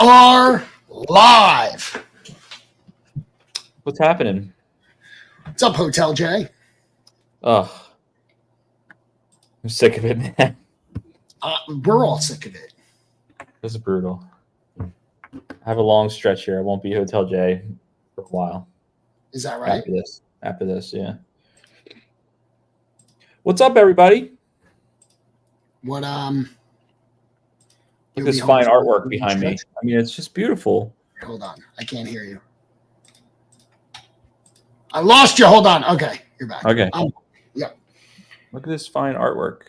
are live. What's happening? What's up, Hotel J? I'm sick of it, man. We're all sick of it. This is brutal. I have a long stretch here. I won't be Hotel J for a while. Is that right? After this, yeah. What's up, everybody? What Look at this fine artwork behind me. I mean, it's just beautiful. Hold on. I can't hear you. I lost you. Hold on. Okay. You're back. Okay. Yeah. Look at this fine artwork.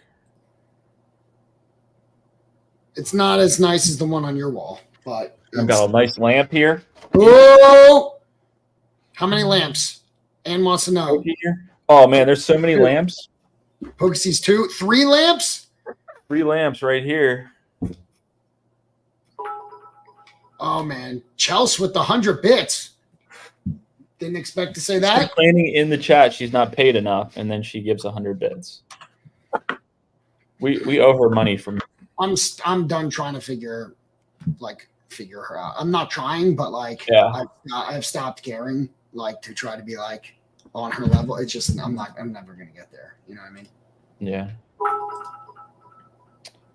It's not as nice as the one on your wall, but I've got a nice lamp here. Oh! How many lamps? Ann wants to know. Oh, man, there's so many lamps. Pokey sees 2. 3 lamps? 3 lamps right here. Oh, man. Chelsea with the 100 bits. Didn't expect to say that. She's complaining in the chat she's not paid enough, and then she gives 100 bits. We owe her money from. I'm done trying to figure her out. I'm not trying, but yeah. I've stopped caring to try to be on her level. It's just I'm never gonna get there. You know what I mean? Yeah.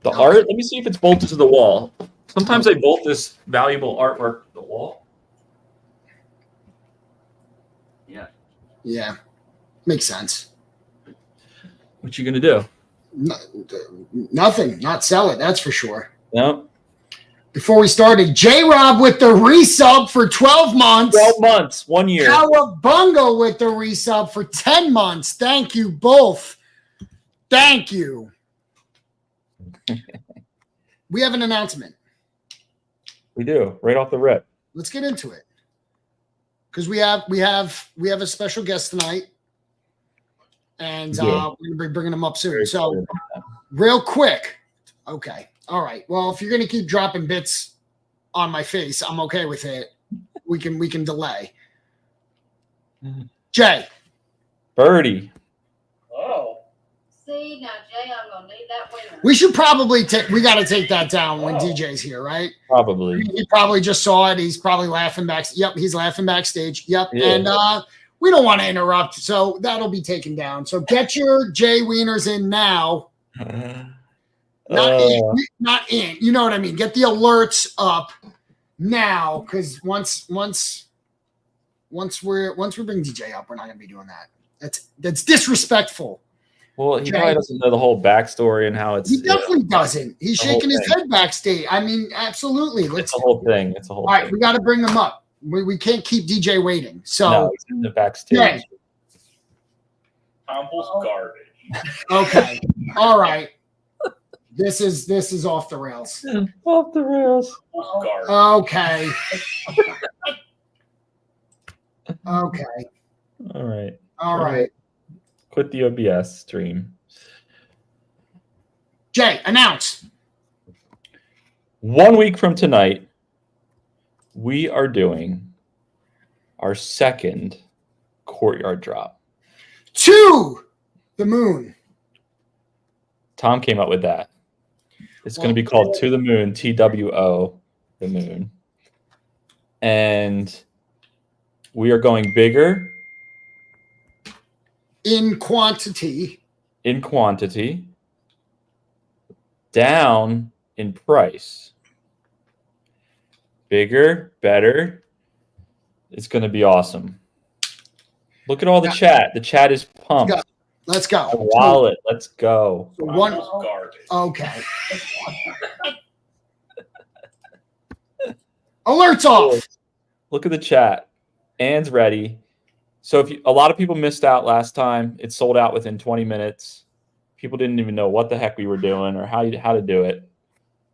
The art. Let me see if it's bolted to the wall. Sometimes they bolt this valuable artwork to the wall. Yeah. Yeah. Makes sense. What you gonna do? Nothing. Not sell it. That's for sure. No. Before we started, J-Rob with the resub for 12 months. 12 months. 1 year. Cowabunga with the resub for 10 months. Thank you both. Thank you. We have an announcement. We do. Right off the rip. Let's get into it. Because we have a special guest tonight. And we're going to be bringing them up soon. So real quick. Okay. All right. Well, if you're going to keep dropping bits on my face, I'm okay with it. We can delay. Jay. Birdie. Oh. See, now, Jay, I'm going to need that winner. We should probably we got to take that down when DJ's here, right? Probably. He probably just saw it. He's probably laughing back. Yep. He's laughing backstage. Yep. Yeah. And we don't want to interrupt. So that'll be taken down. So get your Jay Wieners in now. Not in. You know what I mean? Get the alerts up now, because once we bring DJ up, we're not going to be doing that. That's disrespectful. Well, he probably doesn't know the whole backstory and how it's. He definitely doesn't. He's shaking his head backstage. I mean, absolutely. It's a whole thing. All right, we got to bring him up. We can't keep DJ waiting. So no, he's in the backstage. Yeah. Tomple's garbage. Okay. All right. This is off the rails. Off the rails. Okay. Okay. All right. Quit the OBS stream. Jay, announce. 1 week from tonight, we are doing our second courtyard drop. To the moon. Tom came up with that. It's going to be called To the Moon, TWO, the moon. And we are going bigger. In quantity. Down in price. Bigger, better. It's going to be awesome. Look at all the chat. The chat is pumped. Let's go. A wallet. Let's go. One garbage. Okay. Alerts off. Look at the chat. Ann's ready. So a lot of people missed out last time. It sold out within 20 minutes. People didn't even know what the heck we were doing or how to do it.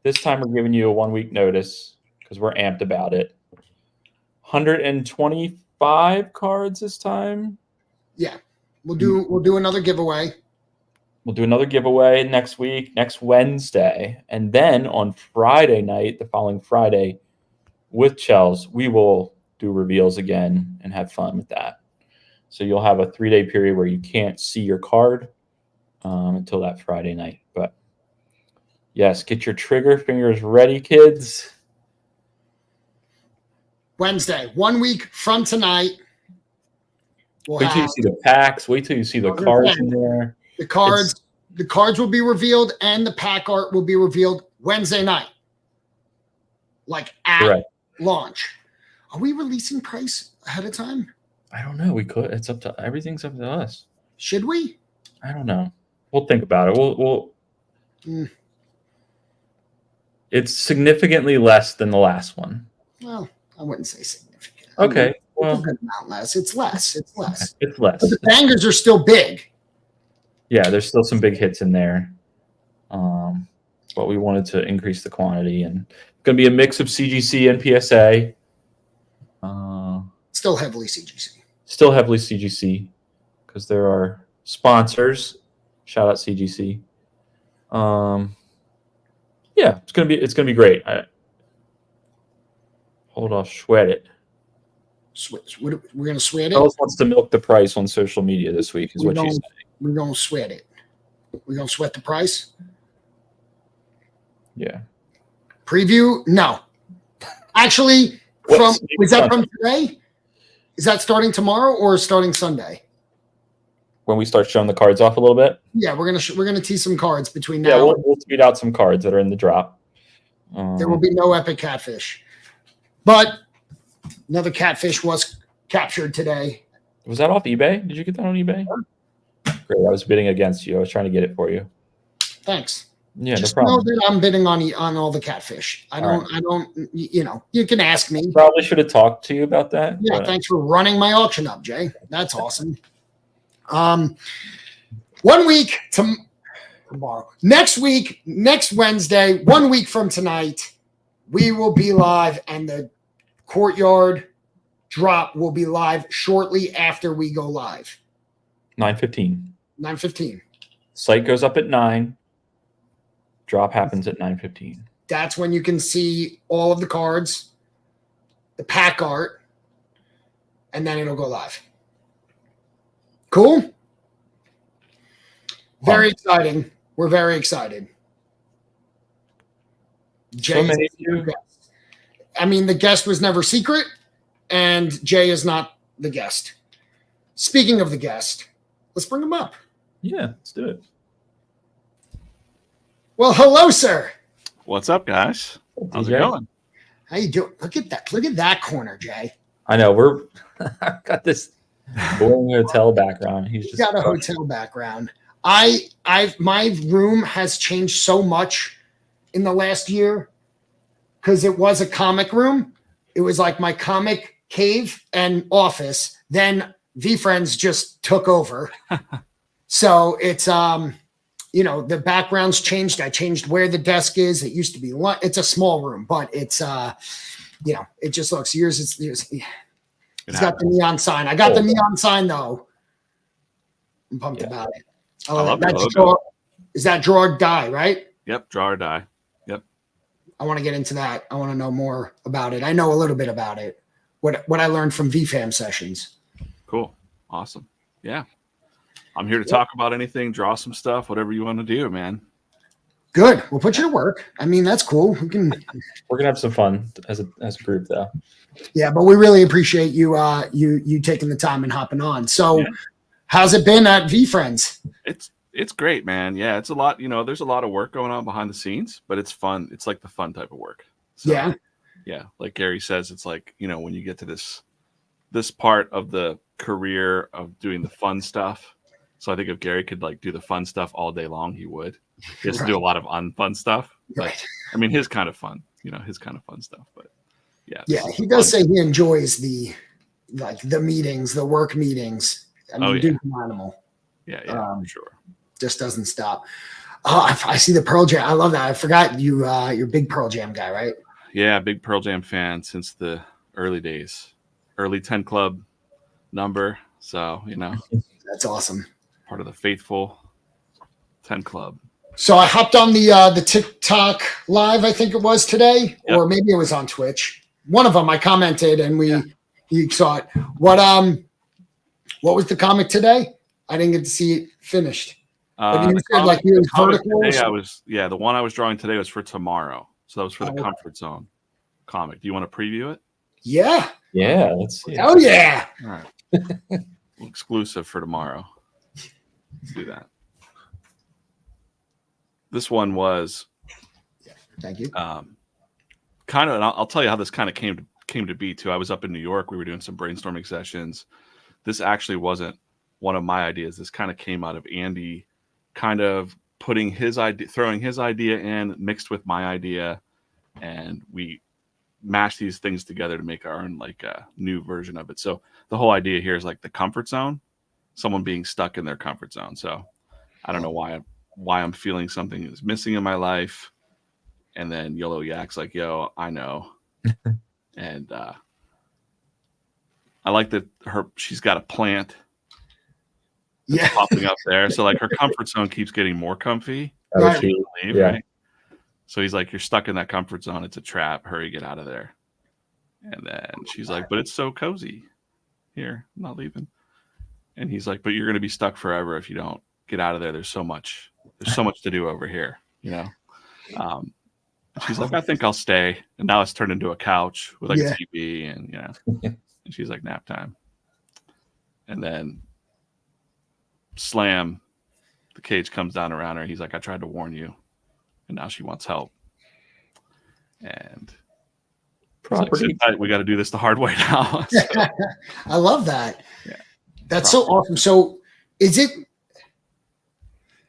This time we're giving you a 1 week notice because we're amped about it. 125 cards this time. Yeah. We'll do another giveaway. We'll do another giveaway next week, next Wednesday. And then on Friday night, the following Friday, with Chels, we will do reveals again and have fun with that. So you'll have a 3-day period where you can't see your card until that Friday night. But yes, get your trigger fingers ready, kids. Wednesday, 1 week from tonight. We'll Wait till you have see the packs. Wait till you see the Okay. cards in there. the cards. The cards will be revealed and the pack art will be revealed Wednesday night. Like at Correct. launch. Are we releasing price ahead of time? I don't know. We could. It's up to everything's up to us. Should we? I don't know. We'll think about it. We'll. It's significantly less than the last one. Well, I wouldn't say significant. Okay. It's Well, a good amount less. It's less. It's less. it's less. But the bangers are still big. Yeah, there's still some big hits in there. But we wanted to increase the quantity, and it's going to be a mix of CGC and PSA. Still heavily CGC. Still heavily CGC because there are sponsors. Shout out CGC. Yeah, it's gonna be great. Hold off, sweat it. We're gonna sweat it. Ellis wants to milk the price on social media this week, is what she's saying. We're gonna sweat it. We're gonna sweat the price. Yeah. Preview? No. Actually, is that from today? Is that starting tomorrow or starting Sunday? When we start showing the cards off a little bit. Yeah, we're gonna tease some cards between now. Yeah, we'll tweet out some cards that are in the drop. There will be no epic catfish, but another catfish was captured today. Was that off eBay? Did you get that on eBay? Great. I was bidding against you. I was trying to get it for you. Thanks. Yeah, Just no problem. know that I'm bidding on all the catfish. I don't. You can ask me. Probably should have talked to you about that. Yeah, but thanks for running my auction up, Jay. That's awesome. 1 week tomorrow. Next Wednesday, 1 week from tonight, we will be live, and the courtyard drop will be live shortly after we go live. 9:15. 9:15. Site goes up at 9. Drop happens at 9:15. That's when you can see all of the cards, the pack art, and then it'll go live. Cool? Very exciting. We're very excited. So many of you. I mean, the guest was never secret, and Jay is not the guest. Speaking of the guest, let's bring him up. Yeah, let's do it. Well, hello, sir. What's up, guys? How's it DJ? going? How you doing? Look at that. Look at that corner, Jay. I know I've got this boring hotel background. He's just Got a hotel background. My room has changed so much in the last year because it was a comic room. It was like my comic cave and office. Then V-Friends just took over. So it's the background's changed. I changed where the desk is. It used to be it's a small room, but it's it just looks yours. It's got the neon sign. I got the neon sign though. I'm pumped about it. I love that logo. Is that draw or die, right? Yep, draw or die. Yep. I want to get into that. I want to know more about it. I know a little bit about it. What I learned from VFAM sessions. Cool. Awesome. Yeah. I'm here to talk about anything, draw some stuff, whatever you want to do, man. Good. We'll put you to work. I mean, that's cool. We're gonna have some fun as a group, though. Yeah, but we really appreciate you you taking the time and hopping on. So, how's it been at V-Friends? It's great, man. Yeah, it's a lot. There's a lot of work going on behind the scenes, but it's fun. It's like the fun type of work. So, yeah. Like Gary says, it's like when you get to this part of the career of doing the fun stuff. So I think if Gary could do the fun stuff all day long, he would. He has to do a lot of unfun stuff. But, I mean, his kind of fun, his kind of fun stuff. But yeah, he does say he enjoys the meetings, the work meetings. I mean, dude's an animal. Yeah, for sure. Just doesn't stop. Oh, I see the Pearl Jam. I love that. I forgot you're a big Pearl Jam guy, right? Yeah, big Pearl Jam fan since the early days, early 10 Club number. So that's awesome. Part of the faithful 10 Club. So I hopped on the TikTok live, I think it was today, or maybe it was on Twitch. One of them I commented and he saw it. What was the comic today? I didn't get to see it finished. But you said you was vertical. Today the one I was drawing today was for tomorrow. So that was for the Comfort Zone comic. Do you want to preview it? Yeah. Yeah, let's see. Oh yeah. All right. Exclusive for tomorrow. Let's do that. This one was Thank you. kind of, and I'll tell you how this kind of came to be too. I was up in New York. We were doing some brainstorming sessions. This actually wasn't one of my ideas. This kind of came out of Andy kind of putting his idea, throwing his idea in, mixed with my idea, and we mashed these things together to make our own like new version of it. So the whole idea here is like the comfort zone, someone being stuck in their comfort zone. So I don't know why I'm feeling something is missing in my life. And then YOLO Yak's like, yo, I know. And I like that she's got a plant popping up there. So like her comfort zone keeps getting more comfy. Right. Leave, Yeah. right? So he's like, you're stuck in that comfort zone. It's a trap. Hurry, get out of there. And then she's like, but it's so cozy here. I'm not leaving. And he's like, but you're going to be stuck forever if you don't get out of there. There's so much to do over here, you know? She's like, I think I'll stay. And now it's turned into a couch with like a TV and, you know, and she's like, nap time. And then slam, the cage comes down around her. He's like, I tried to warn you. And now she wants help. And Property. like, we got to do this the hard way now. So, I love that. Yeah. That's so awesome. So is it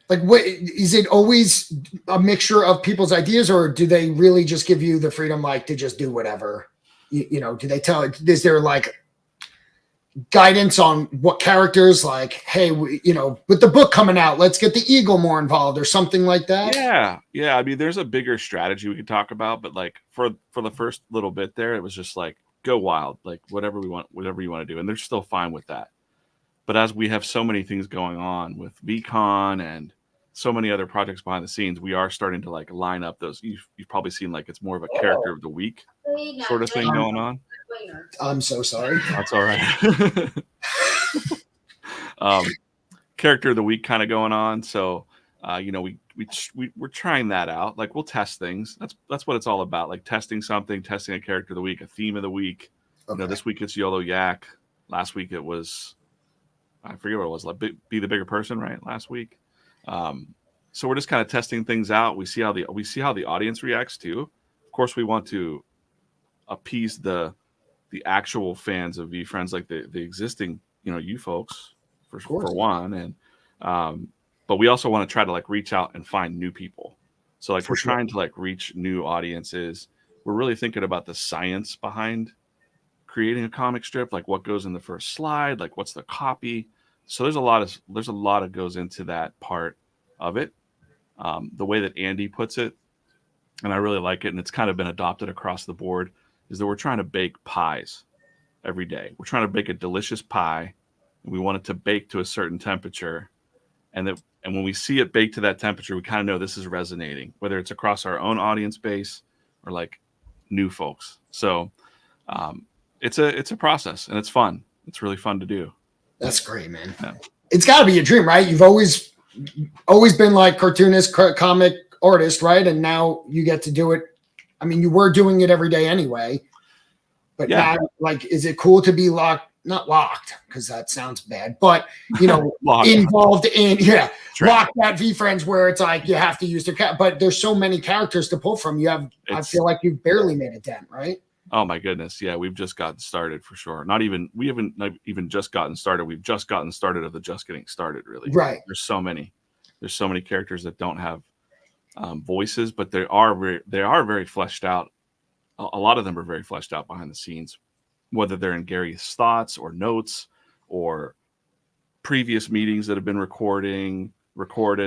like, what is it always a mixture of people's ideas, or do they really just give you the freedom, like, to just do whatever? You know, do they tell, is there like guidance on what characters, like, hey, you know, with the book coming out, let's get the eagle more involved or something like that? Yeah. I mean, there's a bigger strategy we could talk about, but like for the first little bit there, it was just like, go wild, like whatever you want to do. And they're still fine with that. But as we have so many things going on with VCon and so many other projects behind the scenes, we are starting to like line up those. You've probably seen like it's more of a character of the week sort of thing going on. I'm so sorry. That's all right. Character of the week kind of going on. So, you know, we're trying that out. Like we'll test things. That's what it's all about. Like testing something, testing a character of the week, a theme of the week. Okay. You know, this week it's YOLO Yak. Last week it was, I forget what it was. Like be the bigger person, right? Last week. So we're just kind of testing things out. We see how the audience reacts too. Of course, we want to appease the actual fans of VFriends, like the existing, you know, you folks for one, and but we also want to try to like reach out and find new people. So like we're trying to like reach new audiences. We're really thinking about the science behind creating a comic strip, like what goes in the first slide, like what's the copy. So there's a lot of goes into that part of it. The way that Andy puts it, and I really like it, and it's kind of been adopted across the board, is that we're trying to bake pies every day. We're trying to bake a delicious pie, and we want it to bake to a certain temperature. And when we see it baked to that temperature, we kind of know this is resonating, whether it's across our own audience base or like new folks. So it's a process, and it's fun. It's really fun to do. That's great, man. Yeah. It's got to be a dream, right? You've always been like cartoonist, comic artist, right? And now you get to do it. I mean, you were doing it every day anyway, but now, like, is it cool to be not locked, because that sounds bad, but you know, involved in, locked at VFriends, where it's like you have to use their but there's so many characters to pull from. I feel like you've barely made a dent, right? Oh my goodness. Yeah. We've just gotten started for sure. We haven't even just gotten started. We've just gotten started of the just getting started, really. Right. There's so many characters that don't have voices, but they are very fleshed out. A lot of them are very fleshed out behind the scenes, whether they're in Gary's thoughts or notes or previous meetings that have been recorded,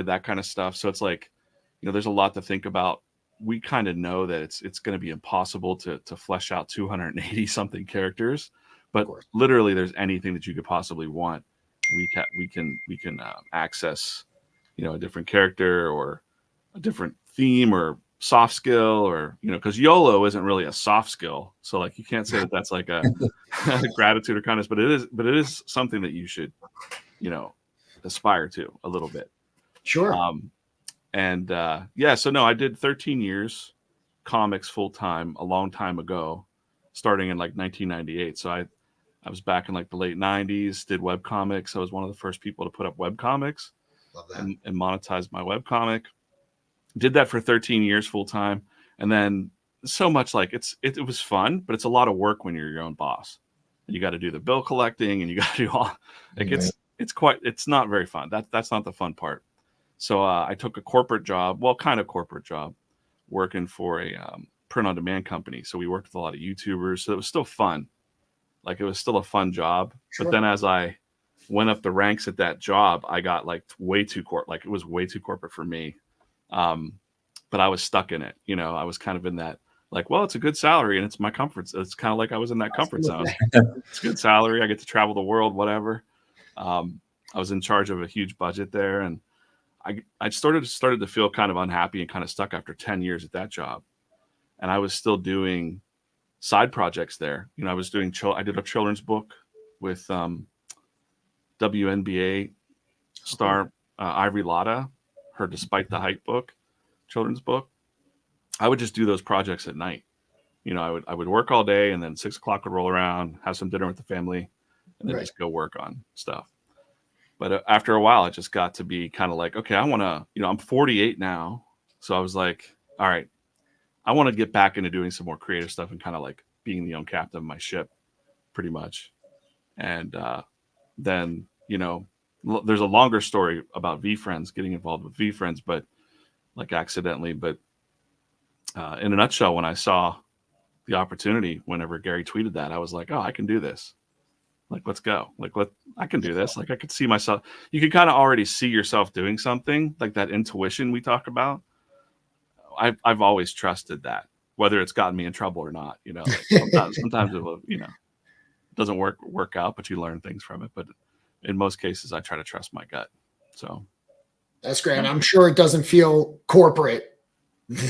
that kind of stuff. So it's like, you know, there's a lot to think about. We kind of know that it's going to be impossible to flesh out 280 something characters, but literally there's anything that you could possibly want. We can access, you know, a different character or a different theme or soft skill, or, you know, because YOLO isn't really a soft skill. So like, you can't say that that's like a gratitude or kindness, but it is something that you should, you know, aspire to a little bit. Sure. So no, I did 13 years comics full time a long time ago. starting in like 1998. So I was back in like the late 90s, did web comics. I was one of the first people to put up web comics. Love that. And monetize my web comic. Did that for 13 years full time, and then so much like it was fun, but it's a lot of work when you're your own boss. And you got to do the bill collecting, and you got to do all like it's not very fun. That's not the fun part. So I took a corporate job, kind of corporate job, working for a print on demand company. So we worked with a lot of YouTubers. So it was still fun. Like it was still a fun job. Sure. But then as I went up the ranks at that job, I got like way too corporate. Like it was way too corporate for me. But I was stuck in it. You know, I was kind of in that like, well, it's a good salary and it's my comfort. It's kind of like I was in that comfort zone. It's a good salary. I get to travel the world, whatever. I was in charge of a huge budget there, and I started to feel kind of unhappy and kind of stuck after 10 years at that job. And I was still doing side projects there. You know, I did a children's book with WNBA star Ivory Latta, her Despite the Hype book, children's book. I would just do those projects at night. You know, I would work all day, and then 6 o'clock would roll around, have some dinner with the family, and then just go work on stuff. But after a while, it just got to be kind of like, okay, I want to, you know, I'm 48 now. So I was like, all right, I want to get back into doing some more creative stuff and kind of like being the own captain of my ship, pretty much. And then, you know, there's a longer story about VFriends, getting involved with VFriends, but like accidentally. But in a nutshell, when I saw the opportunity, whenever Gary tweeted that, I was like, oh, I can do this. Like, let's go. Like, I can do this. Like, I could see myself. You could kind of already see yourself doing something, like that intuition we talk about. I've always trusted that, whether it's gotten me in trouble or not. You know, like sometimes it will, you know, it doesn't work out, but you learn things from it. But in most cases, I try to trust my gut. So that's great. And I'm sure it doesn't feel corporate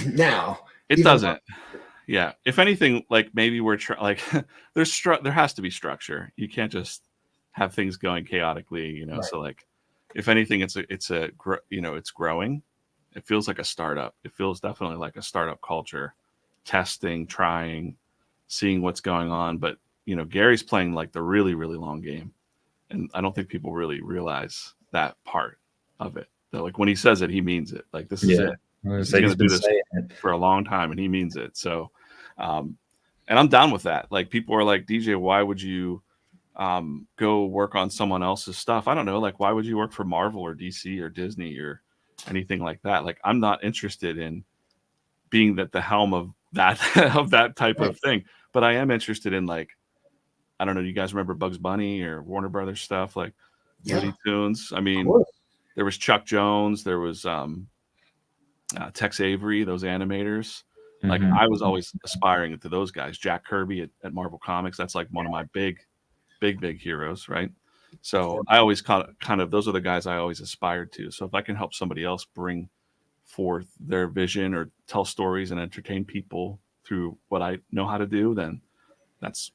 now. It doesn't. Yeah. If anything, like maybe we're there has to be structure. You can't just have things going chaotically, you know? Right. So like, if anything, it's growing. It feels like a startup. It feels definitely like a startup culture, testing, trying, seeing what's going on. But, you know, Gary's playing like the really, really long game. And I don't think people really realize that part of it. So like when he says it, he means it. Like this is it. He's going to do this for a long time, and he means it. So, and I'm down with that. Like people are like, DJ, why would you go work on someone else's stuff? I don't know. Like, why would you work for Marvel or DC or Disney or anything like that? Like, I'm not interested in being at the helm of that of that type of thing. But I am interested in, like, I don't know. Do you guys remember Bugs Bunny or Warner Brothers stuff, like Looney Tunes? I mean, there was Chuck Jones. There was Tex Avery, those animators. Like I was always aspiring to those guys. Jack Kirby at Marvel Comics. That's like one of my big heroes, right? So I always kind of those are the guys I always aspired to. So if I can help somebody else bring forth their vision or tell stories and entertain people through what I know how to do, then that's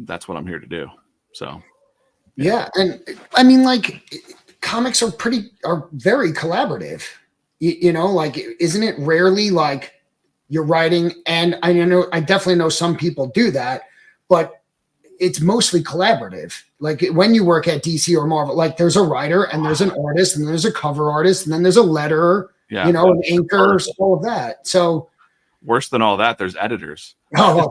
what I'm here to do. So yeah, and I mean, like, comics are very collaborative. You know, like, isn't it rarely like you're writing, and I definitely know some people do that, but it's mostly collaborative. Like when you work at DC or Marvel, like there's a writer and there's an artist and there's a cover artist and then there's a letterer, you know, an inker, all of that. So worse than all that, there's editors. Oh,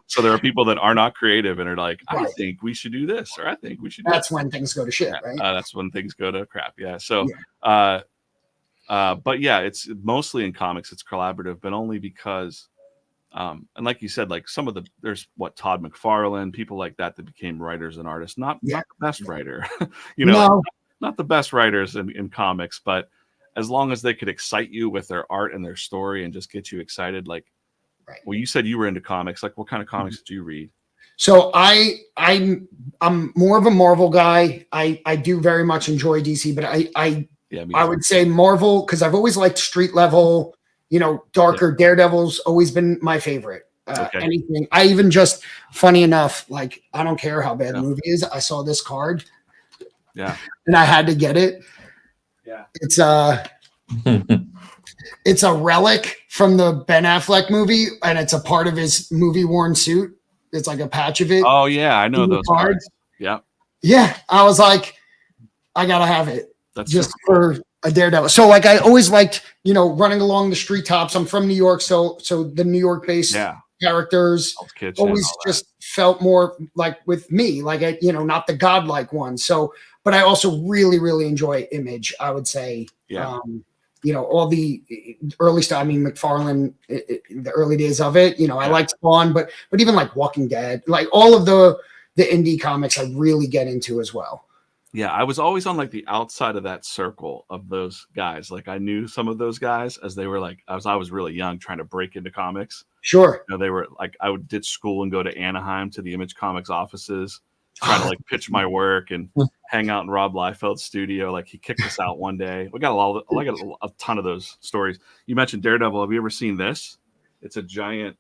so there are people that are not creative and are like, I think we should do this, or I think we should do That's when things go to shit, right? That's when things go to crap. Yeah. So, but yeah, it's mostly in comics, it's collaborative, but only because, and like you said, like there's Todd McFarlane, people like that became writers and artists, not the best writer, you know, not the best writers in comics, but as long as they could excite you with their art and their story and just get you excited. Like, well, you said you were into comics. Like, what kind of comics did you read? So I'm more of a Marvel guy. I do very much enjoy DC, but I would say Marvel, because I've always liked street level, you know, darker. Daredevil's always been my favorite. Anything. I even just, funny enough, like, I don't care how bad the movie is. I saw this card. Yeah. And I had to get it. Yeah. It's a relic from the Ben Affleck movie, and it's a part of his movie worn suit. It's like a patch of it. Oh yeah, I know in the those card. cards. Yeah, Yeah, I was like, I gotta have it. that's Just super for a Daredevil. So like I always liked, running along the street tops. I'm from New York, so the New York based yeah. characters Hell's Kitchen, always all that. just felt more like with me, like not the godlike one. So, but I also really, really enjoy Image. I would say, Yeah. all the early stuff. I mean, McFarlane, the early days of it. I liked Spawn, but even like Walking Dead, like all of the indie comics, I really get into as well. Yeah, I was always on like the outside of that circle of those guys. Like I knew some of those guys as they were like I was really young trying to break into comics. Sure. They were like I would ditch school and go to Anaheim to the Image Comics offices, trying to like pitch my work and hang out in Rob Liefeld's studio. Like he kicked us out one day. I got a ton of those stories. You mentioned Daredevil. Have you ever seen this? It's a giant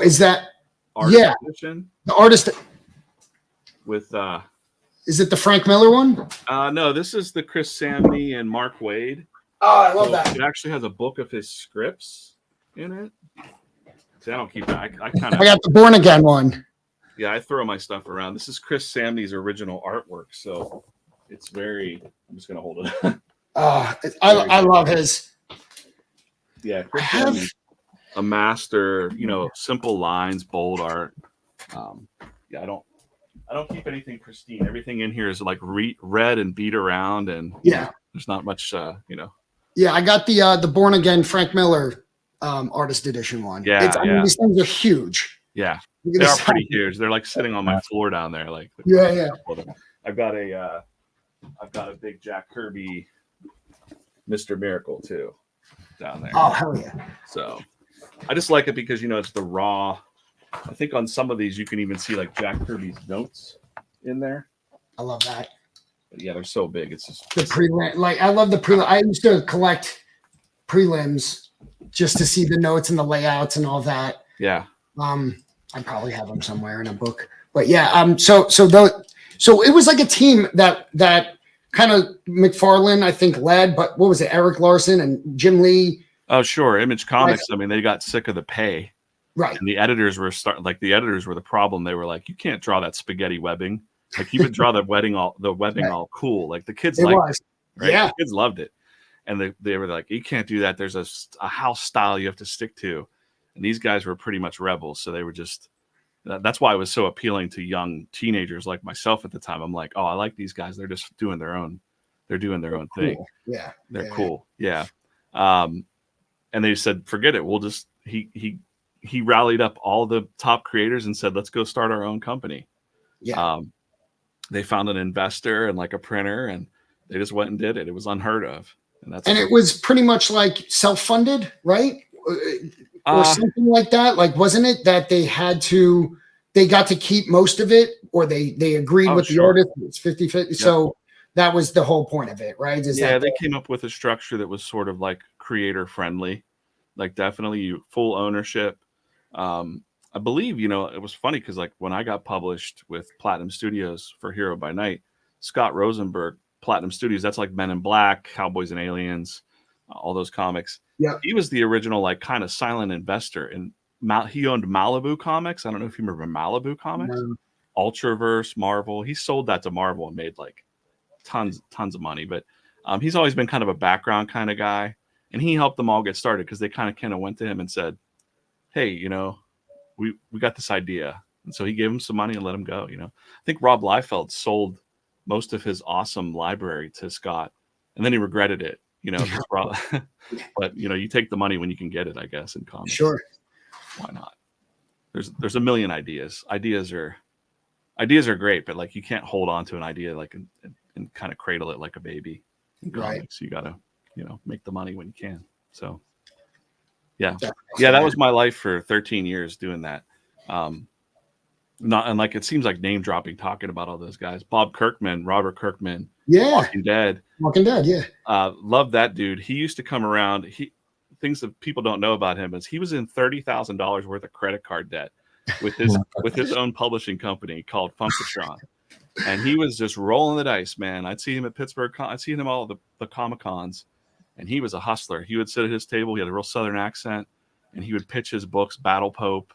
is that artist edition the artist with is it the Frank Miller one? No, this is the Chris Samney and Mark Waid. Oh, I love that. It actually has a book of his scripts in it. See, I don't keep that. I got the Born Again one. Yeah, I throw my stuff around. This is Chris Samney's original artwork, so it's very. I'm just gonna hold it. I love his. Yeah, Chris Samney's a master. Simple lines, bold art. I don't keep anything pristine. Everything in here is like read and beat around, and there's not much. Yeah, I got the Born Again Frank Miller artist edition one. I mean, these things are huge. Yeah, they are pretty huge. They're like sitting on my floor down there. Like I've got a big Jack Kirby Mr. Miracle too down there. Oh hell yeah! So I just like it because it's the raw. I think on some of these you can even see like Jack Kirby's notes in there. I love that. But yeah, they're so big. It's just the prelim. Like I love the prelim. I used to collect prelims just to see the notes and the layouts and all that. Yeah. I probably have them somewhere in a book. But yeah. So it was like a team that kind of McFarlane I think led. But what was it? Eric Larson and Jim Lee. Oh sure, Image Comics. I mean, they got sick of the pay. Right. And the editors were the editors were the problem. They were like, you can't draw that spaghetti webbing. Like you would draw the webbing all cool. Like the kids liked it, right? Yeah. The kids loved it. And they were like, you can't do that. There's a house style you have to stick to. And these guys were pretty much rebels. So they were just, that's why it was so appealing to young teenagers like myself at the time. I'm like, oh, I like these guys. They're just doing their own. They're doing their own thing. Cool. Yeah. They're cool. Yeah. And they said, forget it. We'll just, he rallied up all the top creators and said, let's go start our own company. Yeah. They found an investor and like a printer and they just went and did it. It was unheard of. And it was pretty much like self-funded, right? Or something like that. Like, wasn't it that they got to keep most of it or they agreed with the artist? It's 50-50. Yep. So that was the whole point of it, right? They came up with a structure that was sort of like creator friendly, like definitely full ownership. I believe, it was funny because like when I got published with Platinum Studios for Hero by Night, Scott Rosenberg, Platinum Studios, that's like Men in Black, Cowboys and Aliens, all those comics. Yeah. He was the original like kind of silent investor and he owned Malibu Comics. I don't know if you remember Malibu Comics, Ultraverse, Marvel. He sold that to Marvel and made like tons of money. But he's always been kind of a background kind of guy. And he helped them all get started because they kind of went to him and said, hey, we got this idea. And so he gave him some money and let him go. I think Rob Liefeld sold most of his awesome library to Scott and then he regretted it, but you take the money when you can get it, I guess, in comics. Sure. Why not? There's a million ideas. Ideas are great, but like you can't hold on to an idea like and kind of cradle it like a baby in comics. You gotta, make the money when you can. So yeah, that was my life for 13 years doing that. And like it seems like name dropping, talking about all those guys. Bob Kirkman, Robert Kirkman, Walking Dead, yeah. Love that dude. He used to come around. Things that people don't know about him is he was in $30,000 worth of credit card debt with his own publishing company called Funkatron. And he was just rolling the dice, man. I'd see him at Pittsburgh. I'd see him all at the Comic-Cons. And he was a hustler. He would sit at his table. He had a real Southern accent. And he would pitch his books, Battle Pope,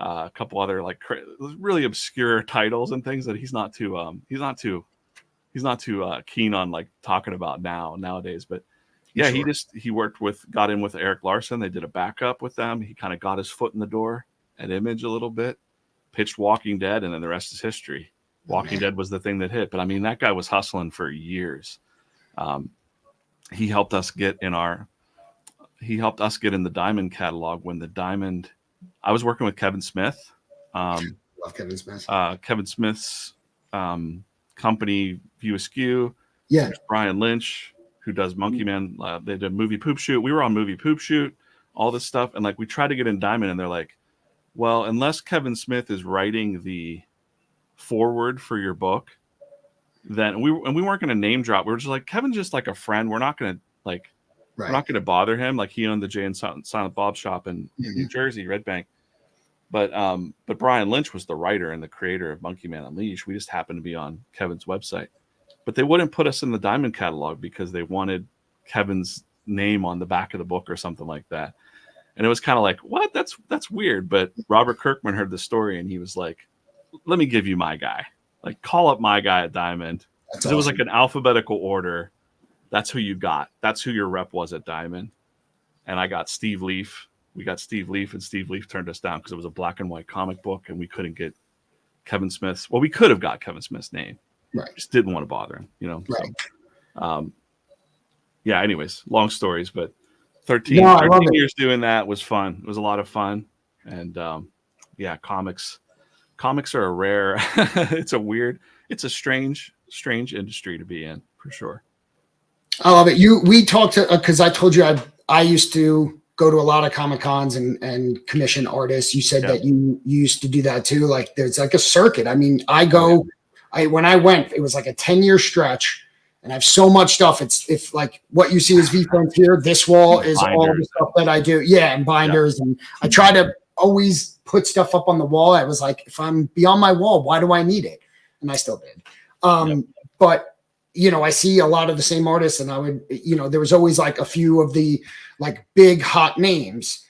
a couple other like really obscure titles and things that he's not too keen on like talking about nowadays. But yeah, Sure. he got in with Eric Larson. They did a backup with them. He kind of got his foot in the door at Image a little bit, pitched Walking Dead, and then the rest is history. Walking Dead was the thing that hit. But I mean, that guy was hustling for years. He helped us get in the Diamond catalog when the Diamond. I was working with Kevin Smith. Love Kevin Smith. Kevin Smith's company View Askew. Yeah. There's Brian Lynch, who does Monkey Man. They did Movie Poop Shoot. We were on Movie Poop Shoot, all this stuff. And like we tried to get in Diamond, and they're like, well, unless Kevin Smith is writing the forward for your book, then we weren't going to name drop. We were just like, Kevin's just like a friend. We're not going to like, we're not going to bother him. Like he owned the Jay and Silent Bob shop in New Jersey, Red Bank. But Brian Lynch was the writer and the creator of Monkey Man Unleashed. We just happened to be on Kevin's website. But they wouldn't put us in the Diamond catalog because they wanted Kevin's name on the back of the book or something like that. And it was kind of like, what? That's weird. But Robert Kirkman heard the story and he was like, let me give you my guy. Like, call up my guy at Diamond. Because It was like an alphabetical order. That's who you got. That's who your rep was at Diamond. And I got Steve Leaf. We got Steve Leaf, and Steve Leaf turned us down because it was a black and white comic book, and we couldn't get Kevin Smith's. Well, we could have got Kevin Smith's name. Right. Just didn't want to bother him, you know. Right. So, yeah, anyways, long stories, but 13 years doing that was fun. It was a lot of fun. And yeah, comics are a rare, it's a strange industry to be in, for sure. I love it. We talked to, because I told you I used to go to a lot of Comic Cons and commission artists. You said that you used to do that too. Like there's like a circuit. I mean, when I went, it was like a 10-year stretch, and I have so much stuff. If like what you see is V-Friends here, this wall is binders. All the stuff that I do. Yeah, and binders. And I try to always put stuff up on the wall. I was like, if I'm beyond my wall, why do I need it? And I still did. But you know, I see a lot of the same artists, and I would, you know, there was always like a few of the like big hot names,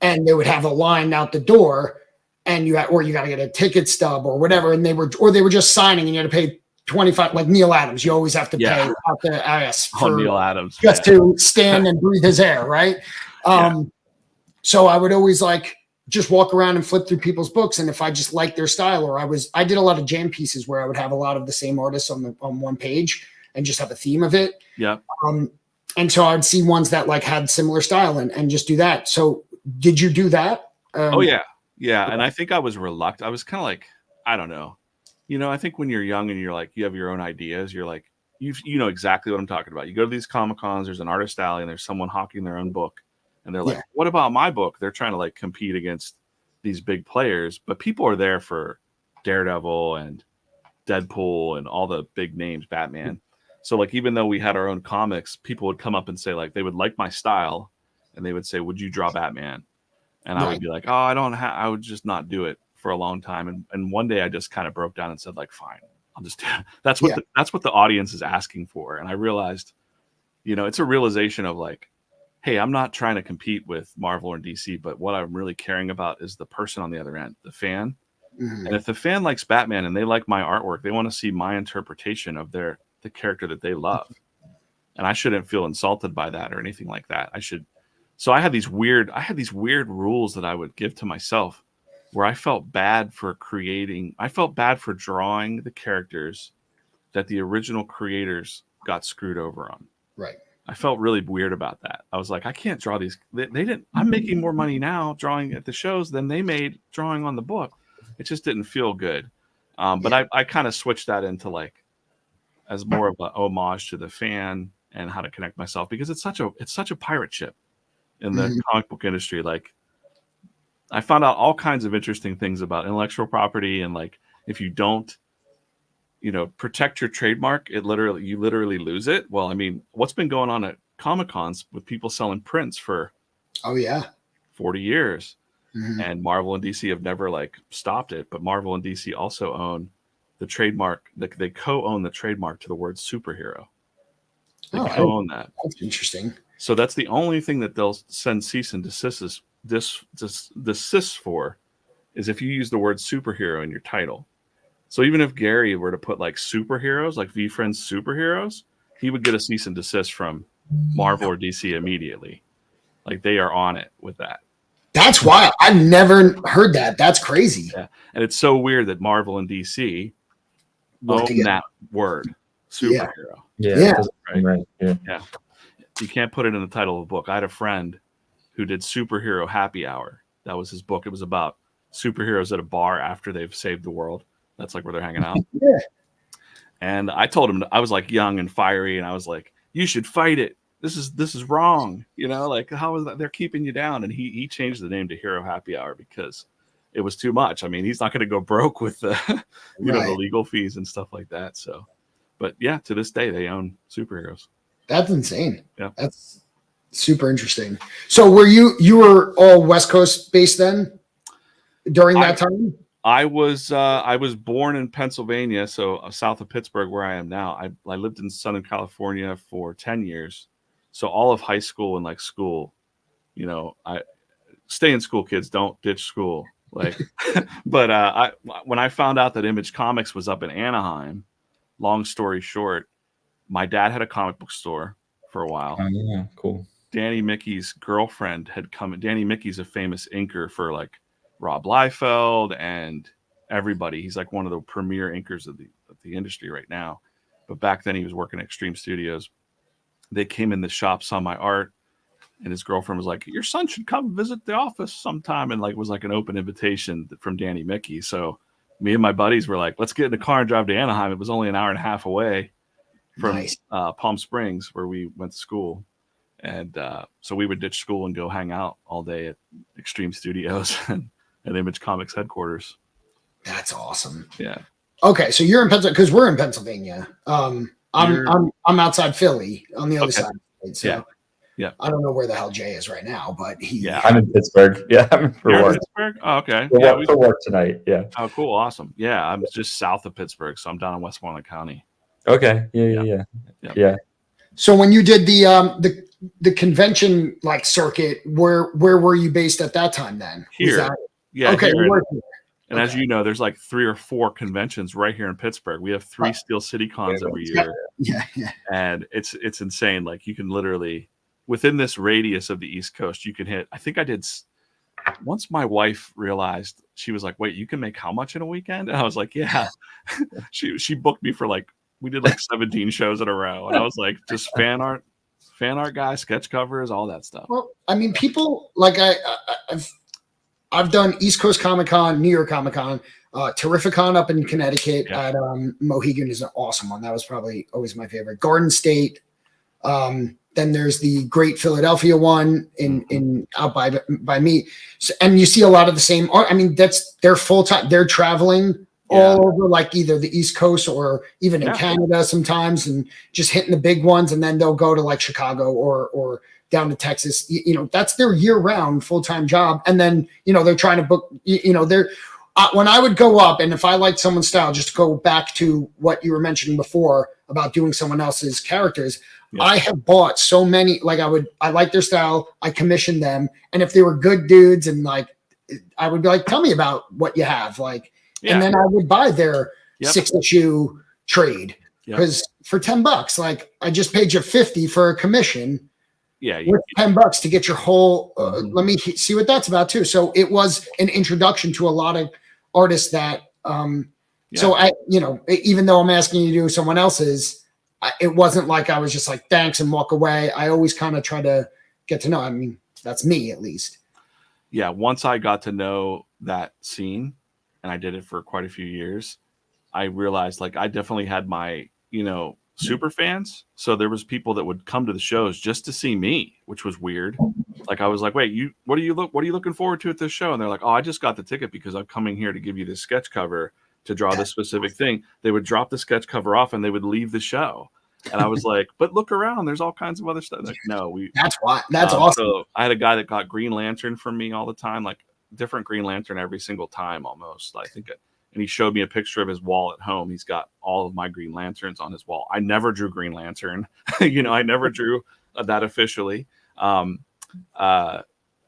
and they would have a line out the door, and you got to get a ticket stub or whatever, and they were just signing, and you had to pay 25. Like Neil Adams, you always have to pay out the ass for Neil Adams just to stand and breathe his air, right? So I would always like just walk around and flip through people's books, and if I just liked their style, or I did a lot of jam pieces where I would have a lot of the same artists on one page and just have a theme of it. Yeah. And so I'd see ones that like had similar style and just do that. So did you do that? Oh yeah. And I think I was reluctant. I was kind of like, I don't know. You know, I think when you're young and you're like, you have your own ideas, you're like, you know exactly what I'm talking about. You go to these Comic Cons, there's an artist alley, and there's someone hawking their own book. And they're like, what about my book? They're trying to like compete against these big players, but people are there for Daredevil and Deadpool and all the big names, Batman. So like, even though we had our own comics, people would come up and say like, they would like my style, and they would say, would you draw Batman? And I would be like, oh, I would just not do it for a long time. And one day I just kind of broke down and said like, fine, I'll just do it. That's what the audience is asking for. And I realized, you know, it's a realization of like, hey, I'm not trying to compete with Marvel or DC, but what I'm really caring about is the person on the other end, the fan. And if the fan likes Batman and they like my artwork, they want to see my interpretation of the character that they love. And I shouldn't feel insulted by that or anything like that. So I had these weird rules that I would give to myself where I felt bad for drawing the characters that the original creators got screwed over on. Right. I felt really weird about that. I was like, I can't draw these. They didn't. I'm making more money now drawing at the shows than they made drawing on the book. It just didn't feel good. But I kind of switched that into like as more of an homage to the fan and how to connect myself, because it's such a pirate ship in the comic book industry. Like I found out all kinds of interesting things about intellectual property, and like if you don't, you know, protect your trademark, you literally lose it. Well, I mean, what's been going on at Comic Cons with people selling prints for 40 years, and Marvel and DC have never like stopped it. But Marvel and DC also own the trademark. They co-own the trademark to the word superhero. They co-own that. That's interesting. So that's the only thing that they'll send cease and desist for is if you use the word superhero in your title. So even if Gary were to put like superheroes, like VFriends superheroes, he would get a cease and desist from Marvel or DC immediately. Like they are on it with that. That's wild. I've never heard that. That's crazy. Yeah. And it's so weird that Marvel and DC own that word, superhero. Yeah. Right. Yeah. Yeah. You can't put it in the title of a book. I had a friend who did Superhero Happy Hour. That was his book. It was about superheroes at a bar after they've saved the world. That's like where they're hanging out. Yeah. And I told him, I was like young and fiery, and I was like, you should fight it. This is wrong. You know, like how is that? They're keeping you down. And he changed the name to Hero Happy Hour because it was too much. I mean, he's not going to go broke with the, you know, the legal fees and stuff like that. So, but yeah, to this day, they own superheroes. That's insane. Yeah. That's super interesting. So you were all West Coast based then during that time? I was born in Pennsylvania, so south of Pittsburgh, where I am now. I lived in Southern California for 10 years. So all of high school and like school, you know, I stay in school, kids, don't ditch school. Like, but when I found out that Image Comics was up in Anaheim, long story short, my dad had a comic book store for a while. Oh, yeah, cool. Danny Mickey's girlfriend had come. Danny Mickey's a famous inker for like Rob Liefeld and everybody. He's like one of the premier inkers of the industry right now. But back then he was working at Extreme Studios. They came in the shop, saw my art, and his girlfriend was like, your son should come visit the office sometime. And like, it was like an open invitation from Danny Mickey. So me and my buddies were like, let's get in the car and drive to Anaheim. It was only an hour and a half away from Palm Springs, where we went to school. And so we would ditch school and go hang out all day at Extreme Studios and at Image Comics headquarters. That's awesome. Yeah. Okay, so you're in Pennsylvania because we're in Pennsylvania. I'm outside Philly on the other side. So yeah. I don't know where the hell Jay is right now, but I'm in Pittsburgh. Yeah, I'm for You're work. in Pittsburgh? Oh, okay. For work tonight. Yeah. Oh, cool. Awesome. Yeah, I'm just south of Pittsburgh, so I'm down in Westmoreland County. Okay. Yeah. So when you did the convention like circuit, where were you based at that time then? Here. Yeah. Okay. And as you know, there's like 3 or 4 conventions right here in Pittsburgh. We have 3 Steel City Cons every year. Yeah. And it's insane. Like you can literally, within this radius of the East Coast, you can hit. I think I did. Once my wife realized, she was like, "Wait, you can make how much in a weekend?" And I was like, "Yeah." she booked me for like, we did like 17 shows in a row, and I was like, just fan art guys, sketch covers, all that stuff. Well, I mean, people like I've done East Coast Comic Con, New York Comic Con, Terrificon up in Connecticut at Mohegan is an awesome one. That was probably always my favorite. Garden State. Then there's the Great Philadelphia one in out by me. So, and you see a lot of the same art. I mean, that's their full time. They're traveling all over, like either the East Coast or even in Canada sometimes, and just hitting the big ones. And then they'll go to like Chicago or down to Texas. You know, that's their year-round full-time job. And then, you know, they're trying to book, you know, they're when I would go up, and if I liked someone's style, just to go back to what you were mentioning before about doing someone else's characters, I have bought so many, like I like their style, I commissioned them, and if they were good dudes, and like I would be like, tell me about what you have, like, and then I would buy their 6-issue trade because for $10, like I just paid you $50 for a commission. Yeah, with $10 to get your whole. Let me see what that's about too. So it was an introduction to a lot of artists that. So I, you know, even though I'm asking you to do someone else's, it wasn't like I was just like thanks and walk away. I always kind of try to get to know. I mean, that's me at least. Yeah, once I got to know that scene, and I did it for quite a few years, I realized like I definitely had my, you know, super fans. So there was people that would come to the shows just to see me, which was weird. Like I was like, wait, what are you looking forward to at this show? And they're like, oh, I just got the ticket because I'm coming here to give you this sketch cover to draw this specific thing. They would drop the sketch cover off and they would leave the show. And I was like, but look around, there's all kinds of other stuff. Like, no, that's awesome. So I had a guy that got Green Lantern from me all the time, like different Green Lantern every single time almost. I think and he showed me a picture of his wall at home. He's got all of my Green Lanterns on his wall. I never drew Green Lantern. You know, I never drew that officially.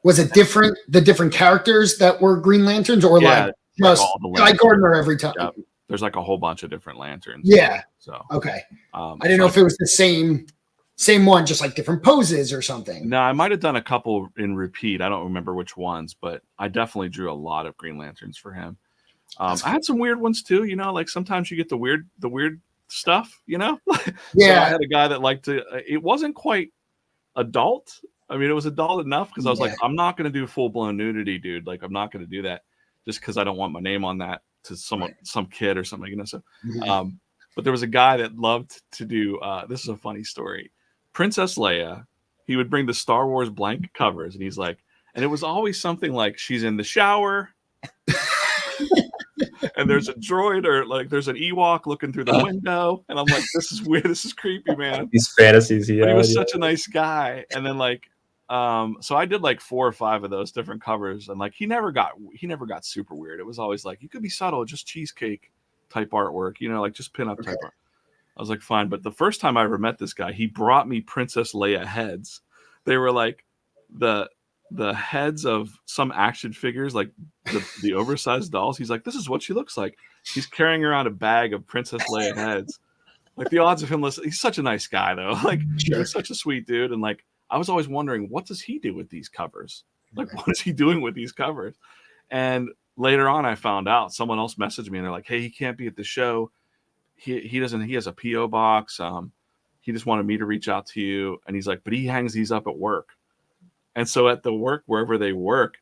Was it different? The different characters that were Green Lanterns, or like just all the Guy Gardner every time? Yeah. There's like a whole bunch of different lanterns. Yeah. So okay. I didn't know if it was the same one, just like different poses or something. No, I might have done a couple in repeat. I don't remember which ones, but I definitely drew a lot of Green Lanterns for him. I had some weird ones too. You know, like sometimes you get the weird stuff. You know. Yeah. So I had a guy that liked to. It wasn't quite adult. I mean, it was adult enough because I was like, I'm not going to do full blown nudity, dude. Like, I'm not going to do that just because I don't want my name on that to someone, some kid or something. You know. So, but there was a guy that loved to do. This is a funny story. Princess Leia, he would bring the Star Wars blank covers, and he's like, and it was always something like she's in the shower, and there's a droid or like there's an Ewok looking through the window, and I'm like, this is weird, this is creepy, man. These fantasies, But he was such a nice guy, and then like, so I did like 4 or 5 of those different covers, and like he never got super weird. It was always like you could be subtle, just cheesecake type artwork, you know, like just pin-up type art. I was like, fine. But the first time I ever met this guy, he brought me Princess Leia heads. They were like the heads of some action figures, like the oversized dolls. He's like, this is what she looks like. He's carrying around a bag of Princess Leia heads. Like the odds of him listening, he's such a nice guy though. Like he was such a sweet dude. And like I was always wondering, what does he do with these covers? Like what is he doing with these covers? And later on I found out, someone else messaged me and they're like, hey, he can't be at the show. He has a PO box. He just wanted me to reach out to you. And he's like, but he hangs these up at work. And so at the work, wherever they work,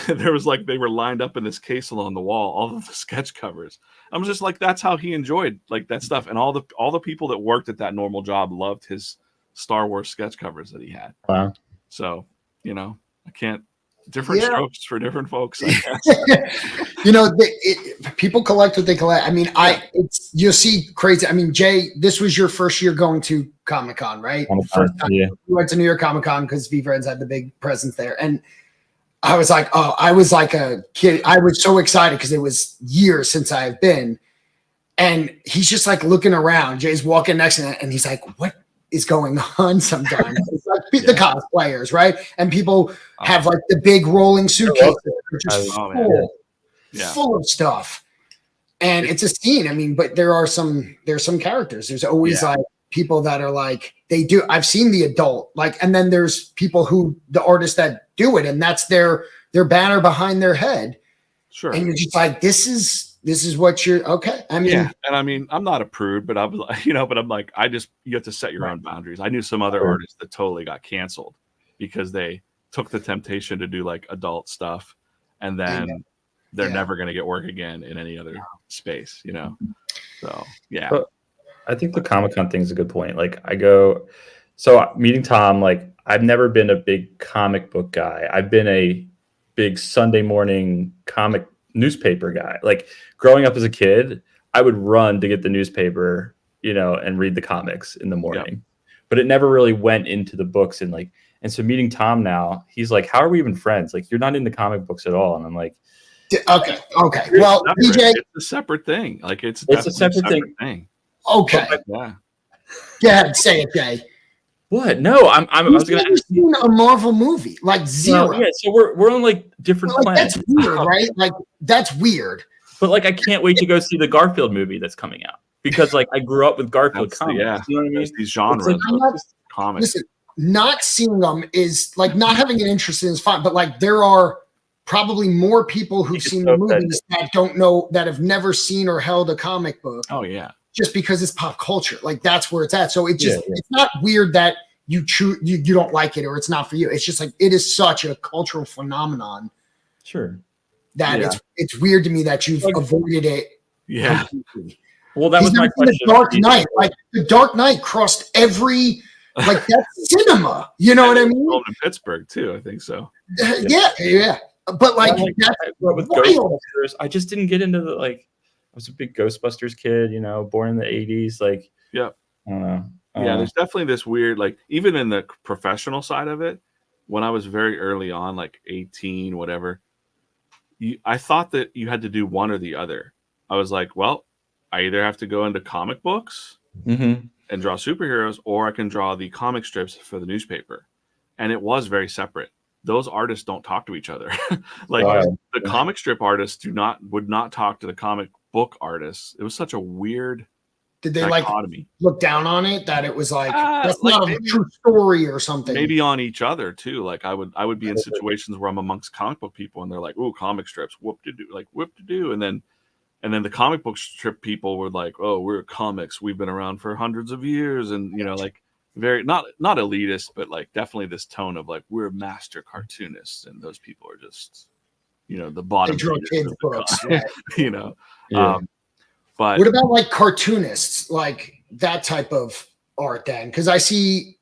there was like, they were lined up in this case along the wall, all of the sketch covers. I'm just like, that's how he enjoyed like that stuff. And all the people that worked at that normal job loved his Star Wars sketch covers that he had. Wow. So, you know, I can't, different strokes for different folks, I guess. You know, people collect what they collect. I mean, you'll see crazy. I mean, Jay, this was your first year going to Comic-Con, right? First time you went to New York Comic-Con because V-Friends had the big presence there. And I was like, I was like a kid. I was so excited because it was years since I have been. And he's just like looking around. Jay's walking next to him and he's like, what is going on sometimes? It's like the cosplayers, right? And people have like the big rolling suitcases just full of stuff. And it's a scene. I mean, but there's some characters. There's always like people that are like, I've seen the adult, like, and then there's people who, the artists that do it, and that's their banner behind their head. Sure. And you're just like, this is what you're okay. I mean, and I mean, I'm not a prude, but I'm like, but I'm like, you have to set your own boundaries. I knew some other artists that totally got canceled because they took the temptation to do like adult stuff, and then they're never going to get work again in any other space, you know? So, yeah. But I think the Comic-Con thing is a good point. Like meeting Tom, like I've never been a big comic book guy. I've been a big Sunday morning comic newspaper guy. Like growing up as a kid, I would run to get the newspaper, and read the comics in the morning. But it never really went into the books and so meeting Tom now, he's like, how are we even friends? Like you're not into comic books at all. And I'm like, okay. Well, DJ, it's a separate thing. Like it's a separate thing. Okay. Yeah. Go ahead, say it, Jay. What? No, I was going to ask you a Marvel movie, like zero. Yeah, so we're on like different planets. That's weird, right? Like that's weird. But like I can't wait to go see the Garfield movie that's coming out because like I grew up with Garfield comics. You know what I mean? These genres, comics. Listen, not seeing them is like not having an interest in is fine, but like there are probably more people who've seen the movies that don't know, that have never seen or held a comic book. Oh yeah. Just because it's pop culture, like that's where it's at. So it just it's not weird that you don't like it or it's not for you. It's just like it is such a cultural phenomenon. Sure. That it's weird to me that you've avoided it. Yeah. Completely. Well, that was my question. The Dark Knight, like the Dark Knight crossed every like that's cinema. You know what I mean? In Pittsburgh too, I think so. Yeah. But like that's with Ghostbusters, I just didn't get into the I was a big Ghostbusters kid, born in the 80s. Like, yeah. I don't know. There's definitely this weird, like, even in the professional side of it, when I was very early on, like 18, whatever, I thought that you had to do one or the other. I was like, well, I either have to go into comic books and draw superheroes, or I can draw the comic strips for the newspaper. And it was very separate. those artists don't talk to each other. Like the comic strip artists would not talk to the comic book artists. It was such a weird Did they dichotomy. like look down on it that it was like that's like not a true story or something? Maybe on each other too. Like I would be in situations where I'm amongst comic book people and they're like, "Oh, comic strips, whoop to do," like whoop to do, and then the comic book strip people were like, "Oh, we're comics. We've been around for hundreds of years," and like very not elitist, but like definitely this tone of like we're master cartoonists, and those people are just the bottom. They draw kids books, But what about like cartoonists, like that type of art then? Because I see,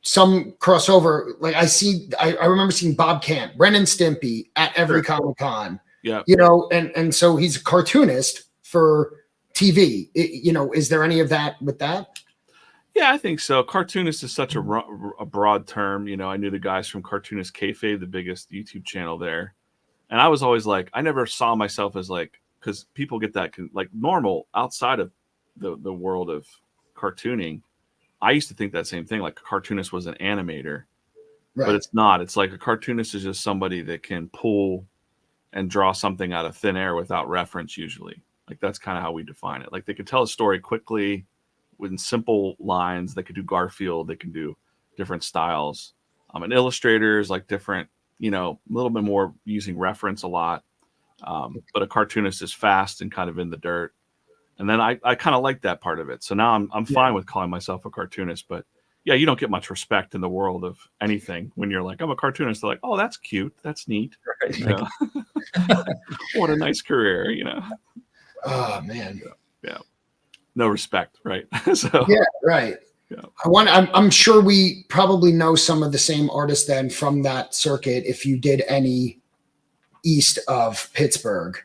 some crossover. Like I remember seeing Bob Camp, Ren and Stimpy at every Comic-Con. Yeah. And so he's a cartoonist for TV. Is there any of that with that? Yeah, I think so. Cartoonist is such a broad term. I knew the guys from Cartoonist Kayfabe, the biggest YouTube channel there. And I was always like, I never saw myself as like, because people get that like normal outside of the world of cartooning. I used to think that same thing, like a cartoonist was an animator, but it's not. It's like a cartoonist is just somebody that can pull and draw something out of thin air without reference usually. Like that's kind of how we define it. Like they could tell a story quickly with simple lines. They could do Garfield. They can do different styles. And illustrators like different, a little bit more using reference a lot. But a cartoonist is fast and kind of in the dirt. And then I kind of like that part of it. So now I'm fine with calling myself a cartoonist, but yeah, you don't get much respect in the world of anything when you're like, I'm a cartoonist. They're like, oh, that's cute. That's neat. Right. What a nice career, Oh man. Yeah. No respect. Right. So yeah. Right. Yeah. I'm sure we probably know some of the same artists then from that circuit. If you did any east of Pittsburgh,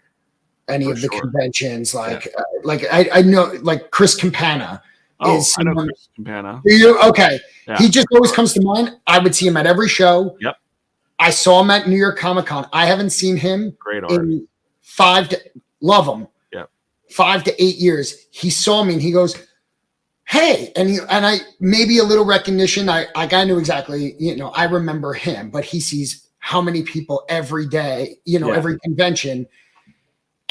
any of the conventions, like I know, like Chris Campana. I know Chris Campana. Do you? Okay. Yeah. He just always comes to mind. I would see him at every show. Yep. I saw him at New York Comic Con. I haven't seen him in 5 to 8 years. He saw me and he goes, hey, and I maybe a little recognition. I knew exactly, I remember him, but he sees how many people every day, every convention.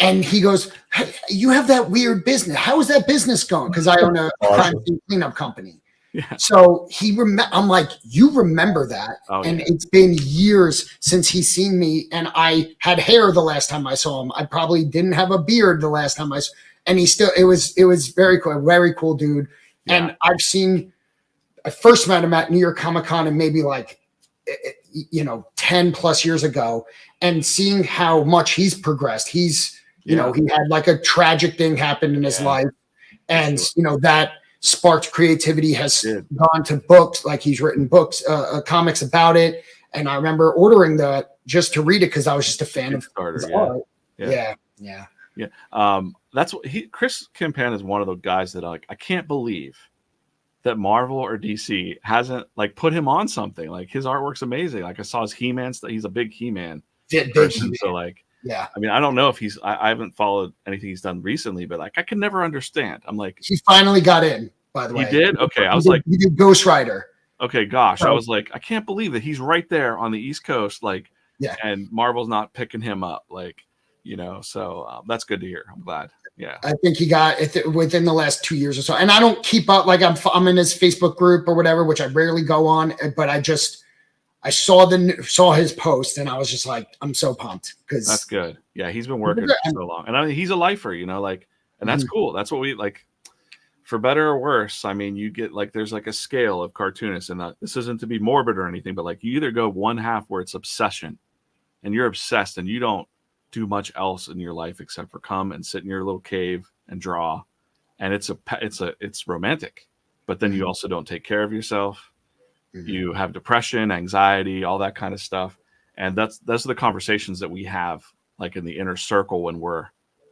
And he goes, hey, you have that weird business. How is that business going? Because I own a crime scene cleanup company. Yeah. So I'm like, you remember that. And it's been years since he's seen me. And I had hair the last time I saw him. I probably didn't have a beard the last time and it was very cool dude. Yeah. And I first met him at New York Comic Con and maybe like, 10 plus years ago, and seeing how much he's progressed. He's, he had like a tragic thing happen in his life. And, that sparked creativity, has gone to books. Like he's written books, comics about it. And I remember ordering that just to read it, cause I was just a fan of his art. Yeah. That's what Chris Campana is one of the guys that I can't believe that Marvel or DC hasn't like put him on something. Like his artwork's amazing. Like I saw his He-Man stuff. He's a big He-Man person. So like, I mean, I don't know if I haven't followed anything he's done recently, but like I can never understand. I'm like, he finally got in, by the way. He did? Okay. He did Ghost Rider. Okay. Gosh. I was like, I can't believe that he's right there on the East Coast. Like, and Marvel's not picking him up. Like, so that's good to hear. I'm glad. Yeah. I think he got it within the last 2 years or so. And I don't keep up, like I'm in his Facebook group or whatever, which I rarely go on, but I saw his post and I was just like, I'm so pumped because that's good. Yeah. He's been working for so long, and he's a lifer, and that's cool. That's what we like, for better or worse. I mean, you get like, there's like a scale of cartoonists, and this isn't to be morbid or anything, but like you either go one half where it's obsession and you're obsessed and you don't do much else in your life except for come and sit in your little cave and draw, and it's romantic, but then you also don't take care of yourself. You have depression, anxiety, all that kind of stuff, and those are the conversations that we have like in the inner circle when we're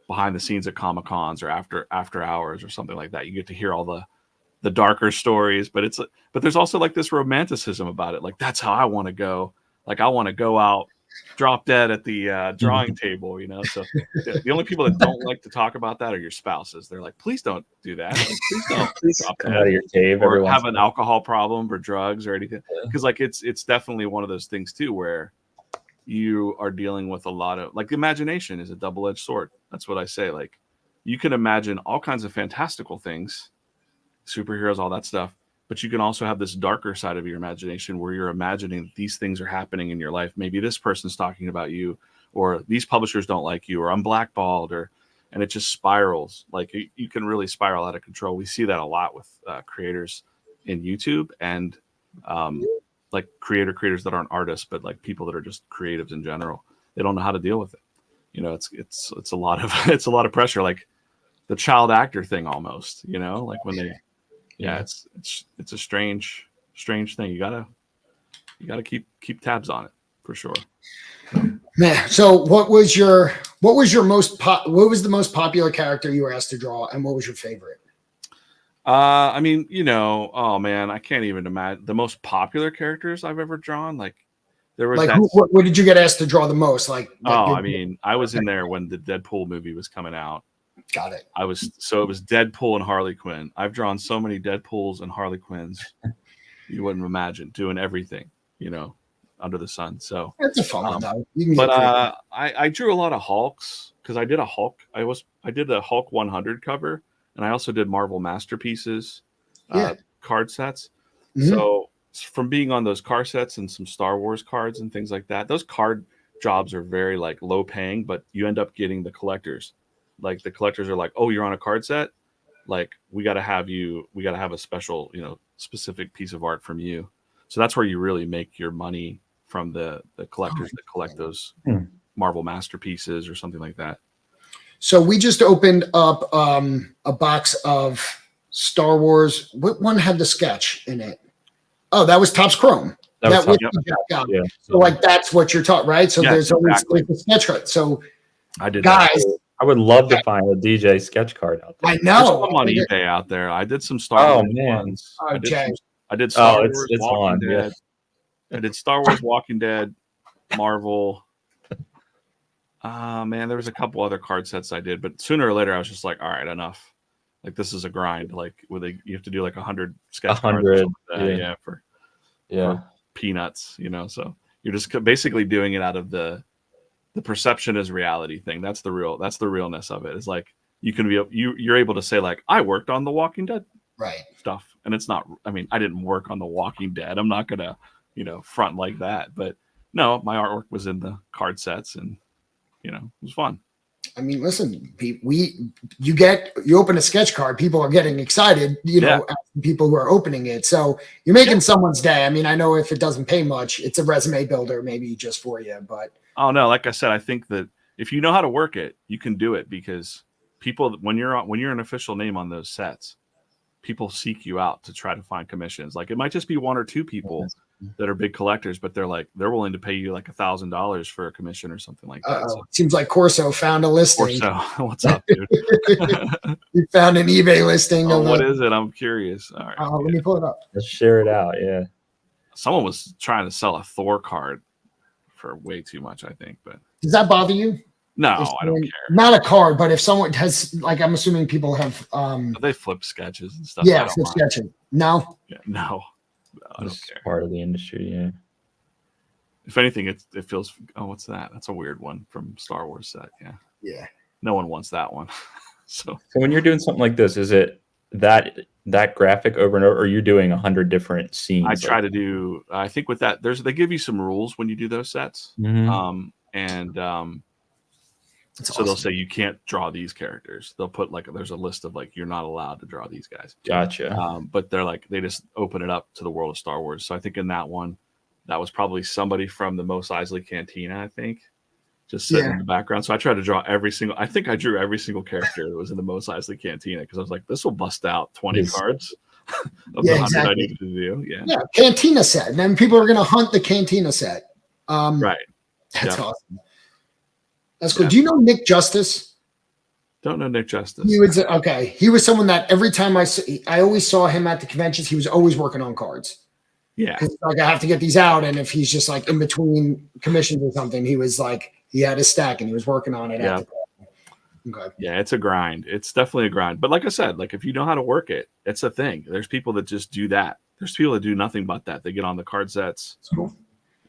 behind the scenes at Comic Cons or after hours or something like that. You get to hear all the darker stories, but there's also like this romanticism about it. Like that's how I want to go. Like I want to go out drop dead at the drawing table, you know. So the only people that don't like to talk about that are your spouses. They're like, please don't do that. Like, please don't drop Come dead out of your cave or every have once in an a while. alcohol problem or drugs or anything. Yeah. Because like it's definitely one of those things too where you are dealing with a lot of like imagination is a double-edged sword. That's what I say. Like you can imagine all kinds of fantastical things, superheroes, all that stuff. But you can also have this darker side of your imagination where you're imagining these things are happening in your life. Maybe this person's talking about you, or these publishers don't like you, or I'm blackballed, and it just spirals. Like you can really spiral out of control. We see that a lot with creators in YouTube and like creators that aren't artists, but like people that are just creatives in general. They don't know how to deal with it. You know, it's a lot of it's a lot of pressure. Like the child actor thing almost. You know, like when they. Yeah, it's a strange thing. You gotta keep tabs on it for sure. Man, so what was the most popular character you were asked to draw, and what was your favorite? I mean, you know, oh man, I can't even imagine the most popular characters I've ever drawn. Like there was like that. what did you get asked to draw the most? Like I mean, I was in there when the Deadpool movie was coming out. Got it. It was Deadpool and Harley Quinn. I've drawn so many Deadpools and Harley Quinns, you wouldn't imagine, doing everything, you know, under the sun. So that's a fun one though. But I drew a lot of Hulks because I did a Hulk. I did the Hulk 100 cover, and I also did Marvel Masterpieces card sets. Mm-hmm. So from being on those card sets and some Star Wars cards and things like that, those card jobs are very like low paying, but you end up getting the collectors. Like the collectors are like, oh, you're on a card set. Like we got to have a special, you know, specific piece of art from you. So that's where you really make your money from the collectors that collect those Marvel Masterpieces or something like that. So we just opened up a box of Star Wars. What one had the sketch in it? Oh, that was Topps Chrome. Yeah. So like that's what you're talking, right? So there's always like a sketch card. So I did guys. That. I would love to find a DJ sketch card out there. I know. There's some on eBay out there. I did some Star Wars ones. I did Star Wars Walking Dead. I did Star Wars Walking Dead, Marvel. Man, there was a couple other card sets I did, but sooner or later I was just like, all right, enough. Like this is a grind. Like you have to do like 100 sketch cards. For peanuts, you know. So you're just basically doing it out of the perception is reality thing. That's the realness of it. It's like you can be you're able to say like I worked on the Walking Dead stuff, and it's not. I mean, I didn't work on the Walking Dead. I'm not gonna front like that. But no, my artwork was in the card sets, and it was fun. I mean, listen, you open a sketch card, people are getting excited. People who are opening it, so you're making someone's day. I mean, I know if it doesn't pay much, it's a resume builder, maybe just for you, but. Oh no! Like I said, I think that if you know how to work it, you can do it because people, when you're an official name on those sets, people seek you out to try to find commissions. Like it might just be one or two people that are big collectors, but they're willing to pay you like $1,000 for a commission or something like that. So, seems like Corso found a listing. Corso, what's up, dude? You found an eBay listing. What is it? I'm curious. All right, let me pull it up. Let's share it out. Yeah. Someone was trying to sell a Thor card for way too much, I think. But does that bother you? No, I don't care. Not a card, but if someone has, like, I'm assuming people have. They flip sketches and stuff. Yeah, flip sketching. No. Yeah, no, I don't care. Part of the industry, yeah. If anything, it feels. Oh, what's that? That's a weird one from Star Wars set. Yeah. Yeah. No one wants that one. So when you're doing something like this, is it that graphic over and over, or you're doing 100 different scenes? I try to do. I think with that, they give you some rules when you do those sets, so awesome. They'll say you can't draw these characters. They'll put there's a list of you're not allowed to draw these guys. Gotcha. But they're they just open it up to the world of Star Wars. So I think in that one, that was probably somebody from the Mos Eisley Cantina. I think just sitting in the background. So I tried to draw I think I drew every single character that was in the Mos Eisley Cantina because I was like, this will bust out 20 cards of the 100 I needed to do. Yeah, Cantina set. And then people are going to hunt the Cantina set. Right. That's awesome. That's cool. Do you know Nick Justice? Don't know Nick Justice. He was someone that every time I always saw him at the conventions, he was always working on cards. Yeah. Like, I have to get these out. And if he's just like in between commissions or something, he was like, he had his stack and he was working on it. Yeah. Okay. Yeah, it's a grind. It's definitely a grind. But like I said, like if you know how to work it, it's a thing. There's people that just do that. There's people that do nothing but that. They get on the card sets, Cool.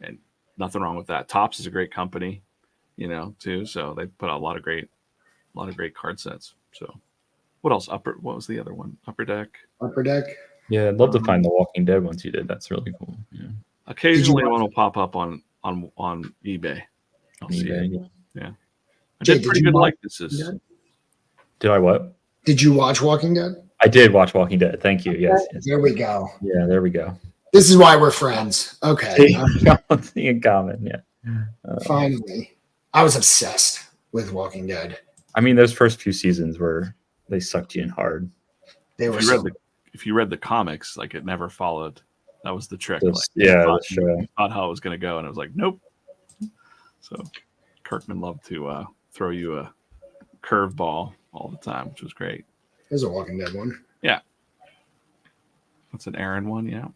and nothing wrong with that. Topps is a great company, too. So they put out a lot of great card sets. So what else? What was the other one? Upper Deck. Upper Deck. Yeah, I'd love to find the Walking Dead ones you did. That's really cool. Yeah. Occasionally one will pop up on eBay. I'll see it. Yeah. I Jay, did pretty good likenesses. Did I what? Did you watch Walking Dead? I did watch Walking Dead. Thank you. Yes. There we go. Yeah, there we go. This is why we're friends. Okay. Something in common. Yeah. Finally. I was obsessed with Walking Dead. I mean, those first few seasons they sucked you in hard. They were if you read the comics, like it never followed. That was the trick. You thought how it was going to go, and it was like, nope. So Kirkman loved to throw you a curveball all the time, which was great. There's a Walking Dead one. Yeah. That's an Aaron one, yeah.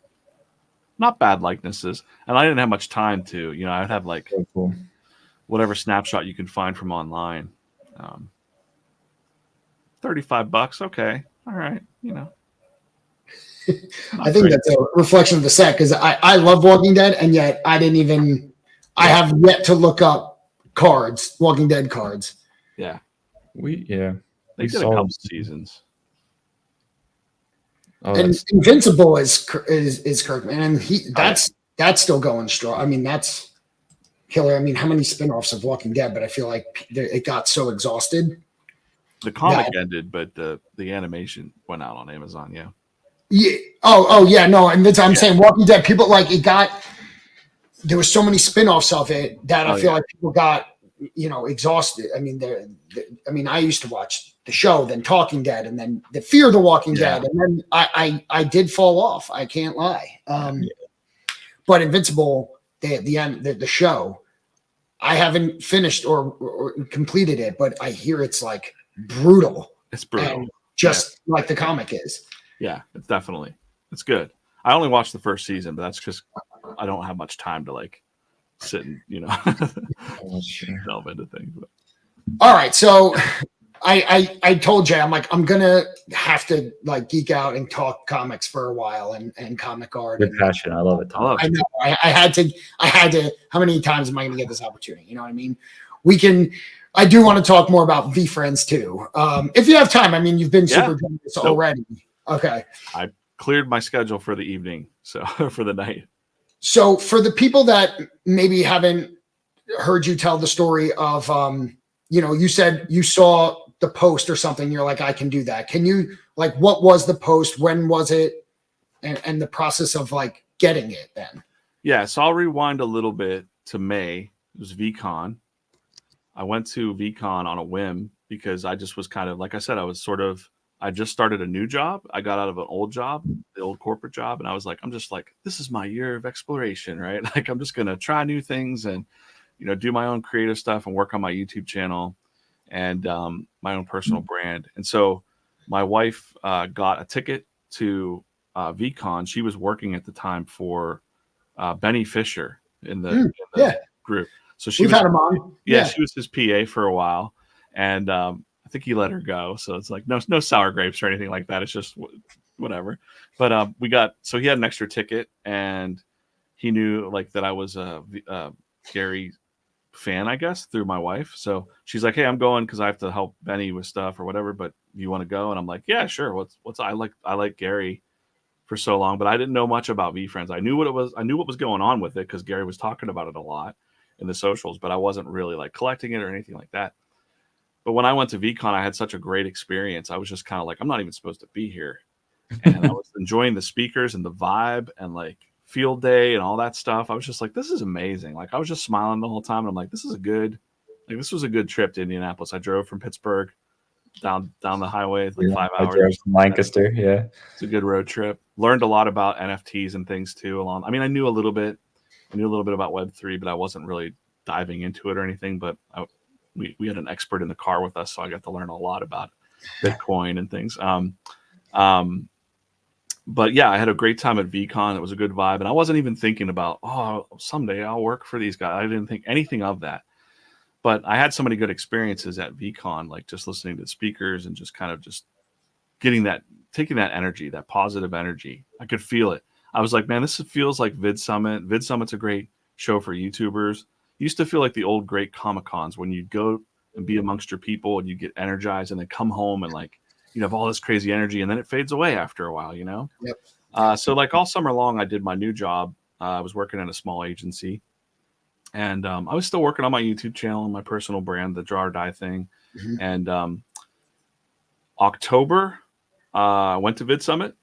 Not bad likenesses. And I didn't have much time to, I'd have like whatever snapshot you can find from online. $35, okay. All right, I think that's a reflection of the set because I love Walking Dead, and yet I have yet to look up Walking Dead cards. Yeah. They did a couple seasons. Oh, and Invincible is Kirkman, and that's still going strong. I mean, that's killer. I mean, how many spinoffs of Walking Dead? But I feel like it got so exhausted. The comic ended, but the animation went out on Amazon. Yeah. Yeah. Oh yeah. No, and I'm saying Walking Dead. People there were so many spinoffs of it that I feel like people got exhausted. I mean, I used to watch the show, then Talking Dead, and then the Fear of the Walking Dead, and then I did fall off. I can't lie. But Invincible, the end, the show, I haven't finished or completed it, but I hear it's like brutal. It's brutal, and just like the comic is. Yeah, it's good. I only watched the first season, but that's just I don't have much time to like sit and delve into things. But. All right, so I told Jay, I'm like, I'm gonna have to like geek out and talk comics for a while and comic art. Good passion. I love it. I know. I had to. How many times am I going to get this opportunity? You know what I mean? I do want to talk more about V Friends too. If you have time, I mean, you've been super generous already. Okay. I cleared my schedule for the evening, so for the night. So for the people that maybe haven't heard you tell the story of, you said you saw the post or something. You're like, I can do that. Can you what was the post? When was it? And the process of like getting it then. Yeah. So I'll rewind a little bit to May. It was VCon. I went to VCon on a whim because I just was kind of, like I said, I just started a new job. I got out of an old job, the old corporate job. And I was like, this is my year of exploration, right? Like, I'm just going to try new things and, do my own creative stuff and work on my YouTube channel and my own personal brand. And so my wife got a ticket to VCon. She was working at the time for Benny Fisher in the group. So We've had him on. Yeah, she was his PA for a while. And I think he let her go. So it's like no sour grapes or anything like that. It's just whatever. But so he had an extra ticket, and he knew like that I was a Gary fan, I guess, through my wife. So she's like, hey, I'm going because I have to help Benny with stuff or whatever, but you want to go? And I'm like, yeah, sure. I like Gary for so long, but I didn't know much about V Friends. I knew what it was. I knew what was going on with it because Gary was talking about it a lot in the socials, but I wasn't really like collecting it or anything like that. But when I went to VCon, I had such a great experience. I was just kind of like, I'm not even supposed to be here. And I was enjoying the speakers and the vibe and like field day and all that stuff. I was just like, this is amazing. Like I was just smiling the whole time. And I'm like, this was a good trip to Indianapolis. I drove from Pittsburgh down the highway, like 5 hours. I drove from Lancaster. Yeah. It's a good road trip. Learned a lot about NFTs and things too. I knew a little bit about Web3, but I wasn't really diving into it or anything, but we had an expert in the car with us. So I got to learn a lot about Bitcoin and things. But yeah, I had a great time at VCon. It was a good vibe. And I wasn't even thinking about, oh, someday I'll work for these guys. I didn't think anything of that. But I had so many good experiences at VCon, like just listening to the speakers and just kind of just taking that energy, that positive energy. I could feel it. I was like, man, this feels like Vid Summit. Vid Summit's a great show for YouTubers. Used to feel like the old great Comic Cons when you'd go and be amongst your people and you get energized and then come home and like you have all this crazy energy and then it fades away after a while, you know? Yep. So like all summer long, I did my new job. I was working in a small agency. And I was still working on my YouTube channel and my personal brand, the Draw or Die thing. Mhm. And October, I went to Vid Summit,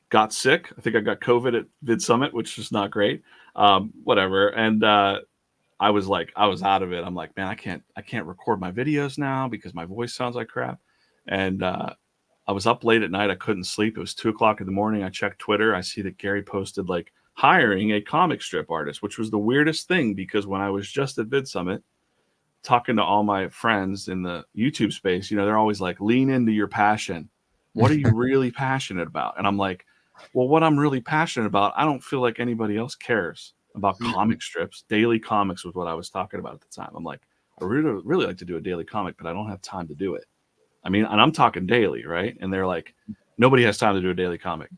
got sick. I think I got COVID at Vid Summit, which was not great. Whatever. And I was out of it. I'm like, man, I can't record my videos now because my voice sounds like crap. And I was up late at night. I couldn't sleep. It was 2:00 in the morning. I checked Twitter. I see that Gary posted like hiring a comic strip artist, which was the weirdest thing because when I was just at Vid Summit talking to all my friends in the YouTube space, you know, they're always like, lean into your passion. What are you really passionate about? And I'm like, well, what I'm really passionate about, I don't feel like anybody else cares about comic strips. Daily comics was what I was talking about at the time. I'm like, I really, really like to do a daily comic, but I don't have time to do it. I mean, and I'm talking daily, right? And they're like, nobody has time to do a daily comic.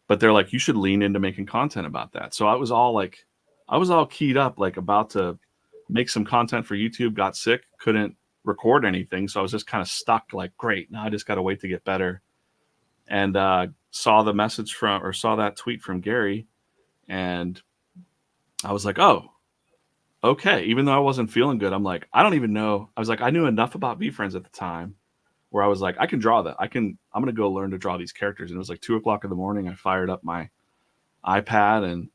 But they're like, you should lean into making content about that. So I was all keyed up, like about to make some content for YouTube, got sick, couldn't record anything. So I was just kind of stuck like, great, now I just got to wait to get better. And saw that tweet from Gary. And I was like, oh, okay. Even though I wasn't feeling good, I'm like, I don't even know. I was like, I knew enough about VFriends at the time where I was like, I can draw that. I'm going to go learn to draw these characters. And it was like 2:00 in the morning. I fired up my iPad and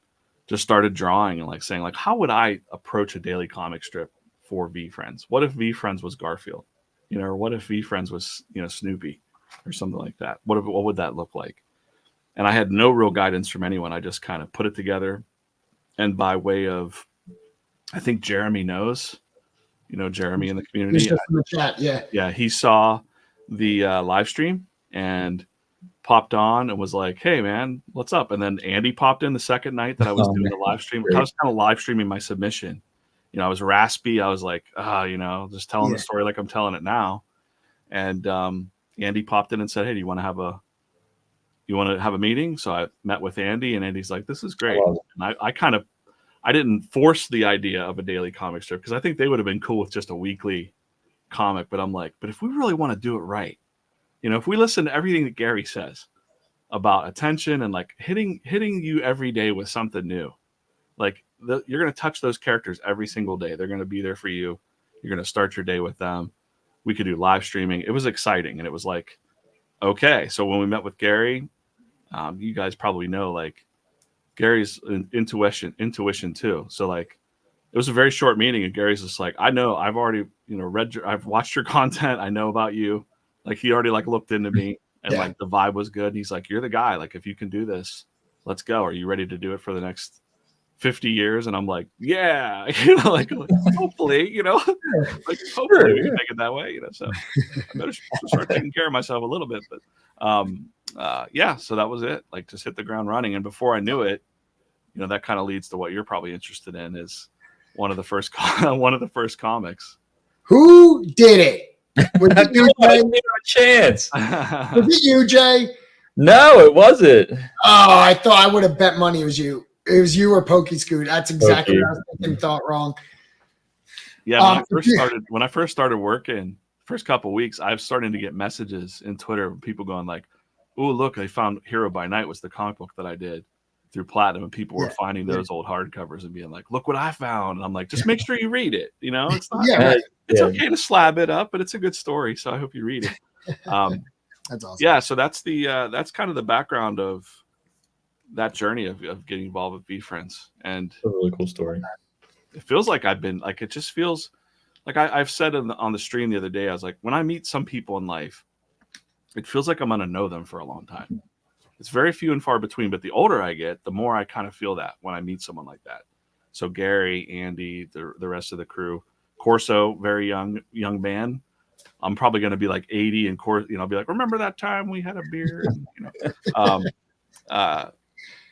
just started drawing and like saying like, how would I approach a daily comic strip for VFriends? What if VFriends was Garfield, you know, or what if VFriends was, you know, Snoopy or something like that? What would that look like? And I had no real guidance from anyone. I just kind of put it together. And by way of, I think Jeremy knows, you know, Jeremy in the community. He's just in the chat. Yeah. Yeah. He saw the live stream and popped on and was like, hey man, what's up? And then Andy popped in the second night that I was doing the live stream. I was kind of live streaming my submission. You know, I was raspy. I was like, you know, just telling the story like I'm telling it now. And Andy popped in and said, hey, do you want to have a meeting? So I met with Andy and Andy's like, this is great. And I didn't force the idea of a daily comic strip because I think they would have been cool with just a weekly comic. But I'm like, but if we really want to do it right, you know, if we listen to everything that Gary says about attention and like hitting you every day with something new, like you're going to touch those characters every single day. They're going to be there for you. You're going to start your day with them. We could do live streaming. It was exciting. And it was like, okay. So when we met with Gary, you guys probably know, like Gary's intuition too. So like, it was a very short meeting and Gary's just like, I know I've already, you know, I've watched your content. I know about you. Like he already like looked into me and like the vibe was good. And he's like, you're the guy. Like, if you can do this, let's go. Are you ready to do it for the next 50 years? And I'm like, yeah, you know, like hopefully, you know, like hopefully we can make it that way, you know. So I better start taking care of myself a little bit. But yeah, so that was it. Like just hit the ground running. And before I knew it, you know, that kind of leads to what you're probably interested in is one of the first comics. Who did it? Was it you, Jay? A chance. Was it you, Jay? No, it wasn't. Oh, I thought I would have bet money it was you. It was you or Pokey Scoot. That's exactly what I was thinking. Thought wrong. Yeah, when I first started working, first couple of weeks, I was starting to get messages in Twitter of people going like, "Oh, look, I found Hero by Night was the comic book that I did through Platinum," and people were finding those old hardcovers and being like, "Look what I found." And I'm like, just make sure you read it. You know, it's not. It's okay to slab it up, but it's a good story. So I hope you read it. That's awesome. Yeah, so that's that's kind of the background of that journey of getting involved with VFriends. And a really cool story. It feels like I've been like, it just feels like I've said on the stream the other day, I was like, when I meet some people in life, it feels like I'm going to know them for a long time. It's very few and far between, but the older I get, the more I kind of feel that when I meet someone like that. So Gary, Andy, the rest of the crew, Corso, very young man. I'm probably going to be like 80 and Corso, you know, I'll be like, remember that time we had a beer? And, you know,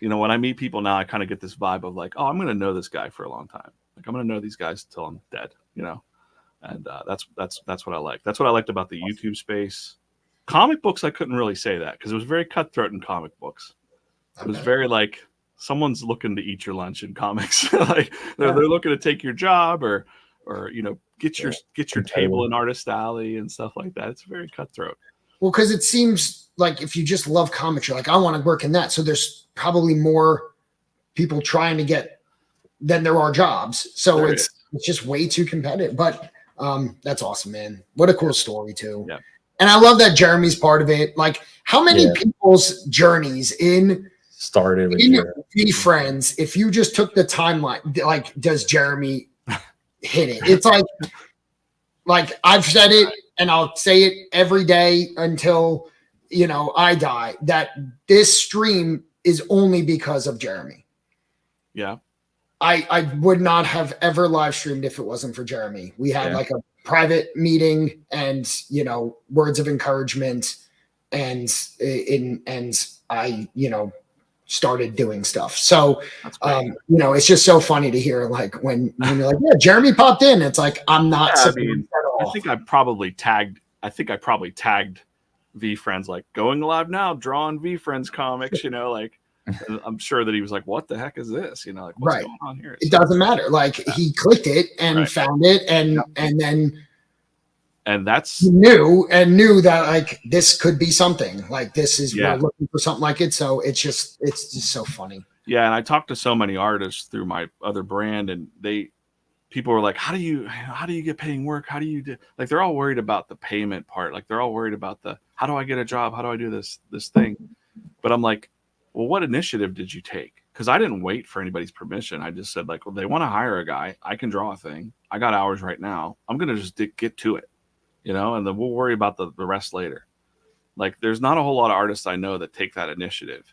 you know, when I meet people now, I kind of get this vibe of like, oh, I'm going to know this guy for a long time. Like I'm going to know these guys till I'm dead, you know? And that's what I like. That's what I liked about the YouTube space. Comic books, I couldn't really say that because it was very cutthroat in comic books. It was very like someone's looking to eat your lunch in comics. Like they're looking to take your job or you know, get your table in Artist Alley and stuff like that. It's very cutthroat. Well, because it seems like if you just love comics, you're like, I want to work in that. So there's probably more people trying to get than there are jobs. So it's just way too competitive. But that's awesome, man. What a cool story too. Yeah. And I love that Jeremy's part of it. Like how many people's journeys started with Be Friends, if you just took the timeline, like does Jeremy hit it? It's like I've said it and I'll say it every day until you know I die, that this stream is only because of Jeremy. Yeah. I would not have ever live streamed if it wasn't for Jeremy. We had like a private meeting and you know words of encouragement and I you know started doing stuff. So you know it's just so funny to hear like when you're like, yeah, Jeremy popped in. It's like I'm not I mean, I think I probably tagged V Friends like going live now, drawing V Friends comics, you know, like I'm sure that he was like, what the heck is this? You know, like what's going on here? It doesn't matter. Like he clicked it and found it and and that's he knew that like this could be something. Like this is we're looking for something like it. So it's just so funny. Yeah, and I talked to so many artists through my other brand, and people were like, how do you get paying work? How do you do? Like they're all worried about the payment part. Like they're all worried about the how do I get a job? How do I do this thing? But I'm like, well, what initiative did you take? Because I didn't wait for anybody's permission. I just said like, well, they want to hire a guy. I can draw a thing. I got hours right now. I'm gonna just get to it, you know, and then we'll worry about the rest later. Like there's not a whole lot of artists I know that take that initiative.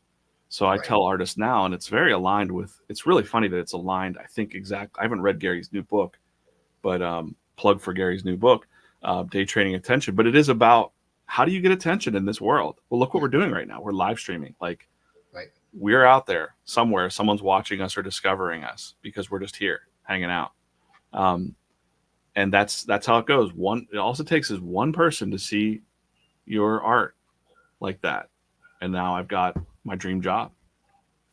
So I tell artists now, and it's very aligned with, it's really funny that it's aligned. I think I haven't read Gary's new book, but plug for Gary's new book, Day Trading Attention. But it is about how do you get attention in this world? Well, look what we're doing right now. We're live streaming. Like we're out there somewhere. Someone's watching us or discovering us because we're just here hanging out. And that's how it goes. It also takes is one person to see your art like that. And now I've got my dream job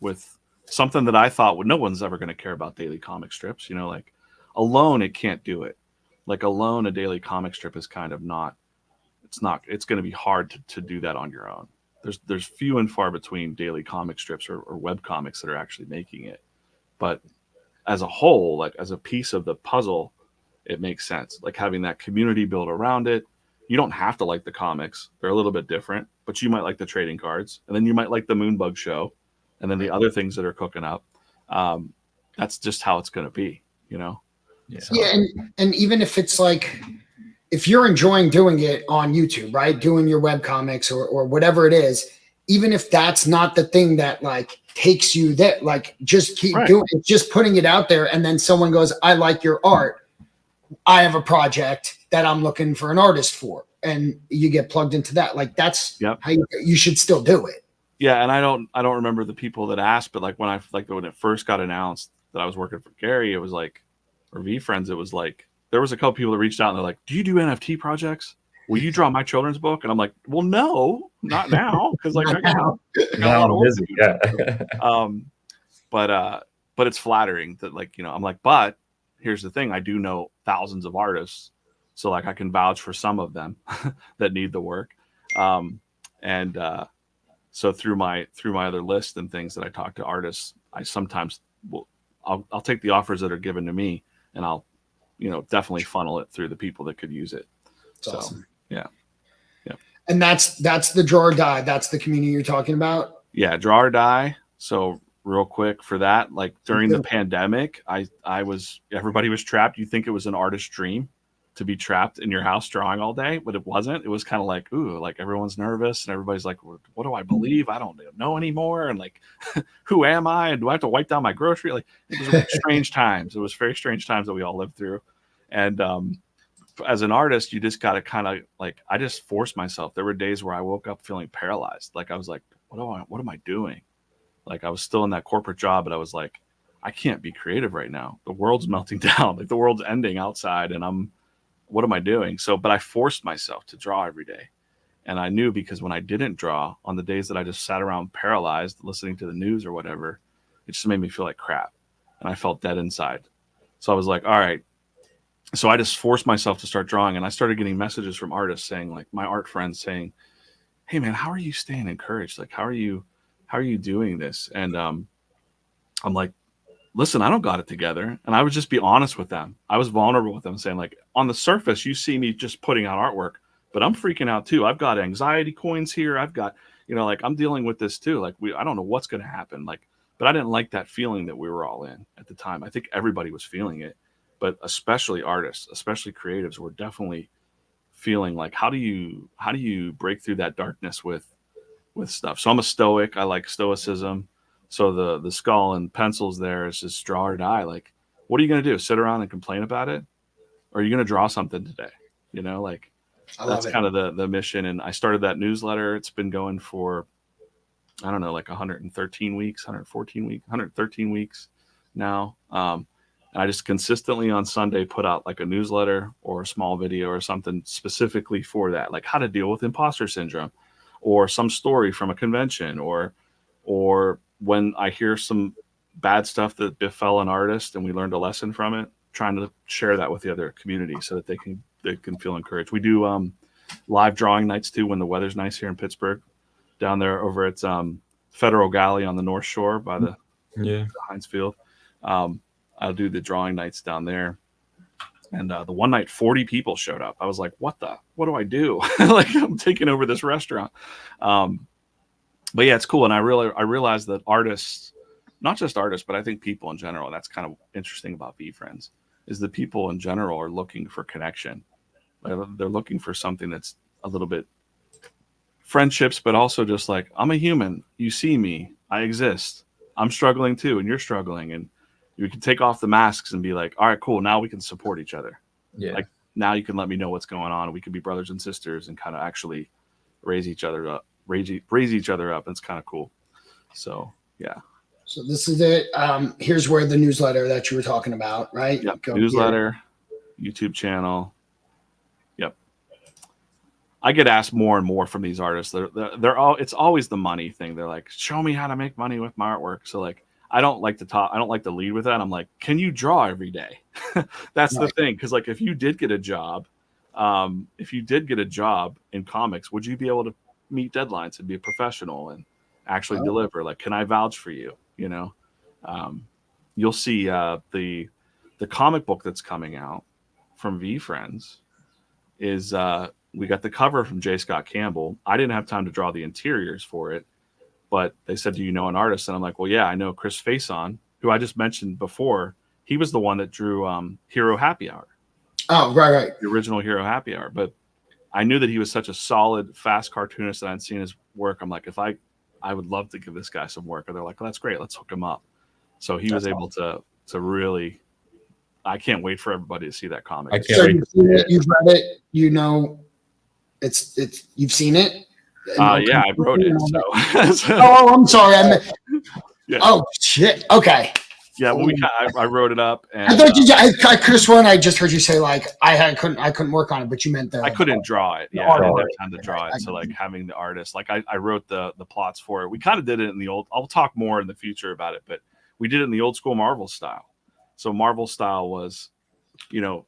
with something that I thought no one's ever going to care about daily comic strips. You know, like alone, it can't do it. Like alone, a daily comic strip is kind of it's going to be hard to do that on your own. There's few and far between daily comic strips or web comics that are actually making it. But as a whole, like as a piece of the puzzle, it makes sense. Like having that community built around it. You don't have to like the comics. They're a little bit different, but you might like the trading cards. And then you might like the Moonbug show. And then the other things that are cooking up. That's just how it's going to be, you know? Yeah. So. Yeah. And even if it's like, if you're enjoying doing it on YouTube, right? Doing your web comics or whatever it is, even if that's not the thing that like takes you there, like just keep doing it, just putting it out there. And then someone goes, I like your art. I have a project that I'm looking for an artist for. And you get plugged into that. Like that's how you should still do it. Yeah. And I don't remember the people that asked, but like when it first got announced that I was working for Gary, it was like, or V Friends, it was like, there was a couple people that reached out and they're like, do you do NFT projects? Will you draw my children's book? And I'm like, well, no, not now. Cause like I got a lot of work to do. But it's flattering that like, you know, I'm like, but here's the thing. I do know thousands of artists. So like I can vouch for some of them that need the work. So through my other list and things that I talk to artists, I sometimes I'll take the offers that are given to me and I'll, you know, definitely funnel it through the people that could use it. That's awesome. Yeah. And that's the Draw or Die. That's the community you're talking about. Yeah. Draw or Die. So real quick for that, like during the pandemic, everybody was trapped. You think it was an artist's dream to be trapped in your house drawing all day, but it wasn't. It was kind of like, ooh, like everyone's nervous and everybody's like, what do I believe? I don't know anymore. And like, who am I? And do I have to wipe down my grocery? Like it was strange times. It was very strange times that we all lived through. And as an artist, you just got to kind of like, I just forced myself. There were days where I woke up feeling paralyzed. Like I was like, what am I doing? Like I was still in that corporate job, but I was like, I can't be creative right now. The world's melting down. Like the world's ending outside, and what am I doing? So, but I forced myself to draw every day. And I knew, because when I didn't draw on the days that I just sat around paralyzed, listening to the news or whatever, it just made me feel like crap. And I felt dead inside. So I was like, all right. So I just forced myself to start drawing. And I started getting messages from artists saying, like my art friends saying, hey man, how are you staying encouraged? Like, how are you doing this? And I'm like, listen, I don't got it together. And I would just be honest with them. I was vulnerable with them, saying like, on the surface, you see me just putting out artwork, but I'm freaking out too. I've got anxiety coins here. I've got, like I'm dealing with this too. Like I don't know what's going to happen. Like, but I didn't like that feeling that we were all in at the time. I think everybody was feeling it, but especially artists, especially creatives, were definitely feeling like, how do you break through that darkness with stuff? So I'm a stoic. I like stoicism. So the skull and pencils there is just draw or die. Like, what are you going to do? Sit around and complain about it? Or are you going to draw something today? Like that's kind of the mission. And I started that newsletter. It's been going for, I don't know, like 113 weeks, 113 weeks now. And I just consistently on Sunday put out like a newsletter or a small video or something specifically for that, like how to deal with imposter syndrome, or some story from a convention, or when I hear some bad stuff that befell an artist and we learned a lesson from it, trying to share that with the other community so that they can feel encouraged. We do live drawing nights too when the weather's nice here in Pittsburgh, down there over at Federal Galley on the North Shore by the Heinz Field. I'll do the drawing nights down there. And the one night 40 people showed up. I was like, what do I do? Like, I'm taking over this restaurant. But yeah, it's cool. And I realized that artists, not just artists, but I think people in general, that's kind of interesting about VeeFriends, is that people in general are looking for connection. They're looking for something that's a little bit friendships, but also just like, I'm a human. You see me. I exist. I'm struggling too, and you're struggling. And we can take off the masks and be like, all right, cool. Now we can support each other. Yeah. Like now you can let me know what's going on. We can be brothers and sisters and kind of actually raise each other up. Raise each other up. It's kind of cool. So yeah. So this is it. Here's where the newsletter that you were talking about, right? Yep. Newsletter, YouTube channel. Yep. I get asked more and more from these artists. It's always the money thing. They're like, show me how to make money with my artwork. So like, I don't like to talk. I don't like to lead with that. I'm like, can you draw every day? That's the thing. Cause like, if you did get a job in comics, would you be able to meet deadlines and be a professional and actually deliver? Like, can I vouch for you? You'll see the comic book that's coming out from VeeFriends is we got the cover from J. Scott Campbell. I didn't have time to draw the interiors for it, but they said, do you know an artist? And I'm like, well, yeah, I know Chris Faison, who I just mentioned before. He was the one that drew Hero Happy Hour. Oh, right. The original Hero Happy Hour. But I knew that he was such a solid, fast cartoonist that I'd seen his work. I'm like, if I would love to give this guy some work. And they're like, well, that's great. Let's hook him up. So he was able to really, I can't wait for everybody to see that comic. I can't wait. You've read it. You know, it's you've seen it. Yeah, I wrote it. So. Oh, I'm sorry. Yeah. Oh shit. Okay. Yeah, well, I wrote it up, and I thought I could have sworn I just heard you say like I couldn't work on it, but you meant I couldn't draw it. Yeah, I didn't have time to draw it. So like having the artist, like I wrote the plots for it. We kind of did it in the old. I'll talk more in the future about it, but we did it in the old school Marvel style. So Marvel style was,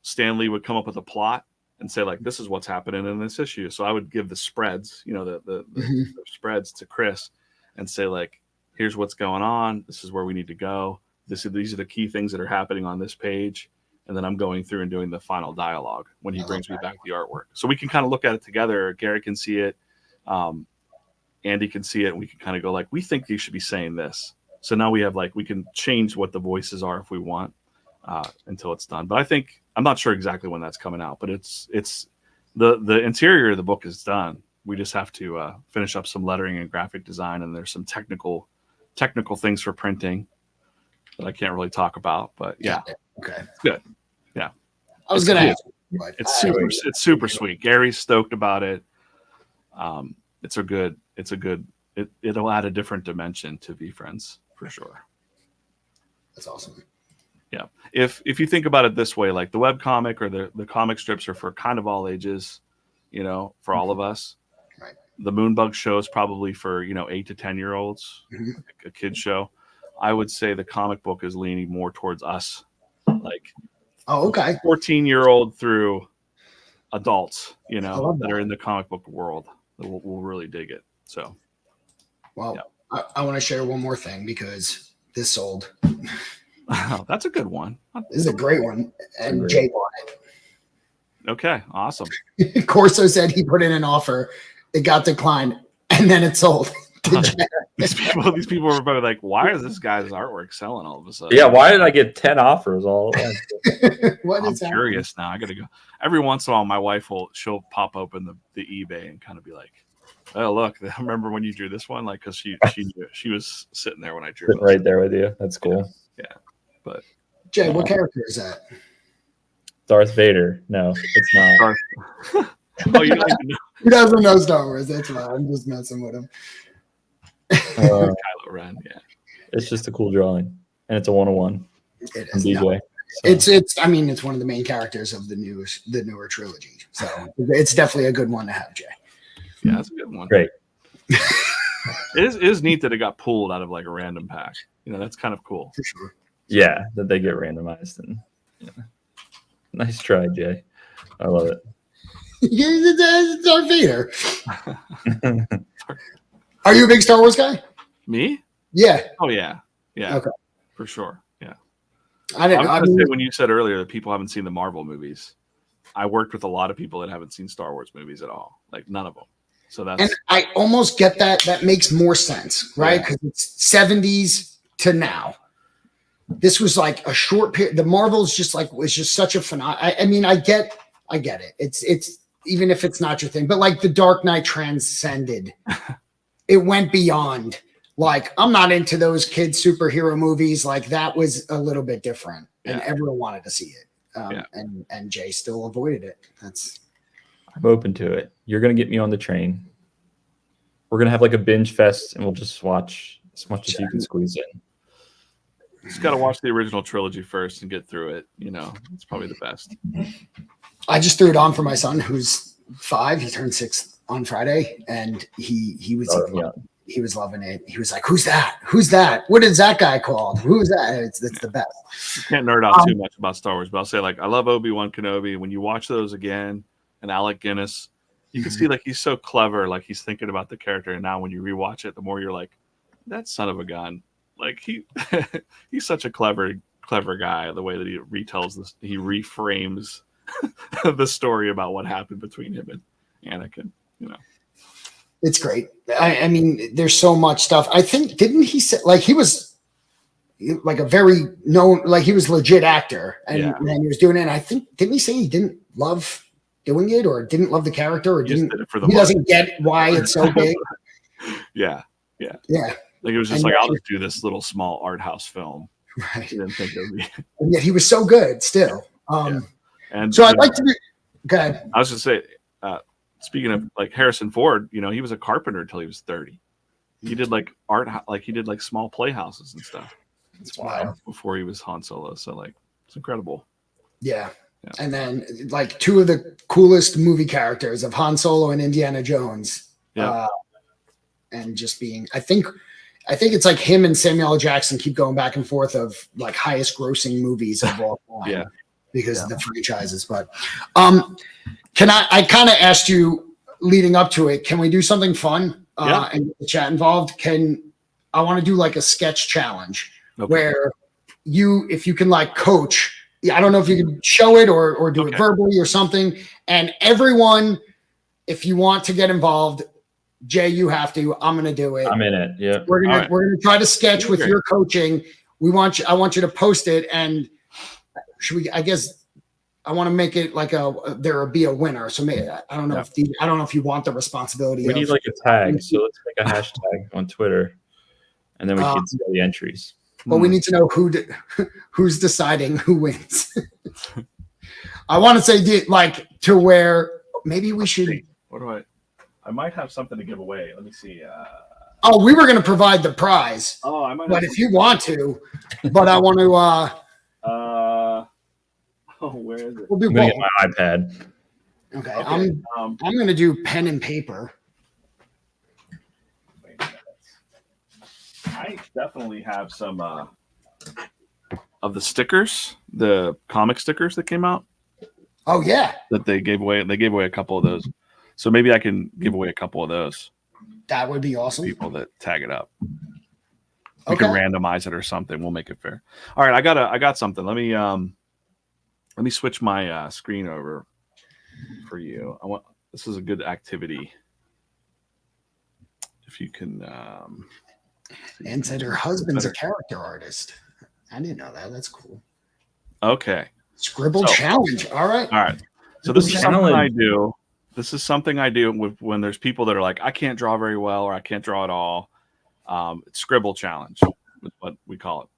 Stan Lee would come up with a plot and say like, this is what's happening in this issue. So I would give the spreads, the spreads to Chris and say like, here's what's going on. This is where we need to go. These are the key things that are happening on this page. And then I'm going through and doing the final dialogue when he brings me back the artwork. So we can kind of look at it together. Gary can see it. Andy can see it. And we can kind of go like, we think you should be saying this. So now we have we can change what the voices are if we want until it's done. But I'm not sure exactly when that's coming out, but it's the interior of the book is done. We just have to finish up some lettering and graphic design. And there's some technical things for printing that I can't really talk about, but yeah. Okay. It's good. Yeah. I was going to ask. It's super sweet. Gary's stoked about it. It's a good it'll add a different dimension to V Friends for sure. That's awesome. Yeah. If you think about it this way, like the web comic or the comic strips are for kind of all ages, for all of us. Right. The Moonbug show is probably for 8 to 10-year-olds, a kid's show. I would say the comic book is leaning more towards us, like 14-year-old through adults, that are in the comic book world that will really dig it. So, well, yeah. I want to share one more thing because this sold. That's a good one. This is a great one, and Jay bought it. Okay, awesome. Corso said he put in an offer, it got declined, and then it sold. These people were probably like, "Why is this guy's artwork selling all of a sudden?" Yeah, why did I get 10 offers all at once? I'm curious now. I gotta go. Every once in a while, my wife she'll pop open the eBay and kind of be like, "Oh, look, I remember when you drew this one?" Like, because she was sitting there when I drew it. Right there with you. That's cool. Yeah. But Jay, what character is that? Darth Vader. No, it's not. Oh, you don't even know. He doesn't know Star Wars. That's why I'm just messing with him. Kylo Ren. Yeah. It's just a cool drawing, and it's a 101. It is. DJ. No. So. It's. I mean, it's one of the main characters of the newer trilogy. So it's definitely a good one to have, Jay. Yeah, that's a good one. Great. It is neat that it got pulled out of like a random pack. That's kind of cool. For sure. Yeah, that they get randomized and. Yeah. Nice try, Jay. I love it. It's Darth Vader. Are you a big Star Wars guy? Me? Yeah. Oh yeah. Yeah. Okay. For sure. Yeah. I didn't know. Say when you said earlier that people haven't seen the Marvel movies, I worked with a lot of people that haven't seen Star Wars movies at all. Like none of them. So that's. And I almost get that. That makes more sense, right? Because it's 70s to now. This was like a short period. The Marvels was just such a phenomenon. I mean, I get it. It's even if it's not your thing, but like the Dark Knight transcended. It went beyond. Like, I'm not into those kids superhero movies. Like that was a little bit different, and everyone wanted to see it. And Jay still avoided it. I'm open to it. You're gonna get me on the train. We're gonna have like a binge fest, and we'll just watch as much as you can squeeze in. Just got to watch the original trilogy first and get through it. It's probably the best. I just threw it on for my son, who's 5. He turned 6 on Friday, and he was loving it. He was like, "Who's that? Who's that? What is that guy called? Who's that?" It's the best. You can't nerd out too much about Star Wars, but I'll say I love Obi-Wan Kenobi. When you watch those again, and Alec Guinness, you can see like he's so clever, like he's thinking about the character. And now when you rewatch it, the more you're like, that son of a gun. Like he's such a clever guy. The way that he retells this, he reframes the story about what happened between him and Anakin. It's great. I mean, there's so much stuff. I think didn't he say like he was like a very known, like he was legit actor, and he was doing it. And I think didn't he say he didn't love doing it or didn't love the character or he doesn't get why it's so big. Yeah. Like it was just I'll just do this little small art house film. Right. Didn't think it would be. And yet he was so good still. And so I'd like to do. Go ahead. I was just say, speaking of like Harrison Ford, he was a carpenter until he was 30. He did like art, like he did like small playhouses and stuff. That's wild. Before he was Han Solo, so like it's incredible. Yeah. And then like 2 of the coolest movie characters of Han Solo and Indiana Jones. Yeah. And just being, I think it's like him and Samuel L. Jackson keep going back and forth of like highest grossing movies of all time because of the franchises. But I kind of asked you leading up to it, can we do something fun and get the chat involved? I want to do like a sketch challenge where if you can like coach, I don't know if you can show it or do it verbally or something. And everyone, if you want to get involved, Jay, you have to. I'm going to do it. I'm in it. Yeah. We're gonna try to sketch with your coaching. I want you to post it, and should we? I guess I want to make it like there be a winner. So maybe, I don't know if you want the responsibility. We need like a tag. So let's make a hashtag on Twitter, and then we can see all the entries. But we need to know who's deciding who wins. I want to say like to where maybe we should. What do I might have something to give away. Let me see. Oh, we were going to provide the prize. Oh, I might. But if you want to, but I want to. Oh, where is it? We'll do I'm gonna both. get my iPad. Okay. Okay. I'm going to do pen and paper. I definitely have some of the stickers, the comic stickers that came out Oh yeah, that they gave away. They gave away a couple of those, so maybe I can give away a couple of those that would be to awesome. people that tag it up. We Okay. can randomize it or something. We'll make it fair. All right, I got something. Let me switch my screen over for you. This is a good activity. If you can. And said her husband's a character artist. I didn't know that. That's cool. Okay. Scribble challenge. All right. All right. So this is something I Challenge. do. This is something I do when there's people that are like, I can't draw very well or I can't draw at all. It's Scribble challenge, is what we call it.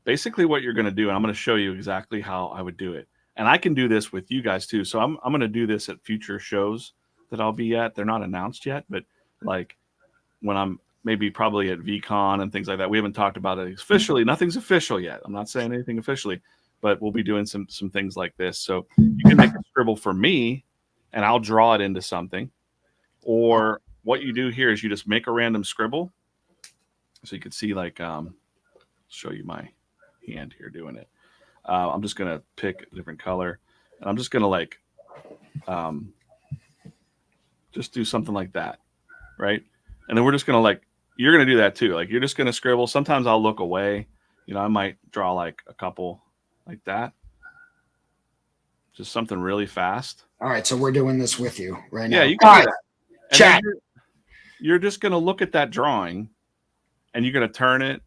Basically, what you're going to do, and I'm going to show you exactly how I would do it. And I can do this with you guys too. So I'm going to do this at future shows that I'll be at. They're not announced yet, but like when I'm maybe probably at VCon and things like that. We haven't talked about it officially. Nothing's official yet. I'm not saying anything officially, but we'll be doing some things like this. So you can make a scribble for me and I'll draw it into something. Or what you do here is you just make a random scribble. So you can see like, show you my hand here doing it. I'm just going to pick a different color and I'm just going to like, just do something like that. Right. And then we're just going to like, you're going to do that too. Like you're just going to scribble. Sometimes I'll look away. You know, I might draw like a couple like that. Just something really fast. All right. So we're doing this with you right now. Yeah, you can All do right. that. And Chat. then you're just going to look at that drawing and you're going to turn it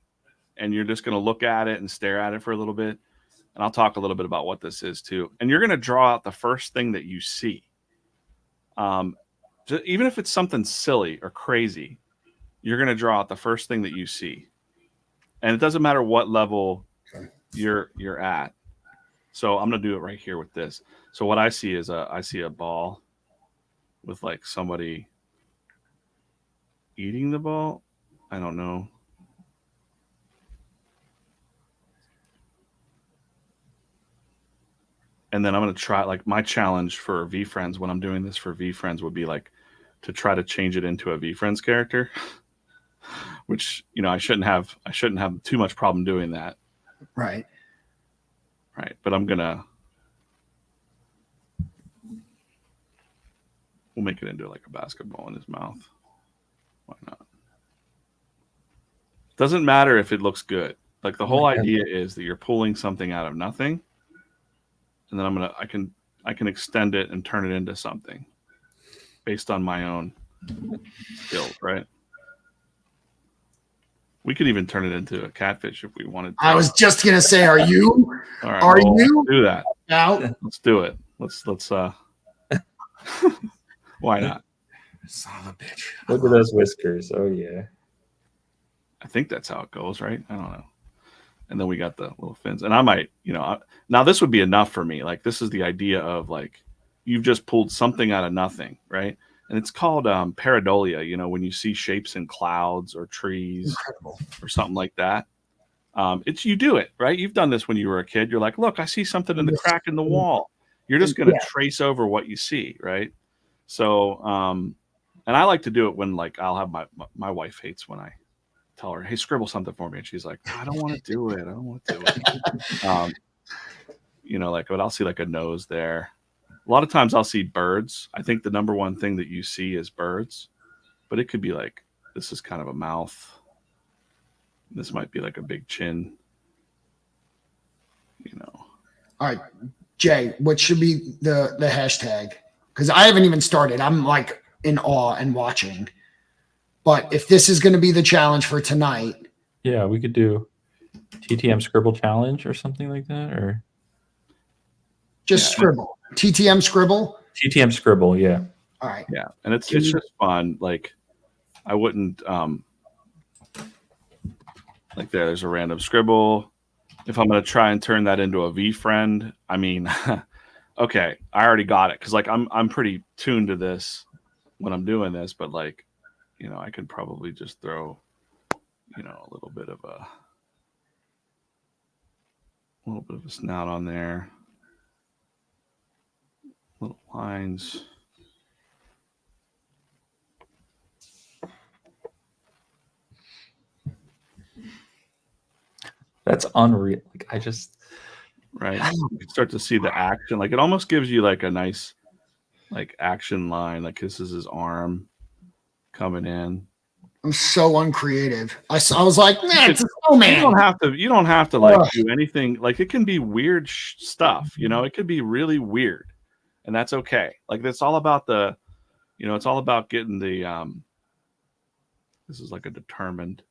and you're just going to look at it and stare at it for a little bit. And I'll talk a little bit about what this is too. And you're going to draw out the first thing that you see. Even if it's something silly or crazy, you're going to draw out the first thing that you see. And it doesn't matter what level you're at. So I'm going to do it right here with this. So what I see is I see a ball with like somebody eating the ball. I don't know. And then I'm going to try, like my challenge for VFriends when I'm doing this for VFriends would be like to try to change it into a VFriends character, which, you know, I shouldn't have too much problem doing that. Right. Right. But we'll make it into like a basketball in his mouth. Why not? Doesn't matter if it looks good. Like the whole idea is that you're pulling something out of nothing. And then I can extend it and turn it into something based on my own skills, right? We could even turn it into a catfish if we wanted to. I was just gonna say, are you? All right, Are well, you? let's do that? Out. Let's do it. Let's why not? Son of a bitch. Look at those whiskers. Oh yeah. I think that's how it goes, right? I don't know. And then we got the little fins. And I might, you know, now this would be enough for me. Like this is the idea of like you've just pulled something out of nothing, right? And it's called pareidolia, you know, when you see shapes in clouds or trees Incredible. or something like that. It's you do it, right? You've done this when you were a kid. You're like, look, I see something in the crack in the wall. You're just going to trace over what you see, right? So, and I like to do it when like I'll have my wife hates when I tell her, hey, scribble something for me. And she's like, I don't want to do it. I don't want to do it. You know, like, but I'll see like a nose there. A lot of times I'll see birds. I think the number one thing that you see is birds, but it could be like, this is kind of a mouth. This might be like a big chin, you know. All right, Jay, what should be the hashtag? Because I haven't even started. I'm like in awe and watching. But if this is going to be the challenge for tonight, Yeah, we could do TTM Scribble Challenge or something like that, or just scribble. TTM scribble. TTM Scribble. Yeah. All right. Yeah, and it's just fun. Like I wouldn't like there's a random scribble. If I'm going to try and turn that into a VFriend, I mean, okay, I already got it because like I'm pretty tuned to this when I'm doing this, but like you know, I could probably just throw, you know, a little bit of a snout on there, little lines. That's unreal. Like I just right. You can start to see the action. Like it almost gives you like a nice like action line. Like this is his arm coming in. I'm so uncreative. I was like, man, it's a snowman. You don't have to like do anything. Like it can be weird stuff, you know, it could be really weird, and that's okay. Like that's all about the, you know, it's all about getting the this is like a determined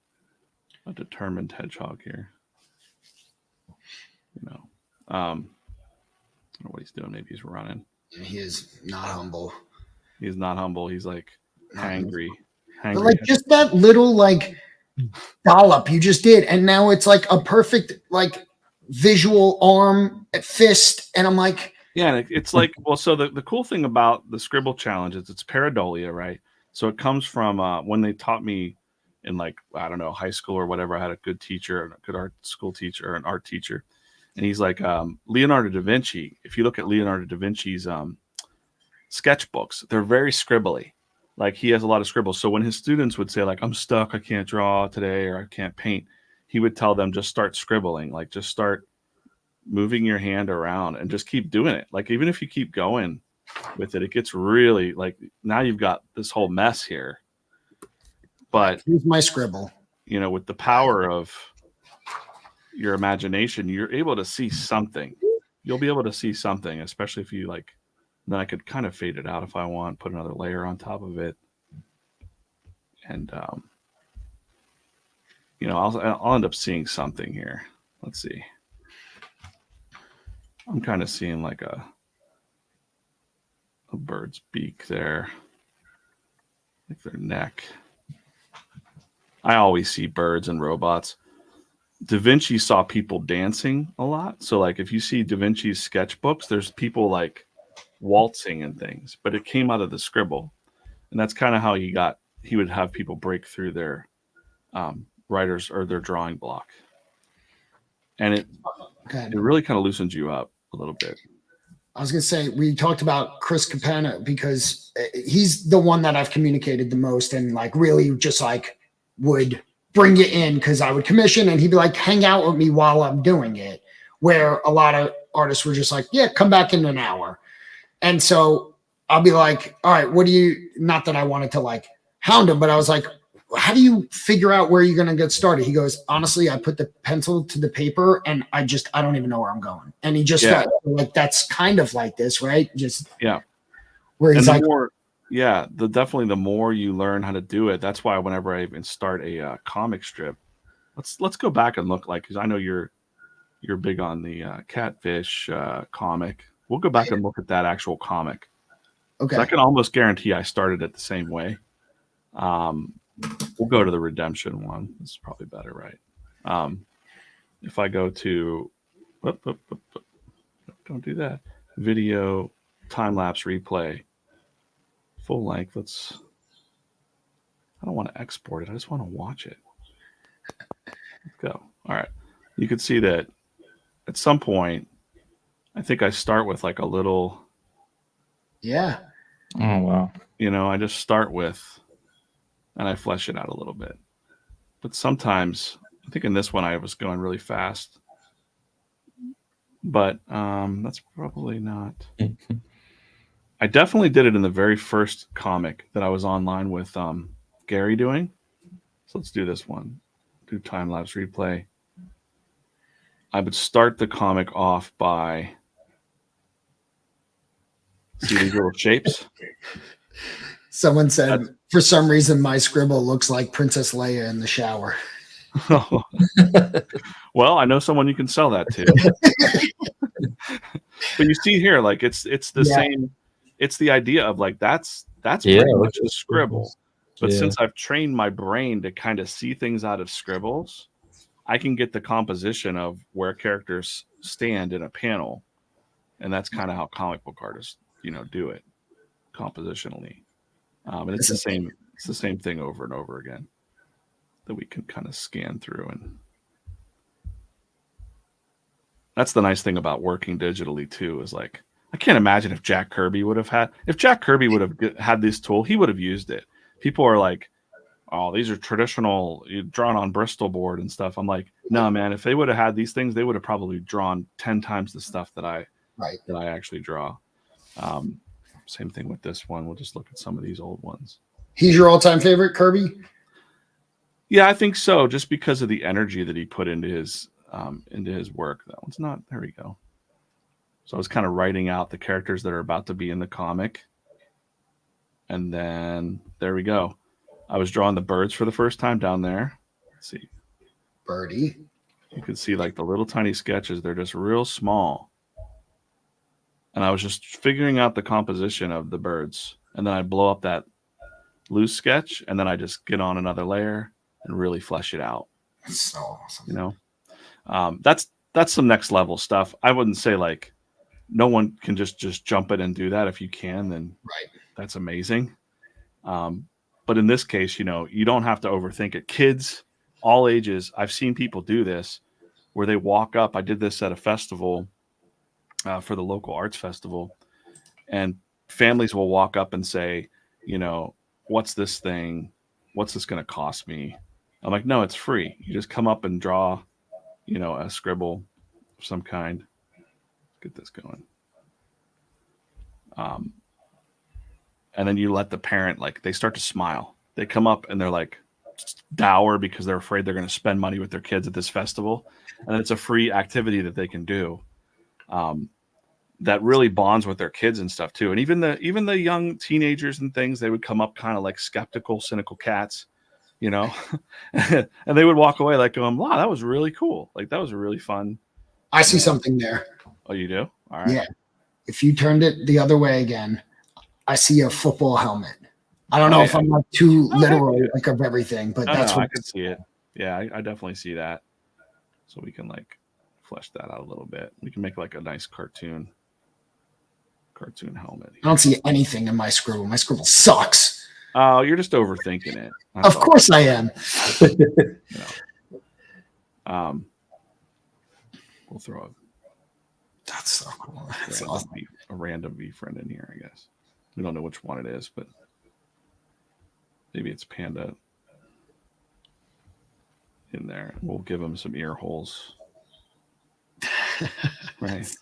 hedgehog here. You know. I don't know what he's doing. Maybe he's running. He is not humble. He's not humble. He's like hangry. But like just that little like dollop you just did, and now it's like a perfect like visual arm fist, and I'm like, yeah, it's like, well, so the cool thing about the scribble challenge is it's pareidolia, right? So it comes from when they taught me in like, I don't know, high school or whatever. I had a good teacher, a good art school teacher, or an art teacher, and he's like Leonardo da Vinci. If you look at Leonardo da Vinci's sketchbooks, they're very scribbly. Like he has a lot of scribbles. So when his students would say like, I'm stuck, I can't draw today, or I can't paint, he would tell them just start scribbling, like just start moving your hand around and just keep doing it. Like even if you keep going with it, it gets really like now you've got this whole mess here. But here's my scribble. You know, with the power of your imagination, you're able to see something. You'll be able to see something, especially if you like. Then I could kind of fade it out if I want, put another layer on top of it. And, you know, I'll end up seeing something here. Let's see. I'm kind of seeing like a bird's beak there. Like their neck. I always see birds and robots. Da Vinci saw people dancing a lot. So like if you see Da Vinci's sketchbooks, there's people like waltzing and things, but it came out of the scribble, and that's kind of how he would have people break through their writers or their drawing block, and it really kind of loosens you up a little bit. I was gonna say we talked about Chris Capana because he's the one that I've communicated the most and like really just like would bring you in because I would commission and he'd be like hang out with me while I'm doing it, where a lot of artists were just like, yeah, come back in an hour. And so I'll be like, all right, what do you, not that I wanted to like hound him, but I was like, how do you figure out where you're going to get started? He goes, honestly, I put the pencil to the paper and I don't even know where I'm going. And he just got like, that's kind of like this, right? Just where he's like, definitely the more you learn how to do it. That's why whenever I even start a comic strip, let's go back and look like, cause I know you're big on the catfish comic. We'll go back and look at that actual comic. Okay. So I can almost guarantee I started it the same way. We'll go to the redemption one. This is probably better, right? If I go to, don't do that. Video, time-lapse replay, full length. I don't want to export it. I just want to watch it. Let's go. All right. You can see that at some point, I think I start with like a little. Yeah. Oh, wow. You know, I just start with, and I flesh it out a little bit. But sometimes, I think in this one, I was going really fast. But that's probably not. I definitely did it in the very first comic that I was online with Gary doing. So let's do this one. Do time-lapse replay. I would start the comic off by, see these little shapes? Someone said, for some reason, my scribble looks like Princess Leia in the shower. Well, I know someone you can sell that to. But you see here, like it's the same. It's the idea of like that's pretty much a scribble. But since I've trained my brain to kind of see things out of scribbles, I can get the composition of where characters stand in a panel, and that's kind of how comic book artists, do it compositionally. And it's the same it's the same thing over and over again that we can kind of scan through. And that's the nice thing about working digitally too, is like, I can't imagine if Jack Kirby would have had this tool, he would have used it. People are like, oh, these are traditional drawn on Bristol board and stuff. I'm like, no, man, if they would have had these things, they would have probably drawn 10 times the stuff that I actually draw. Same thing with this one. We'll just look at some of these old ones. He's your all-time favorite, Kirby? Yeah, I think so. Just because of the energy that he put into his work. That one's not. There we go. So I was kind of writing out the characters that are about to be in the comic, and then there we go. I was drawing the birds for the first time down there. Let's see, Birdie. You can see like the little tiny sketches. They're just real small. And I was just figuring out the composition of the birds. And then I blow up that loose sketch, and then I just get on another layer and really flesh it out. That's so awesome. You know, that's some next level stuff. I wouldn't say like no one can just jump in and do that. If you can, then that's amazing. But in this case, you know, you don't have to overthink it. Kids, all ages, I've seen people do this where they walk up. I did this at a festival for the local arts festival, and families will walk up and say, you know, what's this thing? What's this going to cost me? I'm like, no, it's free. You just come up and draw, you know, a scribble of some kind. Get this going. And then you let the parent, like, they start to smile. They come up and they're like dour because they're afraid they're going to spend money with their kids at this festival. And it's a free activity that they can do. That really bonds with their kids and stuff too. And even the young teenagers and things, they would come up kind of like skeptical, cynical cats, you know, and they would walk away like going, wow, that was really cool. Like that was a really fun. I see something there. Oh, you do? All right. Yeah. If you turned it the other way again, I see a football helmet. I don't know if I'm like too literal like of everything, but that's what I can see it. Yeah, I definitely see that. So we can like flesh that out a little bit. We can make like a nice cartoon helmet. I don't see anything in my scribble. My scribble sucks. Oh, you're just overthinking it. Of course I am. You know. We'll throw That's so cool. That's a random V friend in here, I guess. We don't know which one it is, but maybe it's Panda in there. We'll give him some ear holes. Right.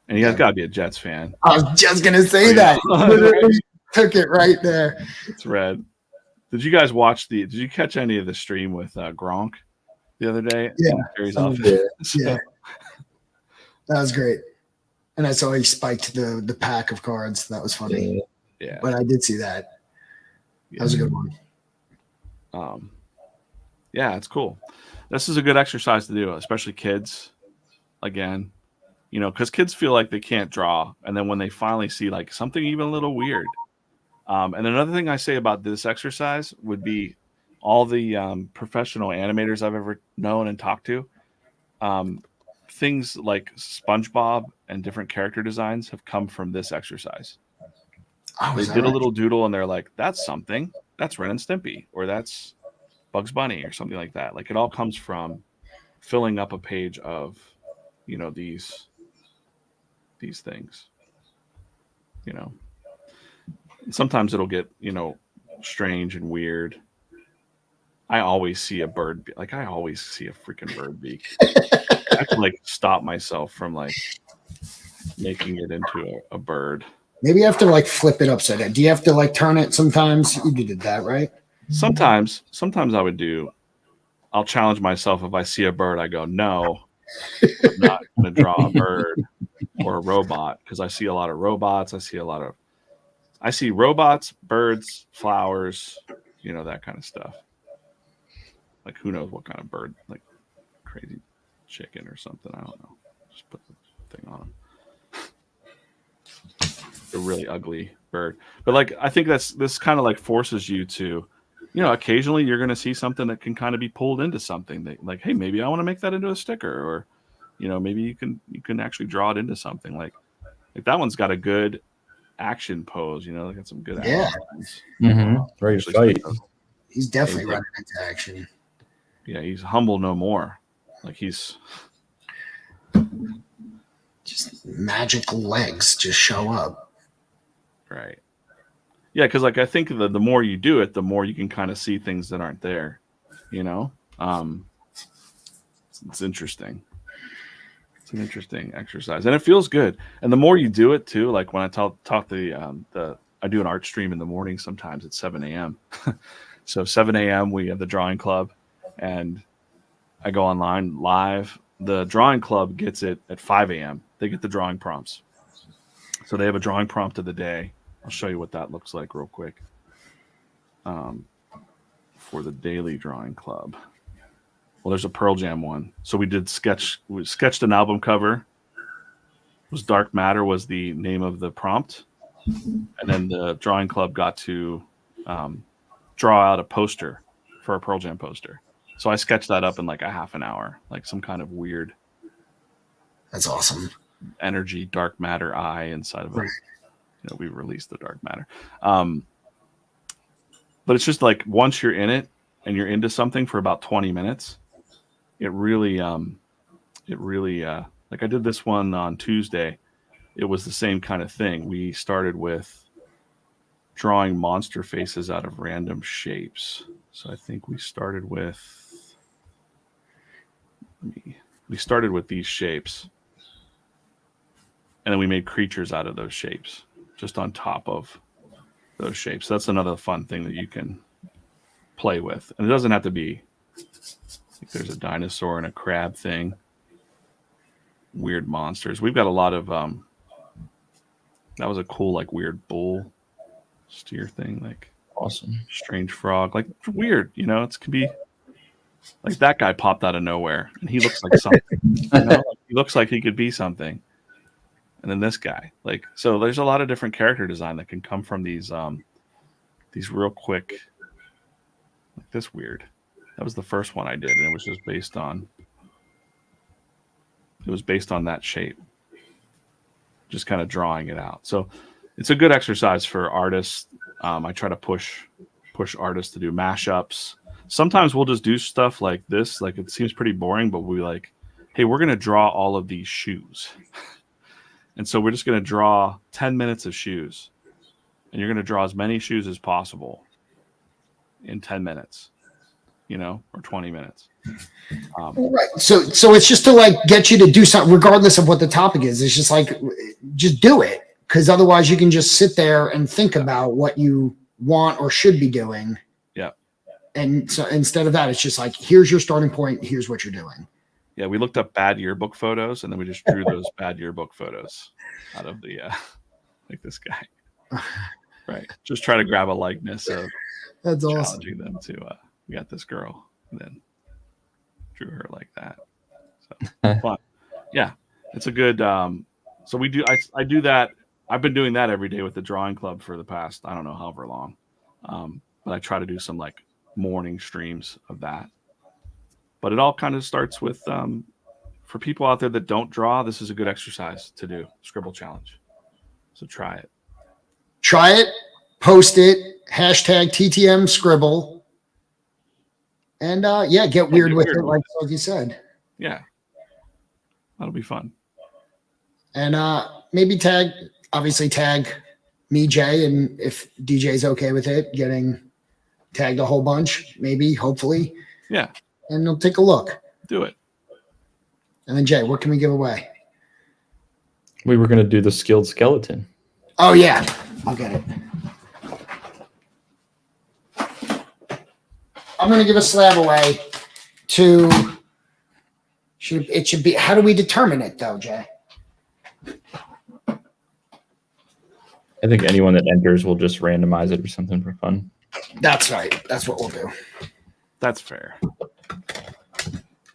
And you guys got to be a Jets fan. I was just going to say that. Literally took it right there. It's red. Did you guys did you catch any of the stream with Gronk the other day? Yeah. Yeah. That was great. And I saw he spiked the pack of cards. That was funny. Yeah. But I did see that. That was a good one. Yeah, it's cool. This is a good exercise to do, especially kids. Again, you know, because kids feel like they can't draw. And then when they finally see like something even a little weird. And another thing I say about this exercise would be all the professional animators I've ever known and talked to. Things like SpongeBob and different character designs have come from this exercise. They did a little doodle and they're like, that's something. That's Ren and Stimpy, or that's Bugs Bunny, or something like that. Like it all comes from filling up a page of, you know, these things. You know, sometimes it'll get, you know, strange and weird. I always see a bird. Like I always see a freaking bird beak. I can like stop myself from like making it into a bird. Maybe you have to like flip it upside down. Do you have to like turn it sometimes? You did that, right? Sometimes I'll challenge myself. If I see a bird, I go, no, I'm not going to draw a bird or a robot, because I see a lot of robots. I see robots, birds, flowers, you know, that kind of stuff. Like who knows what kind of bird, like crazy chicken or something. I don't know. Just put the thing on them. A really ugly bird. But like I think this kind of like forces you to, you know, occasionally you're going to see something that can kind of be pulled into something that like, hey, maybe I want to make that into a sticker, or you know, maybe you can actually draw it into something like that one's got a good action pose. You know, they got some good Yeah. action lines. Ready to Especially fight. those- He's definitely He's like- running into action. Yeah, he's humble no more. Like he's Just magic legs just show up. right. Yeah, because like I think the more you do it, the more you can kind of see things that aren't there. You know, it's interesting. It's an interesting exercise, and it feels good. And the more you do it too, like when I taught I do an art stream in the morning sometimes at 7 a.m. So 7 a.m. we have the drawing club, and I go online live. The drawing club gets it at 5 a.m. They get the drawing prompts. So they have a drawing prompt of the day. I'll show you what that looks like real quick. For the daily drawing club. Well, there's a Pearl Jam one. So we sketched an album cover. It was Dark Matter was the name of the prompt. And then the drawing club got to draw out a poster for a Pearl Jam poster. So I sketched that up in like a half an hour, like some kind of weird. That's awesome. Energy dark matter eye inside of it. We released the dark matter. But it's just like once you're in it and you're into something for about 20 minutes, it really like I did this one on Tuesday. It was the same kind of thing. We started with drawing monster faces out of random shapes. So I think we started with these shapes. And then we made creatures out of those shapes, just on top of those shapes. That's another fun thing that you can play with. And it doesn't have to be, like there's a dinosaur and a crab thing. Weird monsters. We've got a lot of, that was a cool, like weird bull steer thing, like Awesome. strange frog, like weird, it could be like that guy popped out of nowhere and he looks like something, he looks like he could be something. And then this guy, like, so there's a lot of different character design that can come from these real quick, like this weird. That was the first one I did, and it was just based on that shape, just kind of drawing it out. So it's a good exercise for artists. I try to push artists to do mashups. Sometimes we'll just do stuff like this. Like it seems pretty boring, but we like, hey, we're going to draw all of these shoes. And so we're just going to draw 10 minutes of shoes. And you're going to draw as many shoes as possible in 10 minutes, or 20 minutes. Right. So it's just to like get you to do something, regardless of what the topic is. It's just like, just do it. Because otherwise you can just sit there and think about what you want or should be doing. Yeah. And so instead of that, it's just like, here's your starting point. Here's what you're doing. Yeah, we looked up bad yearbook photos, and then we just drew those bad yearbook photos out of the, like this guy. Right. Just try to grab a likeness of That's challenging awesome. them to, we got this girl, and then drew her like that. So, fun. Yeah, it's a good, so we do, I do that. I've been doing that every day with the drawing club for the past, I don't know, however long. But I try to do some like morning streams of that. But it all kind of starts with, for people out there that don't draw, this is a good exercise to do, Scribble Challenge. So try it. Try it, post it, hashtag TTM Scribble. And get weird with it, like you said. Yeah. That'll be fun. And maybe tag me, Jay, and if DJ's okay with it, getting tagged a whole bunch, maybe, hopefully. Yeah. And they'll take a look. Do it. And then Jay, what can we give away? We were going to do the skilled skeleton. Oh yeah, I'll get it. I'm going to give a slab away to. It should be. How do we determine it though, Jay? I think anyone that enters will just randomize it or something for fun. That's right. That's what we'll do. That's fair.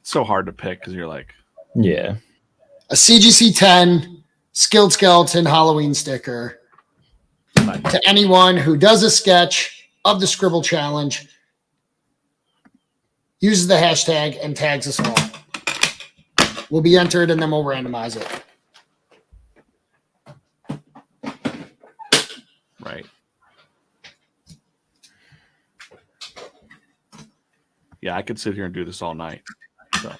It's so hard to pick because you're like, yeah, a CGC 10 skilled skeleton Halloween sticker to anyone who does a sketch of the Scribble Challenge, uses the hashtag, and tags us all. Will be entered, and then we'll randomize it. yeah, I could sit here and do this all night. So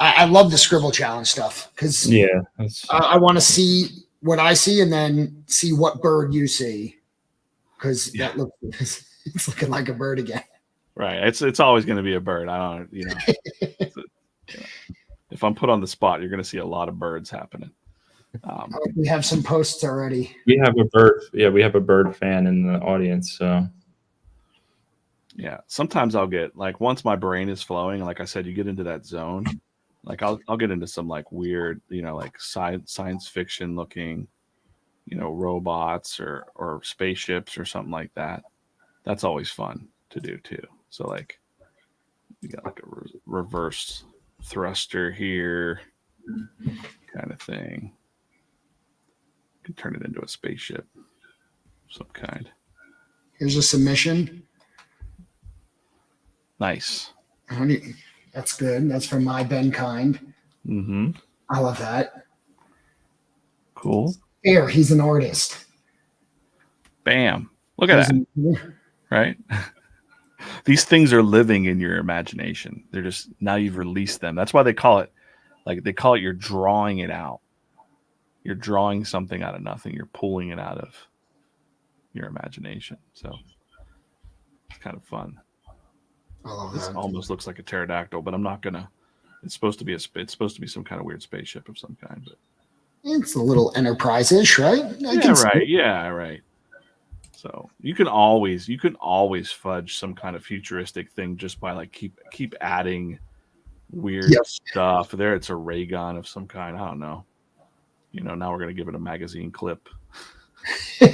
I love the scribble challenge stuff because Yeah. I want to see what I see and then see what bird you see because that looks it's looking like a bird again. right, it's always going to be a bird. I don't, if I'm put on the spot, you're going to see a lot of birds happening. We have some posts already. We have a bird. Yeah, we have a bird fan in the audience. So yeah, sometimes I'll get like once my brain is flowing, like I said, you get into that zone. Like I'll get into some like weird, like science fiction looking, robots or spaceships or something like that. That's always fun to do too. So like you got like a reverse thruster here kind of thing. You can turn it into a spaceship of some kind. Here's a submission. Nice. That's good. That's from my Ben Kind. Mm-hmm. I love that. Cool. Here, he's an artist. Bam. Look at that. Right? These things are living in your imagination. They're just, now you've released them. That's why they call it you're drawing it out. You're drawing something out of nothing. You're pulling it out of your imagination. So it's kind of fun. I love This that. almost looks like a pterodactyl, but I'm not gonna. It's supposed to be some kind of weird spaceship of some kind. But It's a little Enterprise-ish, right? Yeah, right. So you can always fudge some kind of futuristic thing just by like keep adding weird stuff. There, it's a ray gun of some kind. I don't know. Now we're gonna give it a magazine clip. Do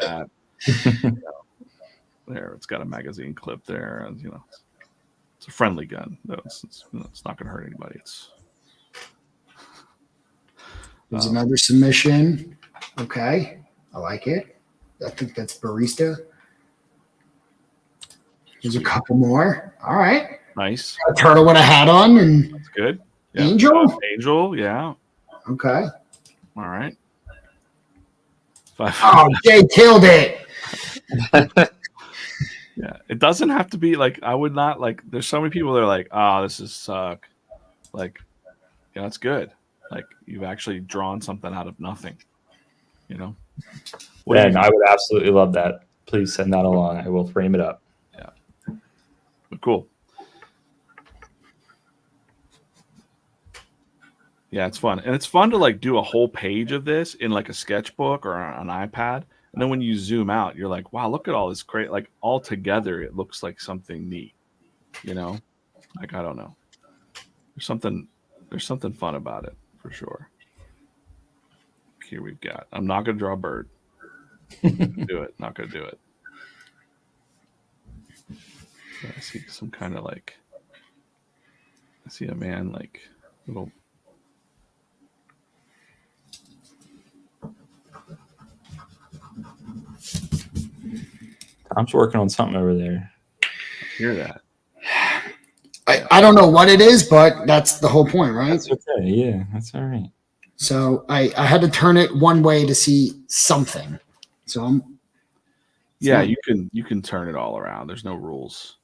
that. There, it's got a magazine clip there, and it's a friendly gun. No, it's not going to hurt anybody. There's another submission. Okay, I like it. I think that's barista. There's a couple more. All right. Nice. A turtle with a hat on and that's good. Yeah. Angel. Angel, yeah. Okay. All right. Oh, Jay killed it. Yeah, it doesn't have to be like I would not like. There's so many people that are like, "Oh, this is suck." Like, yeah, that's good. Like you've actually drawn something out of nothing. Ben, I would absolutely love that. Please send that along. I will frame it up. Yeah, but cool. Yeah, it's fun, and it's fun to like do a whole page of this in like a sketchbook or an iPad. And then when you zoom out, you're like, wow, look at all this great, like all together, it looks like something neat, like, I don't know. There's something fun about it for sure. Here we've got, I'm not going to draw a bird. Do it. Not going to do it. I see some kind of like, I see a man like little. Tom's working on something over there. I hear that. I don't know what it is, but that's the whole point, right? That's okay. Yeah, that's all right. So I had to turn it one way to see something. So you can turn it all around. There's no rules.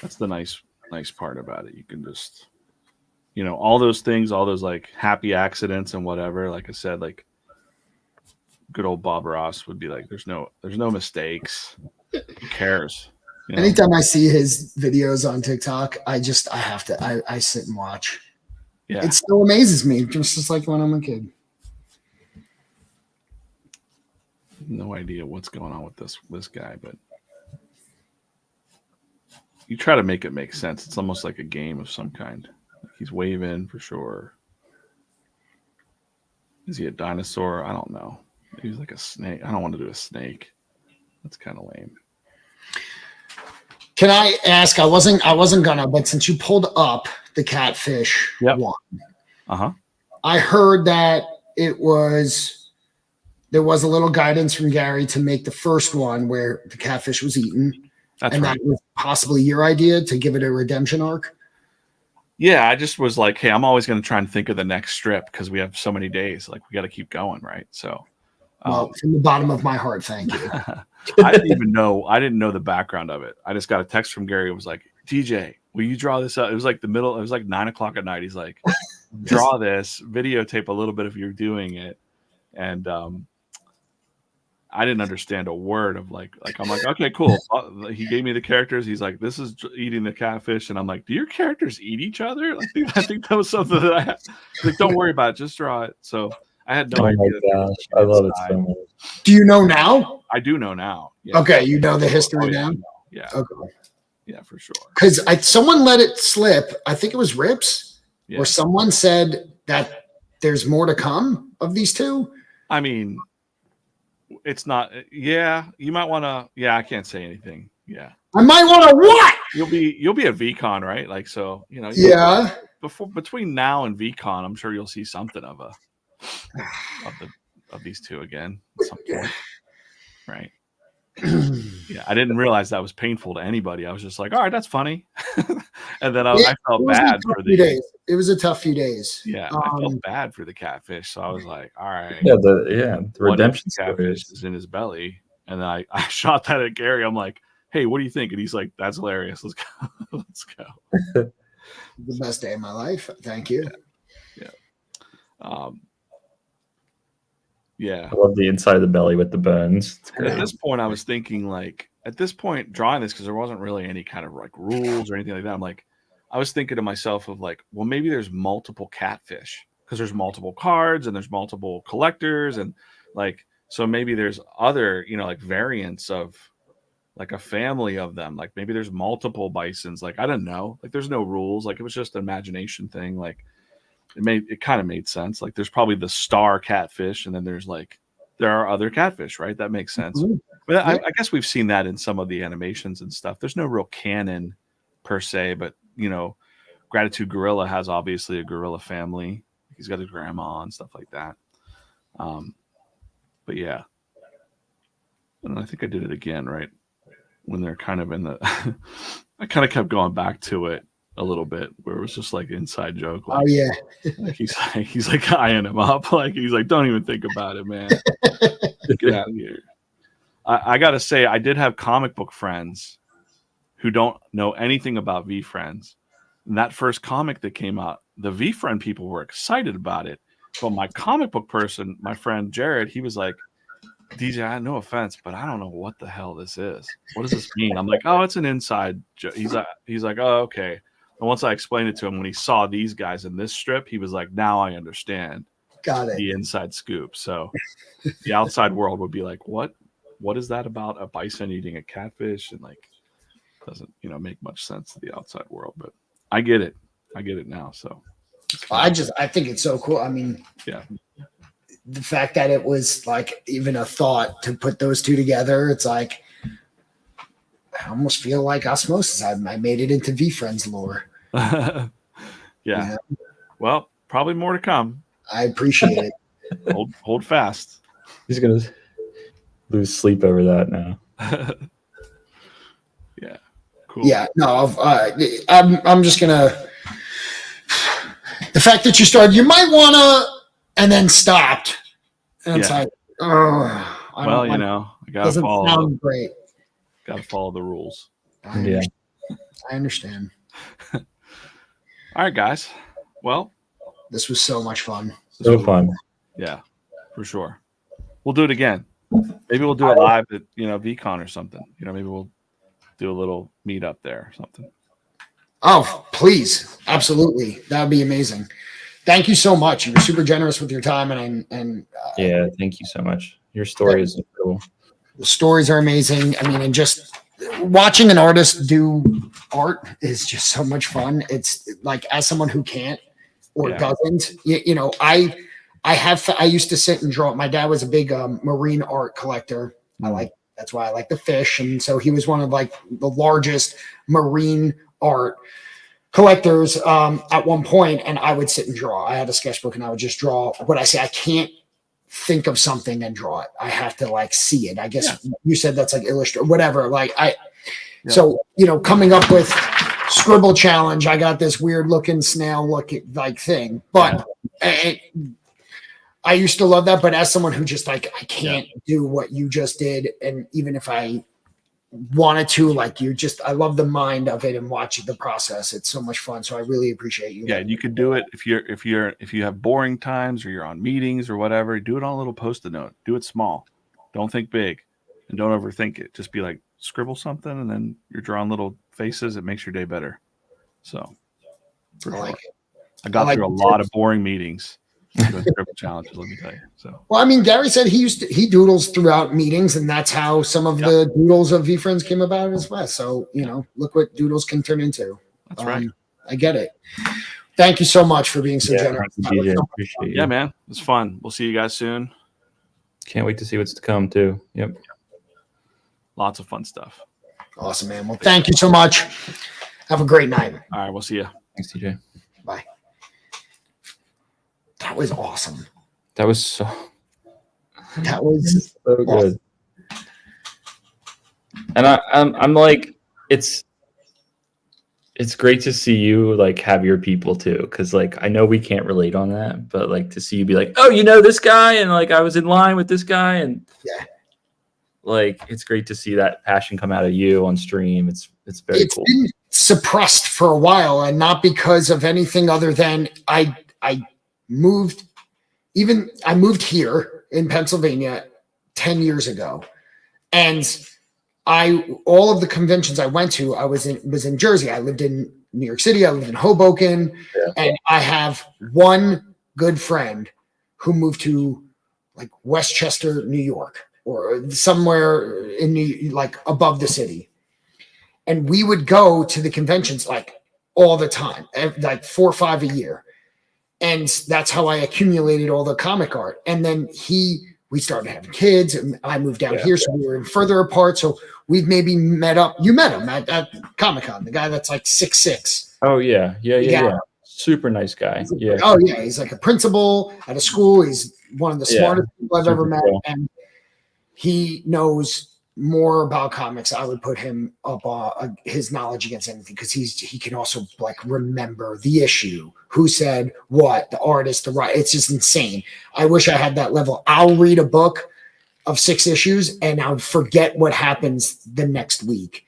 That's the nice part about it. You can just, all those things, all those like happy accidents and whatever. Like I said, like good old Bob Ross would be like, there's no mistakes. Who cares? Anytime I see his videos on TikTok, I have to, I sit and watch. Yeah. It still amazes me, just like when I'm a kid. No idea what's going on with this guy, but you try to make it make sense. It's almost like a game of some kind. He's waving for sure. Is he a dinosaur? I don't know. He's like a snake. I don't want to do a snake. That's kind of lame. Can I ask? I wasn't gonna, but since you pulled up the catfish one, I heard that there was a little guidance from Gary to make the first one where the catfish was eaten. That's right. That was possibly your idea to give it a redemption arc. Yeah, I just was like, hey, I'm always going to try and think of the next strip because we have so many days. Like, we got to keep going, right? So, well, from the bottom of my heart, thank you. I didn't know the background of it. I just got a text from Gary. It was like, DJ, will you draw this up? It was like it was like 9:00 at night. He's like, draw this, videotape a little bit of you doing it. And I didn't understand a word of like I'm like, okay, cool. He gave me the characters. He's like, this is eating the catfish, and I'm like, do your characters eat each other? I think that was something that I had. Like, don't worry about it, just draw it. So I had no idea. Oh my gosh, I love it so much. Do you know now? I do know now. Yeah. Okay, you know the history now. Yeah. Okay. Yeah, for sure. Because someone let it slip. I think it was Rips, Yeah. or someone said that there's more to come of these two. I mean, it's not. Yeah, you might want to. Yeah, I can't say anything. Yeah, I might want to what? you'll be at VCon, right? Like, so Yeah. Between now and VCon, I'm sure you'll see something of these two again at some point, right? Yeah, I didn't realize that was painful to anybody. I was just like, all right, that's funny. And then I felt bad for the days. It was a tough few days. Yeah, I felt bad for the catfish. So I was like, all right. Yeah, the redemption catfish is in his belly. And then I shot that at Gary. I'm like, hey, what do you think? And he's like, that's hilarious. Let's go. Let's go. The best day of my life. Thank you. Yeah. Yeah. I love the inside of the belly with the bones. It's At great. this point, I was thinking, like, at this point, drawing this, because there wasn't really any kind of like rules or anything like that. I'm like, I was thinking to myself of like, well, maybe there's multiple catfish because there's multiple cards and there's multiple collectors. And like, so maybe there's other, like variants of like a family of them. Like maybe there's multiple bisons. Like, I don't know. Like there's no rules. Like it was just an imagination thing. Like it kind of made sense. Like there's probably the star catfish, and then there are other catfish, right? That makes sense. Mm-hmm. But I guess we've seen that in some of the animations and stuff. There's no real canon per se, but Gratitude Gorilla has obviously a gorilla family. He's got his grandma and stuff like that. But yeah, and I think I did it again, right? When they're kind of in the, I kind of kept going back to it a little bit, where it was just like inside joke. Like, Oh yeah, like he's like eyeing him up, like he's like, don't even think about it, man. Get out of here. I gotta say, I did have comic book friends who don't know anything about V-Friends. And that first comic that came out, the V-Friend people were excited about it. But my comic book person, my friend Jared, he was like, DJ, I had no offense, but I don't know what the hell this is. What does this mean? I'm like, oh, it's an inside joke. He's like, oh, okay. And once I explained it to him, when he saw these guys in this strip, he was like, now I understand. got it. The inside scoop. So the outside world would be like, what is that about a bison eating a catfish? And like, doesn't make much sense to the outside world, but I get it now. So I think it's so cool. I mean, yeah, the fact that it was like even a thought to put those two together, it's like I almost feel like osmosis. I made it into V-Friends lore. Yeah. Well, probably more to come. I appreciate it. Hold fast. He's gonna lose sleep over that now. Yeah. Cool. Yeah. No, I'm just gonna. The fact that you started, you might wanna, and then stopped, and it's like, oh. Well, I gotta doesn't follow. Sound great. Gotta follow the rules. I understand. All right, guys. Well, this was so much fun. So fun. Yeah, for sure. We'll do it again. Maybe we'll do it live at VCon or something. Maybe we'll do a little meet up there or something. Oh, please. Absolutely. That would be amazing. Thank you so much. You were super generous with your time. And yeah, thank you so much. Your story is incredible. The stories are amazing. I mean, and just watching an artist do art is just so much fun. It's like, as someone who can't or doesn't, I used to sit and draw. My dad was a big marine art collector. That's why I like the fish. And so he was one of like the largest marine art collectors at one point, and I would sit and draw. I had a sketchbook and I would just draw what I say. I can't think of something and draw it. I have to like see it. I guess you said that's like illustrate, whatever. So, coming up with scribble challenge, I got this weird looking snail looking like thing, but I used to love that, but as someone who just like I can't do what you just did, and even if I wanted to, like I love the mind of it and watching the process. It's so much fun. So I really appreciate you. Yeah, you could do it if you have boring times or you're on meetings or whatever. Do it on a little post-it note. Do it small. Don't think big, and don't overthink it. Just be like scribble something, and then you're drawing little faces. It makes your day better. So, I like it. I got through a lot of boring meetings doing scribble challenges. Let me tell you. So, well, I mean, Gary said he doodles throughout meetings, and that's how some of the doodles of VFriends came about as well. So, look what doodles can turn into. That's right. I get it. Thank you so much for being so generous. DJ, appreciate you. Yeah, man, it's fun. We'll see you guys soon. Can't wait to see what's to come too. Yep. Lots of fun stuff. Awesome, man. Well, thank you so much. Have a great night. All right, we'll see you. Thanks, TJ. Bye. That was awesome. That was so good. Awesome. And I'm like, it's great to see you like have your people too, because like I know we can't relate on that, but like to see you be like, oh, this guy, and like I was in line with this guy, and like it's great to see that passion come out of you on stream. It's very cool. Been suppressed for a while, and not because of anything other than I moved here in Pennsylvania 10 years ago, and all of the conventions I went to, I was in Jersey. I lived in New York City. I lived in Hoboken, and I have one good friend who moved to like Westchester, New York, or somewhere like above the city. And we would go to the conventions like all the time, like 4 or 5 a year. And that's how I accumulated all the comic art. And then we started having kids, and I moved down here, so we were further apart. So we've maybe met up. You met him at Comic-Con, the guy that's like 6'6". Oh yeah. Super nice guy. Yeah. Oh yeah, he's like a principal at a school. He's one of the smartest people I've ever met, and he knows more about comics. I would put him up his knowledge against anything, because he can also like remember the issue, who said what, the artist, the right. It's just insane. I wish I had that level. I'll read a book of 6 issues and I would forget what happens the next week,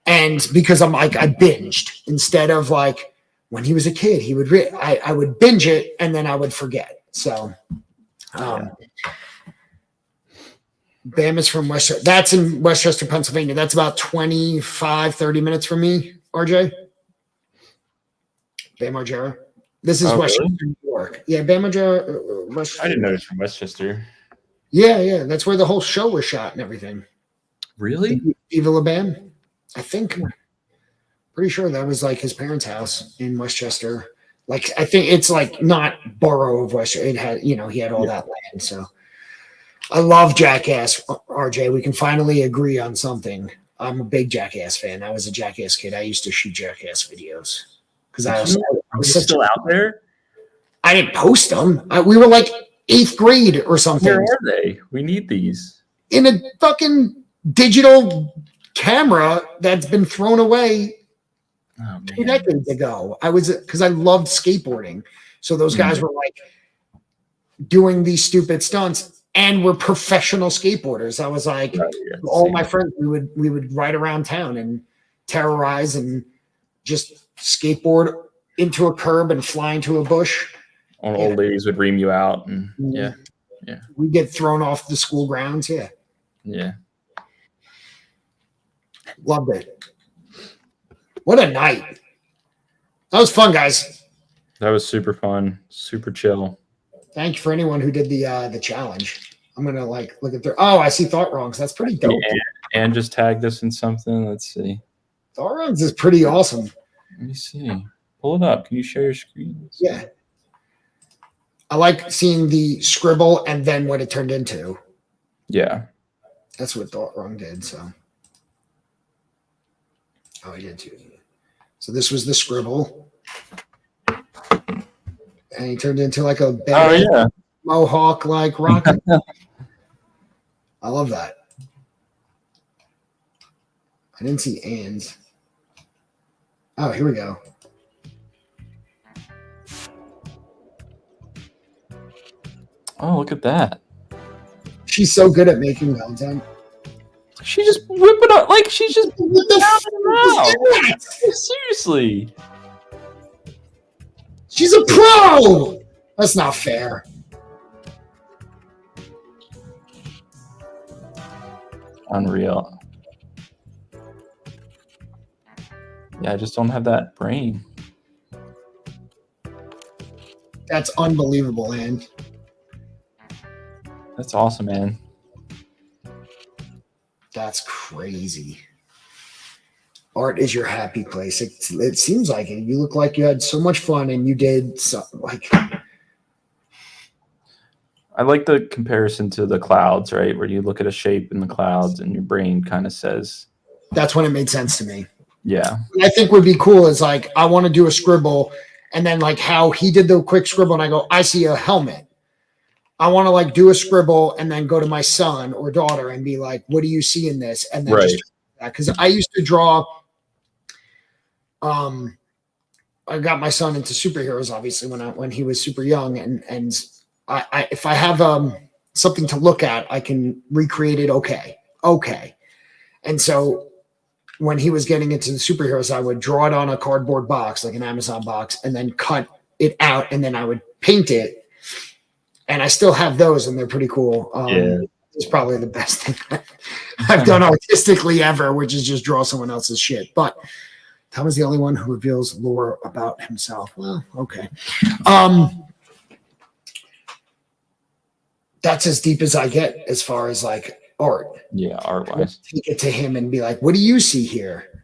and because I'm like I binged instead of like when he was a kid, he would I would binge it and then I would forget. So. Bam is from Westchester. That's in Westchester, Pennsylvania. That's about 25-30 minutes from me, RJ. Bam Margera. This is Westchester, really? New York. Yeah, Bam Margera. I didn't know it's from Westchester. Yeah. That's where the whole show was shot and everything. Really? Viva La Bam. I think. Pretty sure that was like his parents' house in Westchester. Like, I think it's like not borough of Westchester. It had, he had all that land. So. I love Jackass, RJ. We can finally agree on something. I'm a big Jackass fan. I was a Jackass kid. I used to shoot Jackass videos because I was still out there. I didn't post them. We were like 8th grade or something. Where are they? We need these in a fucking digital camera that's been thrown away 2 decades ago. Because I loved skateboarding, so those guys were like doing these stupid stunts. And we're professional skateboarders. I was like, all my friends, we would ride around town and terrorize and just skateboard into a curb and fly into a bush. All old ladies would ream you out, and we get thrown off the school grounds. Yeah. Loved it. What a night! That was fun, guys. That was super fun, super chill. Thank you for anyone who did the challenge. I'm gonna like look at their. Oh, I see Thought Wrongs. That's pretty dope. And just tagged us in something. Let's see. Thought Wrongs is pretty awesome. Let me see. Pull it up. Can you share your screen? Yeah. I like seeing the scribble and then what it turned into. Yeah. That's what Thought Wrong did. So. Oh, he did too. So this was the scribble. And he turned into like a mohawk like rocket. I love that. I didn't see ands. Oh, here we go. Oh, look at that. She's so good at making content. She just whip it up like she's just What the fuck is that? seriously. She's a pro. That's not fair. Unreal. Yeah, I just don't have that brain. That's unbelievable, man. That's awesome, man. That's crazy. Art is your happy place. It seems like it. You look like you had so much fun, and you did so like. I like the comparison to the clouds, right? Where you look at a shape in the clouds, and your brain kind of says, That's when it made sense to me. "Yeah, What I think would be cool is like I want to do a scribble, and then like how he did the quick scribble, and I go, I see a helmet. I want to like do a scribble and then go to my son or daughter and be like, what do you see in this? And then right, just because I used to draw. I got my son into superheroes obviously when he was super young, and I if I have something to look at, I can recreate it. Okay. And so when he was getting into the superheroes, I would draw it on a cardboard box, like an Amazon box, and then cut it out, and then I would paint it. And I still have those, and they're pretty cool. Yeah. It's probably the best thing I've done artistically ever, which is just draw someone else's shit. But Tom is the only one who reveals lore about himself. Well, okay. That's as deep as I get as far as like art. yeah, art wise." Take it to him and be like, what do you see here?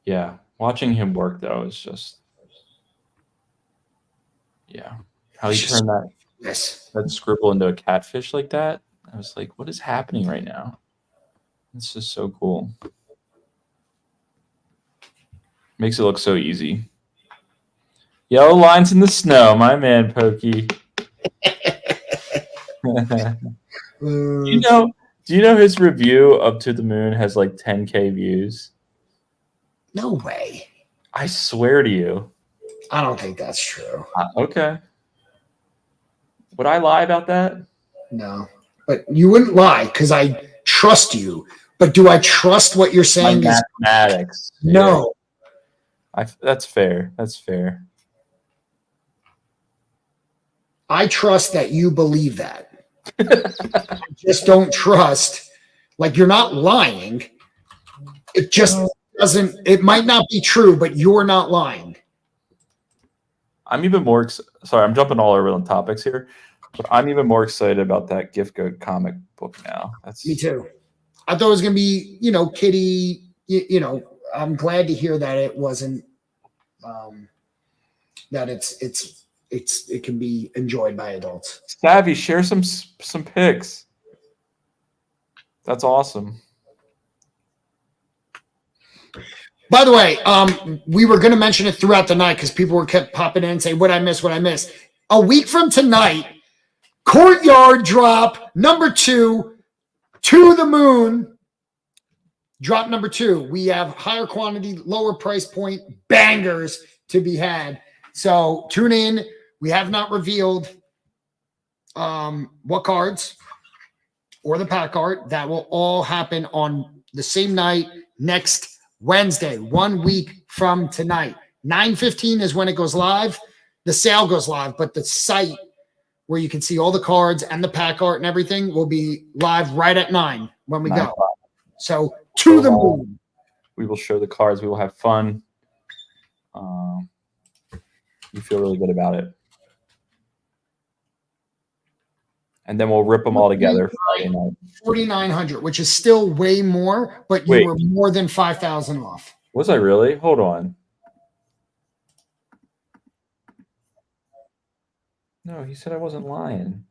Yeah, watching him work though is just, yeah, how he turned that scribble into a catfish like that. I was like, what is happening right now? It's just so cool. Makes it look so easy. Yellow lines in the snow, my man, Pokey. Do you know his review of To the Moon has like 10K views? No way. I swear to you. I don't think that's true. Okay. Would I lie about that? No, but you wouldn't lie because I trust you. But do I trust what you're saying? My mathematics. No. That's fair. That's fair. I trust that you believe that. I just don't trust. Like you're not lying. It just doesn't. It might not be true, but you're not lying. I'm even more sorry, I'm jumping all over the topics here, but I'm even more excited about that Gift Good comic book now. That's Me too. I thought it was gonna be, kiddie. I'm glad to hear that it wasn't. That it can be enjoyed by adults. Savvy, share some pics. That's awesome. By the way, we were going to mention it throughout the night because people were kept popping in and saying, what I miss. A week from tonight, Courtyard drop number 2, To the Moon. Drop number 2. We have higher quantity, lower price point bangers to be had. So tune in. We have not revealed what cards or the pack art. That will all happen on the same night next Wednesday, 1 week from tonight. 9:15 is when it goes live. The sale goes live, but the site where you can see all the cards and the pack art and everything will be live right at 9 when we go. So To the Moon. We will show the cards. We will have fun. You feel really good about it. And then we'll rip them all together Friday night. 4,900, which is still way more, but you were more than 5,000 off. Was I really? Hold on. No, he said I wasn't lying.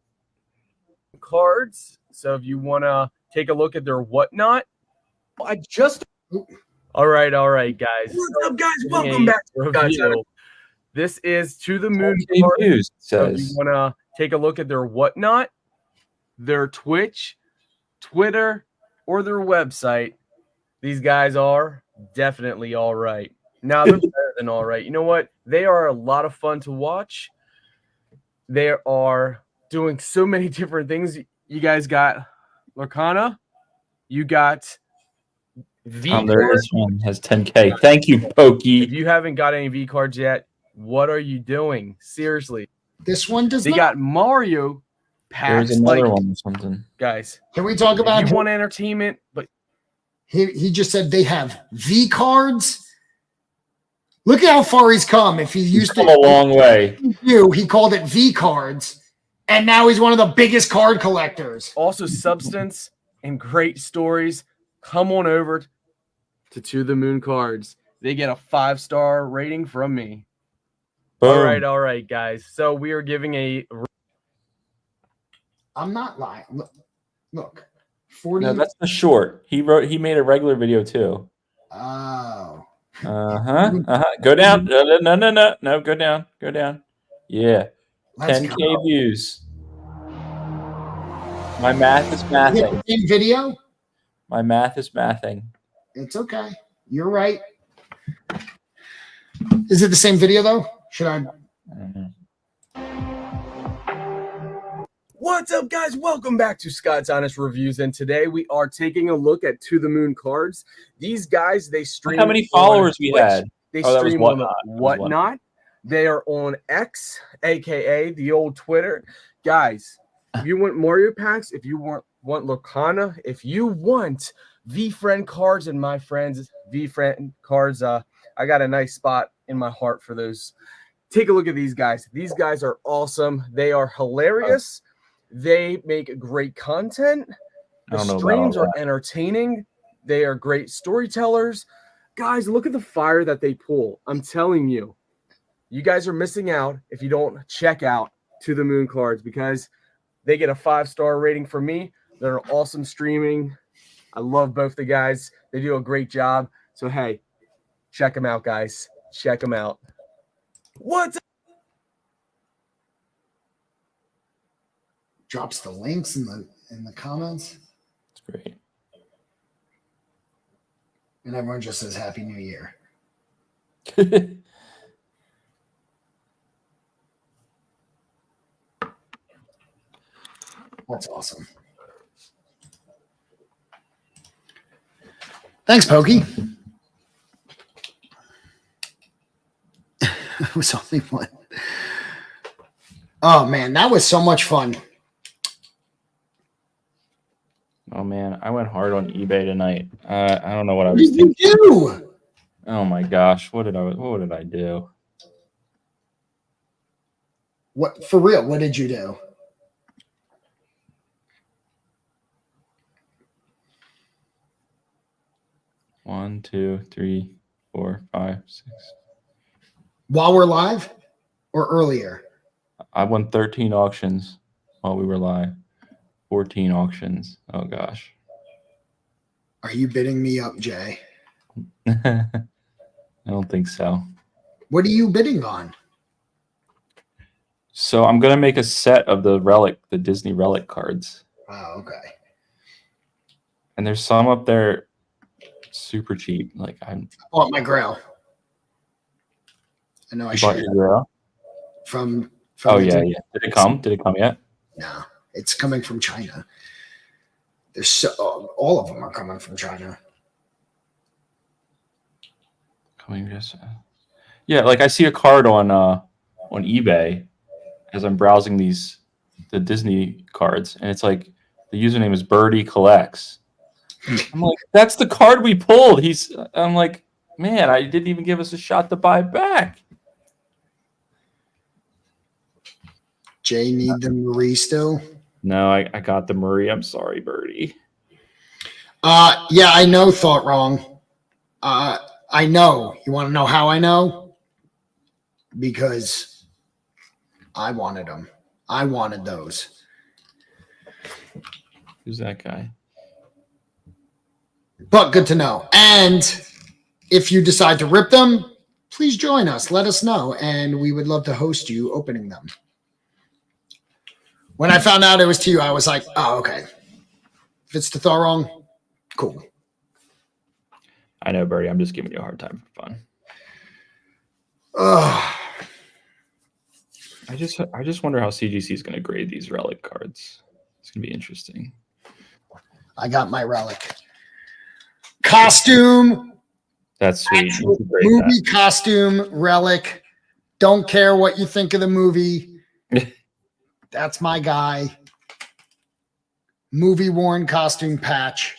Cards. So if you want to take a look at their whatnot, I just. All right, guys. What's up, guys? Welcome back to review. This is To the Moon. News so if you want to take a look at their whatnot, their Twitch, Twitter, or their website, these guys are definitely all right. Now they're better than all right. You know what? They are a lot of fun to watch. They are doing so many different things. You guys got Lorcana. You got V There cards. is one has 10K. Thank you, If Pokey. you haven't got any V cards yet, what are you doing? Seriously. This one does They not. got Mario packs. There's another Like, one or something. guys, Can we talk if about? you want entertainment, but He just said they have V cards. Look at how far he's come. If he He's used come to a long way. he called it V cards, and now he's one of the biggest card collectors. also substance and great stories, come on over to the Moon Cards. They get a 5-star rating from me. Boom. All right, guys. So we are giving a I'm not lying. Look 40. No, that's the short. He made a regular video too. Oh. Go down. No. Go down. Yeah. Let's 10K go. views. My math is Is it mathing. the same video? My math is mathing. It's okay. You're right. Is it the same video though? Should I? I don't know. What's up, guys? Welcome back to Scott's Honest Reviews, and today we are taking a look at To the Moon Cards. These guys, they stream. Look how many on followers we Twitch. had. They Oh, that was stream on Whatnot. That was Whatnot. They are on X, aka the old Twitter. Guys, if you want Mario packs, if you want Lorcana, if you want V-Friend cards and my friends V-Friend cards, I got a nice spot in my heart for those. Take a look at these guys. These guys are awesome. They are hilarious. They make great content. I The don't know about streams all are entertaining. They are great storytellers. Guys, look at the fire that they pull. I'm telling you, you guys are missing out if you don't check out To the Moon Cards, because they get a 5-star rating from me. They're awesome streaming. I love both the guys. They do a great job. So, hey, check them out, guys. Check them out. What's up? Drops the links in the comments, It's great. and everyone just says Happy New Year. That's awesome. Thanks, Pokey. It was only one. Oh man, that was so much fun. Oh man, I went hard on eBay tonight. I don't know what I What was did you thinking. do? Oh my gosh, what did I do? What for real? What did you do? One, 2, 3, 4, 5, 6. While we're live or earlier? I won 13 auctions while we were live. 14 auctions. Oh gosh. Are you bidding me up, Jay? I don't think so. What are you bidding on? So I'm gonna make a set of the Disney relic cards. Oh, okay. And there's some up there super cheap. Like I bought my Grail. I know I you bought should your Euro? from Oh the yeah, Disney- yeah. Did it come? Did it come yet? No, it's coming from China. There's all of them are coming from China. Coming just yeah, like I see a card on eBay as I'm browsing the Disney cards, and it's like the username is Birdie Collects. I'm like, that's the card we pulled. I'm like, man, I didn't even give us a shot to buy back. Jay, need the Marie still? No, I got the Murray. I'm sorry, Birdie. Yeah, I know. Thought wrong. I know. You want to know how I know? Because I wanted them. I wanted those. Who's that guy? But good to know. And if you decide to rip them, please join us. Let us know. And we would love to host you opening them. When I found out it was to you, I was like, oh, okay. If it's to Thorong, cool. I know, Birdie. I'm just giving you a hard time for fun. Ugh. I just wonder how CGC is going to grade these relic cards. It's going to be interesting. I got my relic. Costume. That's sweet. Actual movie costume relic. Don't care what you think of the movie. That's my guy. Movie worn costume patch.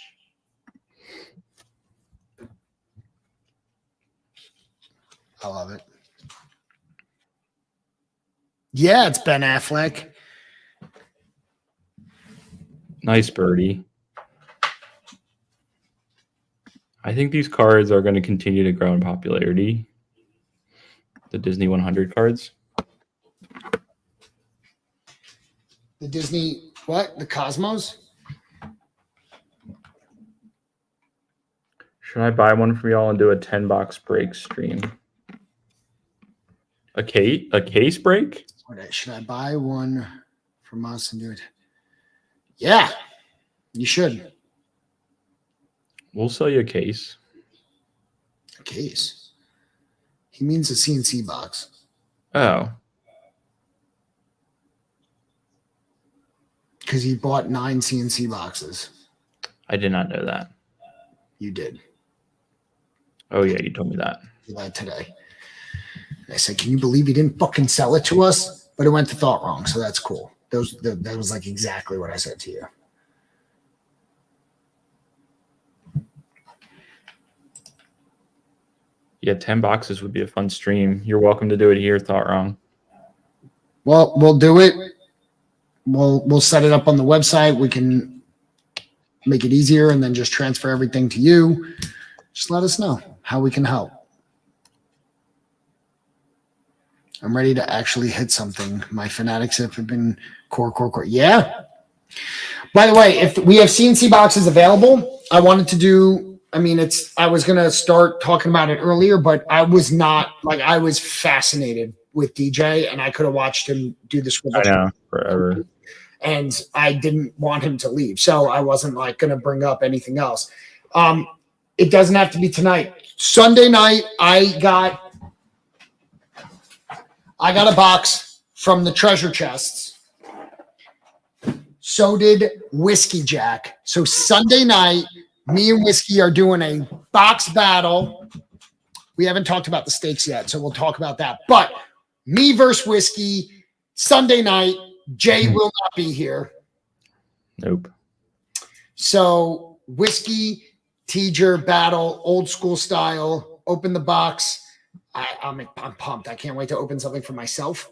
I love it. Yeah, it's Ben Affleck. Nice birdie. I think these cards are going to continue to grow in popularity. The Disney 100 cards. The Disney, what? The Cosmos? Should I buy one from y'all and do a 10-box break stream? A case break? Should I buy one from us and do it? Yeah, you should. We'll sell you a case. A case? He means a CNC box. Oh. Because he bought 9 CNC boxes. I did not know that. You did. Oh, yeah, you told me that. Today. And I said, can you believe he didn't fucking sell it to us? But it went to Thought Wrong, so that's cool. That was like exactly what I said to you. Yeah, 10 boxes would be a fun stream. You're welcome to do it here, Thought Wrong. Well, we'll do it. We'll set it up on the website. We can make it easier and then just transfer everything to you. Just let us know how we can help. I'm ready to actually hit something. My fanatics have been core. Yeah. By the way, if we have CNC boxes available, I wanted to do, I was going to start talking about it earlier, but I was fascinated with DJ and I could have watched him do this. I know, forever. And I didn't want him to leave. So I wasn't going to bring up anything else. It doesn't have to be tonight. Sunday night, I got a box from the treasure chests. So did Whiskey Jack. So Sunday night, me and Whiskey are doing a box battle. We haven't talked about the stakes yet, so we'll talk about that. But me versus Whiskey, Sunday night. Jay will not be here. Nope. So Whiskey, Teacher battle, old school style. Open the box. I'm pumped. I can't wait to open something for myself.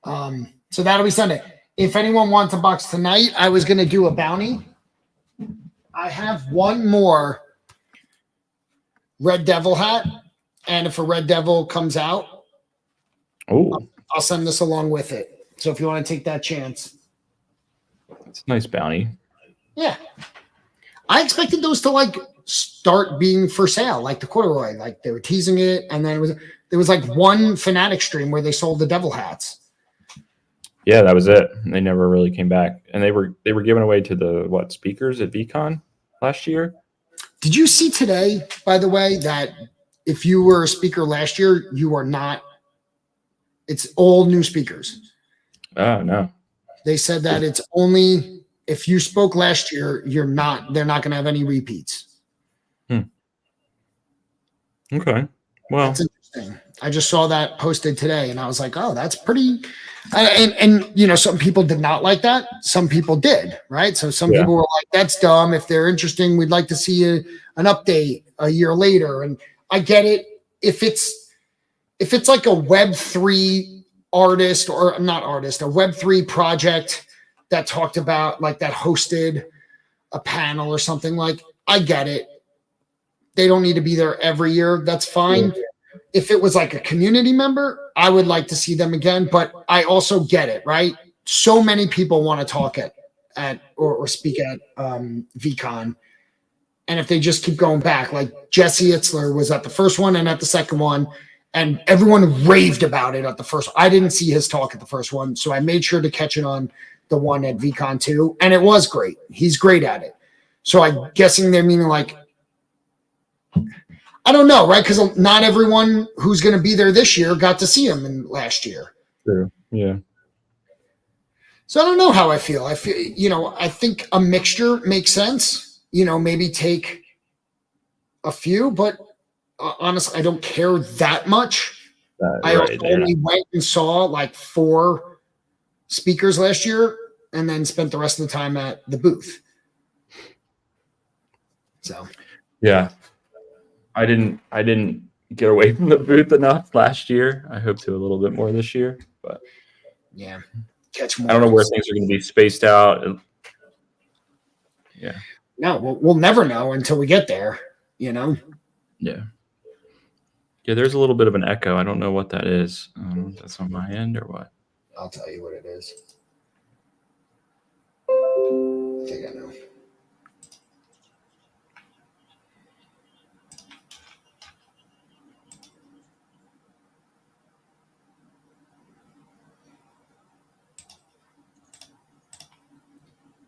So that'll be Sunday. If anyone wants a box tonight, I was going to do a bounty. I have one more Red Devil hat. And if a Red Devil comes out, I'll send this along with it. So if you want to take that chance. It's a nice bounty. Yeah. I expected those to start being for sale, like the corduroy, like they were teasing it. And then there was one Fanatic stream where they sold the devil hats. Yeah, that was it. They never really came back. And they were given away to the speakers at VCon last year. Did you see today, by the way, that if you were a speaker last year, you are not, it's all new speakers. Oh, no. They said that it's only if you spoke last year, they're not going to have any repeats. Okay. Well, that's interesting. I just saw that posted today and I was like, oh, that's pretty. And some people did not like that. Some people did, right? So some people were like, that's dumb. If they're interesting, we'd like to see an update a year later. And I get it. If it's like a Web3 artist or not artist, a Web3 project that talked about that hosted a panel or something, I get it. They don't need to be there every year. That's fine. Yeah. If it was like a community member, I would like to see them again, but I also get it, right? So many people want to talk at or speak at VCon. And if they just keep going back, like Jesse Itzler was at the first one and at the second one, and everyone raved about it at the first. I didn't see his talk at the first one, so I made sure to catch it on the one at VCon 2, and it was great. He's great at it. So I'm guessing they're meaning I don't know, right? Because not everyone who's going to be there this year got to see him last year. True. Yeah. So I don't know how I feel. I feel, I think a mixture makes sense. Maybe take a few, but honestly, I don't care that much. I also only went and saw like 4 speakers last year and then spent the rest of the time at the booth. So yeah, I didn't get away from the booth enough last year. I hope to a little bit more this year, but yeah, catch more. I don't know where things are going to be spaced out. Yeah. No, we'll never know until we get there. Yeah. Yeah, there's a little bit of an echo. I don't know what that is. I don't know if that's on my end or what. I'll tell you what it is. I think I know.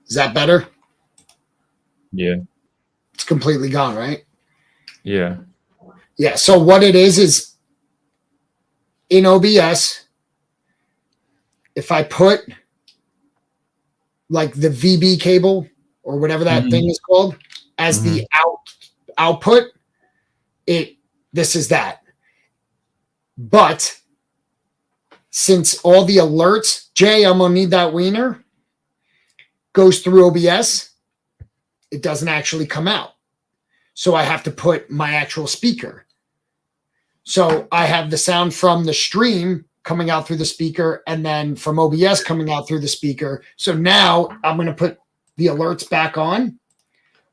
Is that better? Yeah. It's completely gone, right? Yeah. Yeah. So what it is in OBS, if I put like the VB cable or whatever that thing is called as the output, this is that. But since all the alerts, Jay, I'm gonna need that wiener, goes through OBS, it doesn't actually come out. So I have to put my actual speaker. So I have the sound from the stream coming out through the speaker and then from OBS coming out through the speaker. So now I'm going to put the alerts back on,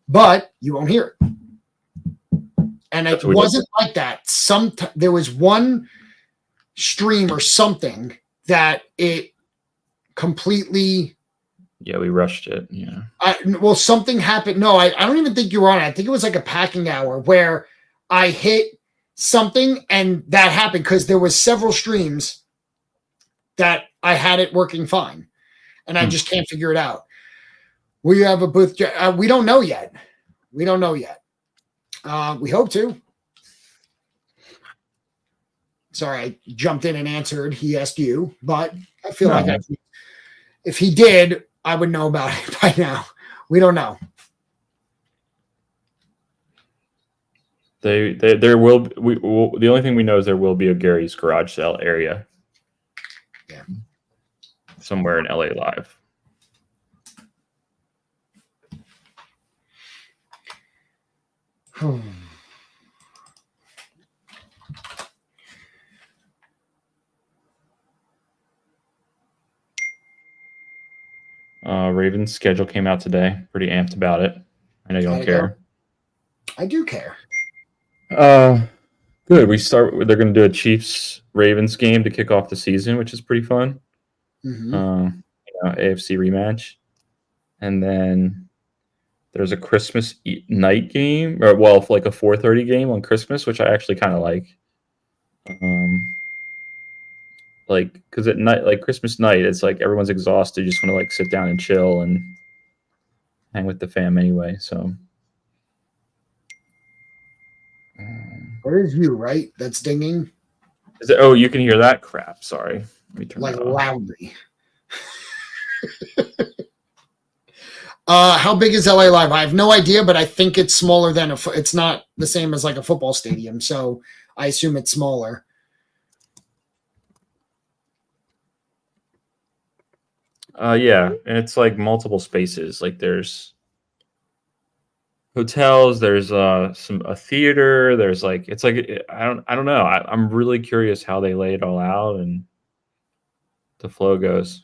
but you won't hear it. And it wasn't like that. There was one stream or something that it completely... Yeah, we rushed it. Yeah. Something happened. No, I don't even think you were on it. I think it was like a packing hour where I hit something and that happened because there was several streams that I had it working fine and I just can't figure it out. Will you have a booth? We don't know yet. We hope to. Sorry, I jumped in and answered. He asked you, but I feel like if he did, I would know about it by now. We don't know. There will be, the only thing we know is there will be a Gary's garage sale area. Yeah. Somewhere in LA Live. Ravens schedule came out today. Pretty amped about it. I know you don't care. I do care. Good. They're going to do a Chiefs Ravens game to kick off the season, which is pretty fun. AFC rematch, and then there's a Christmas night game, or like a 4:30 game on Christmas, which I actually kind of like. Like, because at night, like Christmas night, it's like everyone's exhausted. You just want to like sit down and chill and hang with the fam anyway. So, what is you, right? That's dinging. Is it? Oh, you can hear that crap. Sorry, let me turn like that off. Loudly. How big is LA Live? I have no idea, but I think it's smaller than it's not the same as like a football stadium, so I assume it's smaller. Yeah, and it's like multiple spaces. Like there's hotels, there's a theater, there's like it's like I don't know. I'm really curious how they lay it all out and the flow goes.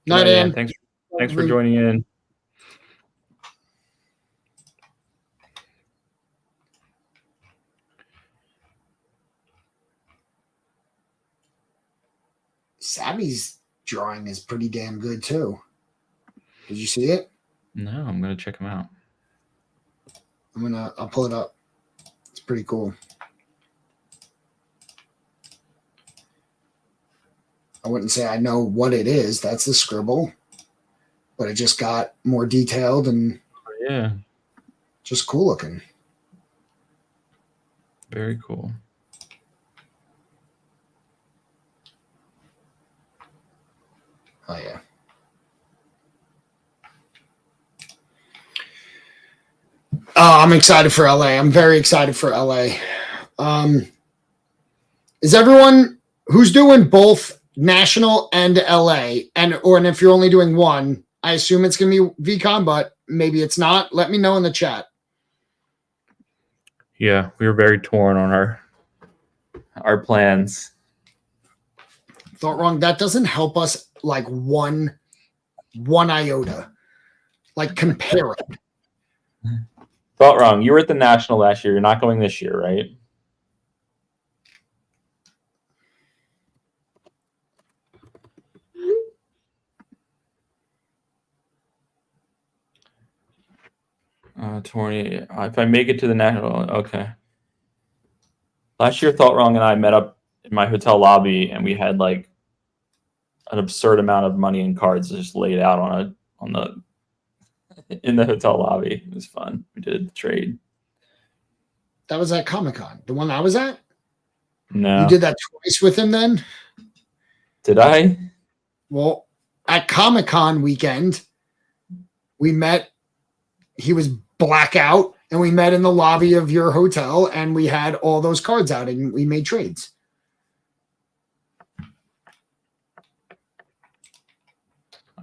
Night, Ann. Thanks for joining in. Savvy's drawing is pretty damn good too. Did you see it? No, I'm gonna check him out. I'll pull it up. It's pretty cool. I wouldn't say I know what it is. That's the scribble, but it just got more detailed and just cool looking. Very cool. Oh yeah. I'm excited for LA. I'm very excited for LA. Is everyone who's doing both national and LA, and if you're only doing one, I assume it's going to be VCon, but maybe it's not. Let me know in the chat. Yeah, we were very torn on our plans. Thought wrong. That doesn't help us like one iota. Like compare it. Thought wrong. You were at the national last year. You're not going this year, right? Tony, if I make it to the national, okay. Last year, Thought Wrong and I met up in my hotel lobby, and we had like an absurd amount of money and cards just laid out in the hotel lobby. It was fun. We did a trade. That was at Comic-Con, the one I was at. No, you did that twice with him then. Did I? Well, at Comic-Con weekend, we met. He was blackout, and we met in the lobby of your hotel, and we had all those cards out, and we made trades. I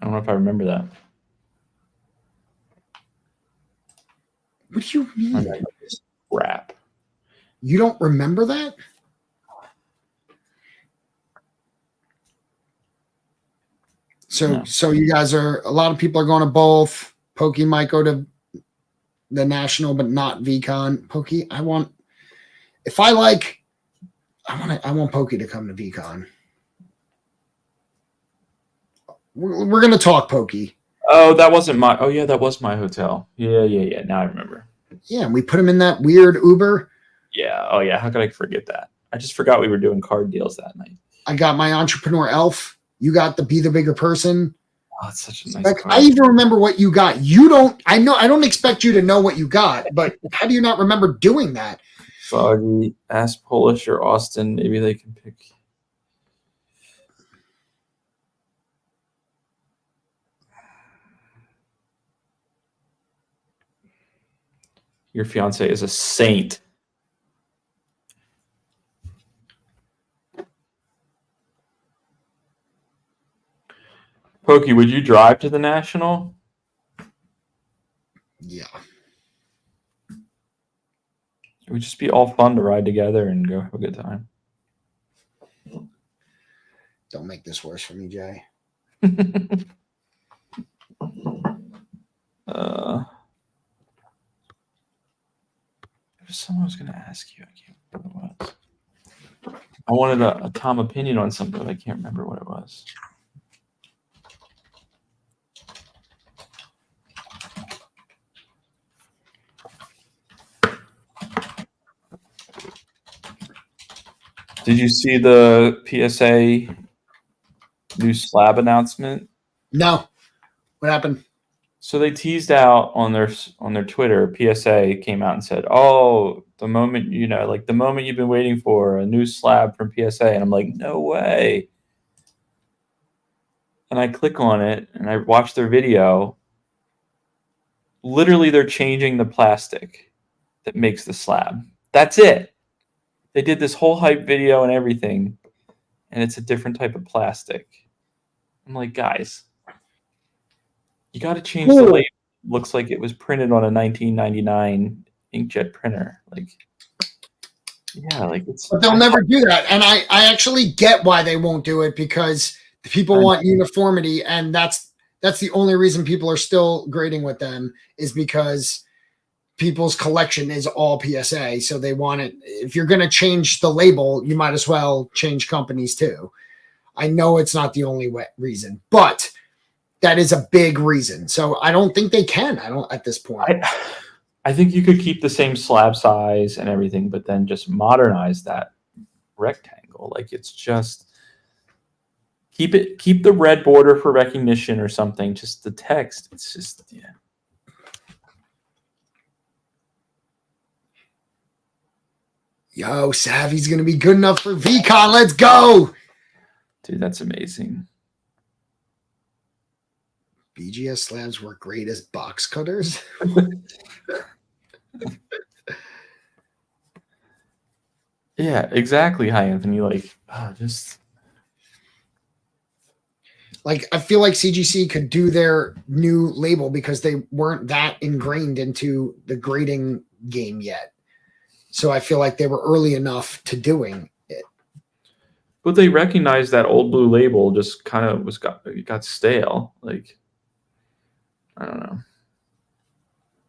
don't know if I remember that. What do you mean? Crap. You don't remember that? So you guys a lot of people are going to both. Pokey might go to the national, but not VCon. Pokey, I want Pokey to come to VCon. We're gonna talk, Pokey. Oh, that wasn't my. Oh yeah, that was my hotel. Yeah. Now I remember. Yeah, and we put him in that weird Uber. Yeah. Oh yeah. How could I forget that? I just forgot we were doing card deals that night. I got my entrepreneur elf. You got the be the bigger person. Oh, that's such a nice card. I even remember what you got. You don't. I don't expect you to know what you got, but how do you not remember doing that? Foggy, ask Polish or Austin. Maybe they can pick. Your fiance is a saint. Pokey, would you drive to the national? Yeah. It would just be all fun to ride together and go have a good time. Don't make this worse for me, Jay. Someone was going to ask you. I can't remember what it was. I wanted a Tom opinion on something, but I can't remember what it was. Did you see the PSA new slab announcement? No. What happened? So they teased out on their Twitter. PSA came out and said, "Oh, the moment the moment you've been waiting for, a new slab from PSA." And I'm like, "No way!" And I click on it and I watch their video. Literally, they're changing the plastic that makes the slab. That's it. They did this whole hype video and everything, and it's a different type of plastic. I'm like, guys, you got to change the label. It looks like it was printed on a 1999 inkjet printer. But they'll never do that. And I actually get why they won't do it, because people want uniformity, and that's the only reason people are still grading with them, is because people's collection is all PSA. So they want it. If you're going to change the label, you might as well change companies too. I know it's not the only reason, but that is a big reason. So I don't think they can. At this point. I think you could keep the same slab size and everything, but then just modernize that rectangle. It's just keep the red border for recognition or something. Just the text. It's just, yeah. Yo, Savvy's going to be good enough for VCon. Let's go. Dude, that's amazing. BGS slabs work great as box cutters. Yeah, exactly. Hi, Anthony. Like, just like I feel like CGC could do their new label because they weren't that ingrained into the grading game yet. So I feel like they were early enough to doing it. but they recognized that old blue label just kind of got stale. Like, I don't know.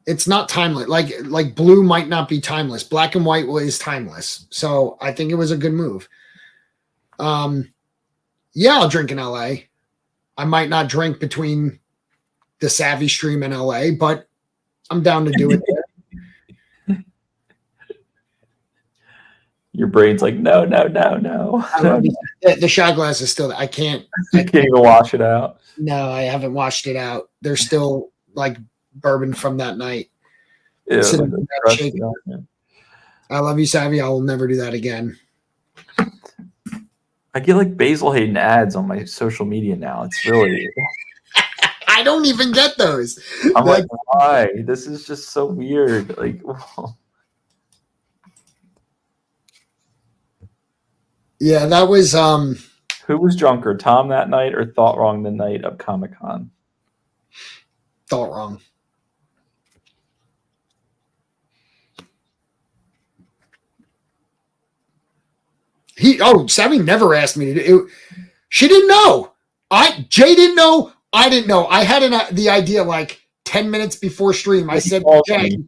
It's not timeless. Like blue might not be timeless. Black and white is timeless. So I think it was a good move. Yeah, I'll drink in LA. I might not drink between the Savvy stream and LA, but I'm down to do it there. Your brain's like, no. The shot glass is still. I can't even wash it out. No, I haven't washed it out. There's still like bourbon from that night. Yeah, I love you, Savvy. I will never do that again. I get like Basil Hayden ads on my social media now. It's really. I don't even get those. I'm like, why? This is just so weird. Like, yeah, that was. Who was drunker, Tom that night or Thought Wrong the night of Comic-Con? Thought Wrong. Savvy never asked me to do it. She didn't know. Jay didn't know. I didn't know. I had the idea like 10 minutes before stream. I said to Jay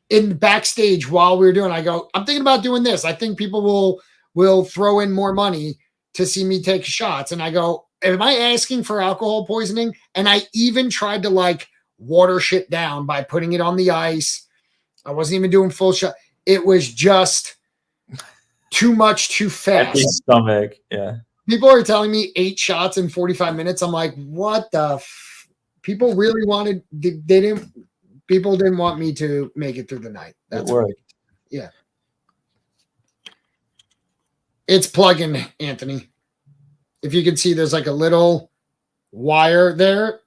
in backstage while we were doing, I go, I'm thinking about doing this. I think people will throw in more money to see me take shots. And I go, am I asking for alcohol poisoning? And I even tried to like water shit down by putting it on the ice. I wasn't even doing full shot. It was just too much, too fast. Empty stomach, yeah. People are telling me 8 shots in 45 minutes. I'm like, what the? People really wanted. People didn't want me to make it through the night. That's right. Yeah. It's plugging, Anthony. If you can see, there's like a little wire there.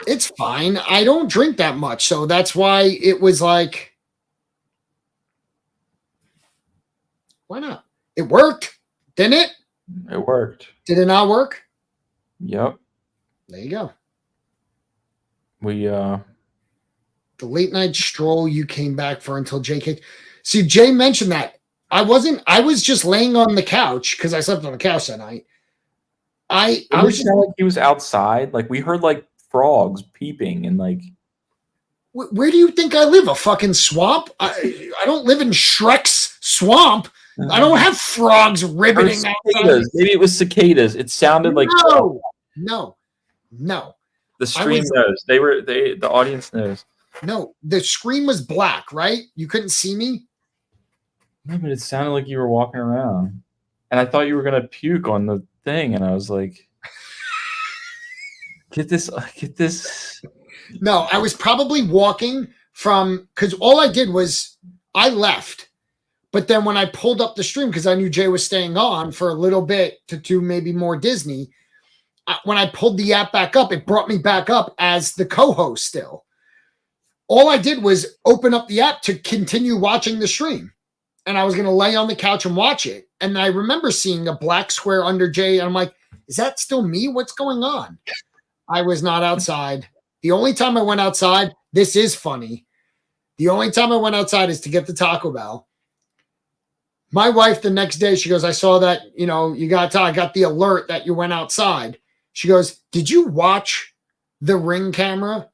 It's fine. I don't drink that much. So that's why it was like, why not? It worked, didn't it? It worked. Did it not work? Yep. There you go. The late night stroll you came back for until Jay kicked. See, Jay mentioned that. I was just laying on the couch because I slept on the couch that night. I was just like he was outside. Like we heard like frogs peeping and like. Where do you think I live? A fucking swamp? I don't live in Shrek's swamp. I don't have frogs ribbiting outside. Maybe it was cicadas. It sounded like no. The stream knows. The audience knows. No, the screen was black, right? You couldn't see me. No, but it sounded like you were walking around, and I thought you were gonna puke on the thing, and I was like, "Get this." No, I was probably walking because all I did was I left. But then when I pulled up the stream, because I knew Jay was staying on for a little bit to do maybe more Disney, when I pulled the app back up, it brought me back up as the co-host still. All I did was open up the app to continue watching the stream. And I was going to lay on the couch and watch it. And I remember seeing a black square under Jay. And I'm like, is that still me? What's going on? I was not outside. The only time I went outside, this is funny. The only time I went outside is to get the Taco Bell. My wife the next day, she goes, I saw that, I got the alert that you went outside. She goes, did you watch the Ring camera?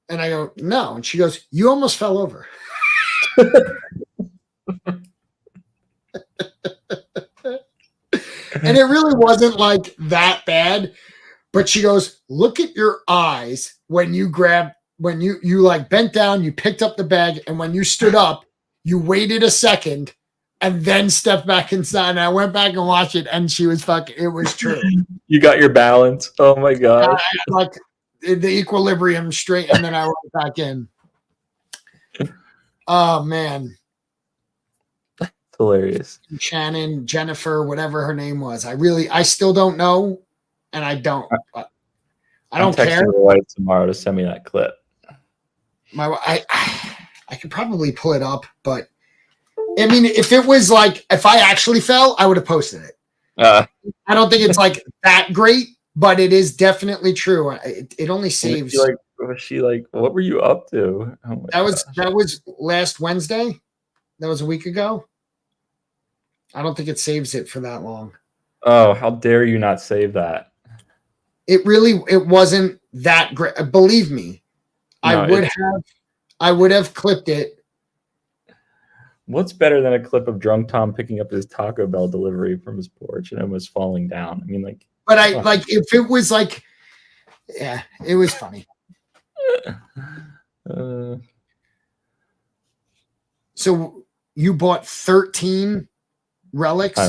And I go, no. And she goes, you almost fell over. And it really wasn't like that bad. But she goes, look at your eyes when you like bent down, you picked up the bag. And when you stood up, you waited a second and then stepped back inside. And I went back and watched it, and she was it was true. You got your balance. Oh my God. Like the equilibrium straight, and then I went back in. Oh man. hilarious. Shannon, Jennifer, whatever her name was. I still don't know, and I don't I'm texting care. your wife tomorrow to send me that clip. I could probably pull it up, but I mean, if I actually fell, I would have posted it. I don't think it's like that great, but it is definitely true. It only saves. Was she like, what were you up to? Oh that was last Wednesday. That was a week ago. I don't think it saves it for that long. Oh, how dare you not save that? It wasn't that great. Believe me, No, I would have clipped it. What's better than a clip of drunk Tom picking up his Taco Bell delivery from his porch and almost falling down? I mean, like, but if it was like, yeah, it was funny. So you bought 13 relics?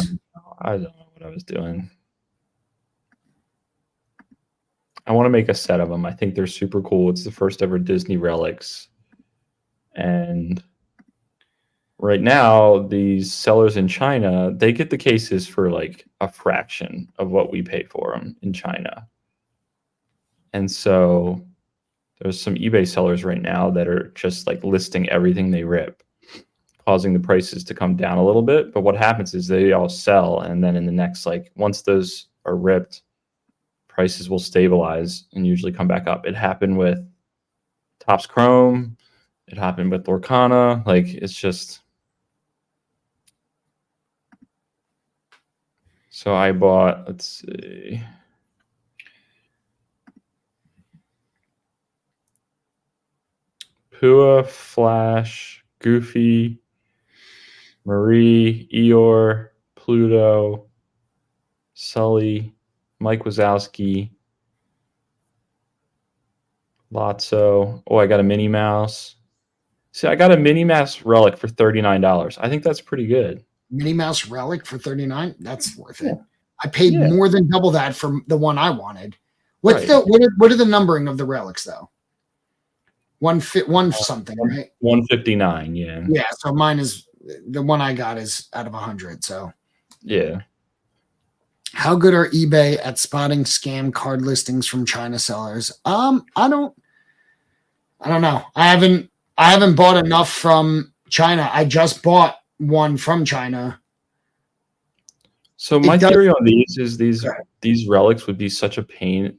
I don't know what I was doing. I want to make a set of them. I think they're super cool. It's the first ever Disney relics. And right now, these sellers in China, they get the cases for like a fraction of what we pay for them in China. And so there's some eBay sellers right now that are just like listing everything they rip, causing the prices to come down a little bit. But what happens is they all sell. And then in the next, like once those are ripped, prices will stabilize and usually come back up. It happened with Topps Chrome. It happened with Lorcana. Like, it's just. So I bought, let's see. Pua, Flash, Goofy, Marie, Eeyore, Pluto, Sully, Mike Wazowski, Lotso. Oh, I got a Minnie Mouse. See, I got a Minnie Mouse relic for $39. I think that's pretty good. Minnie Mouse relic for $39? That's worth it. Yeah. I paid more than double that for the one I wanted. What are the numbering of the relics though? One something, right? 159, yeah. Yeah, so mine is the one I got is out of 100. So yeah. How good are eBay at spotting scam card listings from China sellers? I don't know. I haven't bought enough from China. I just bought one from China. So my theory on these is these relics would be such a pain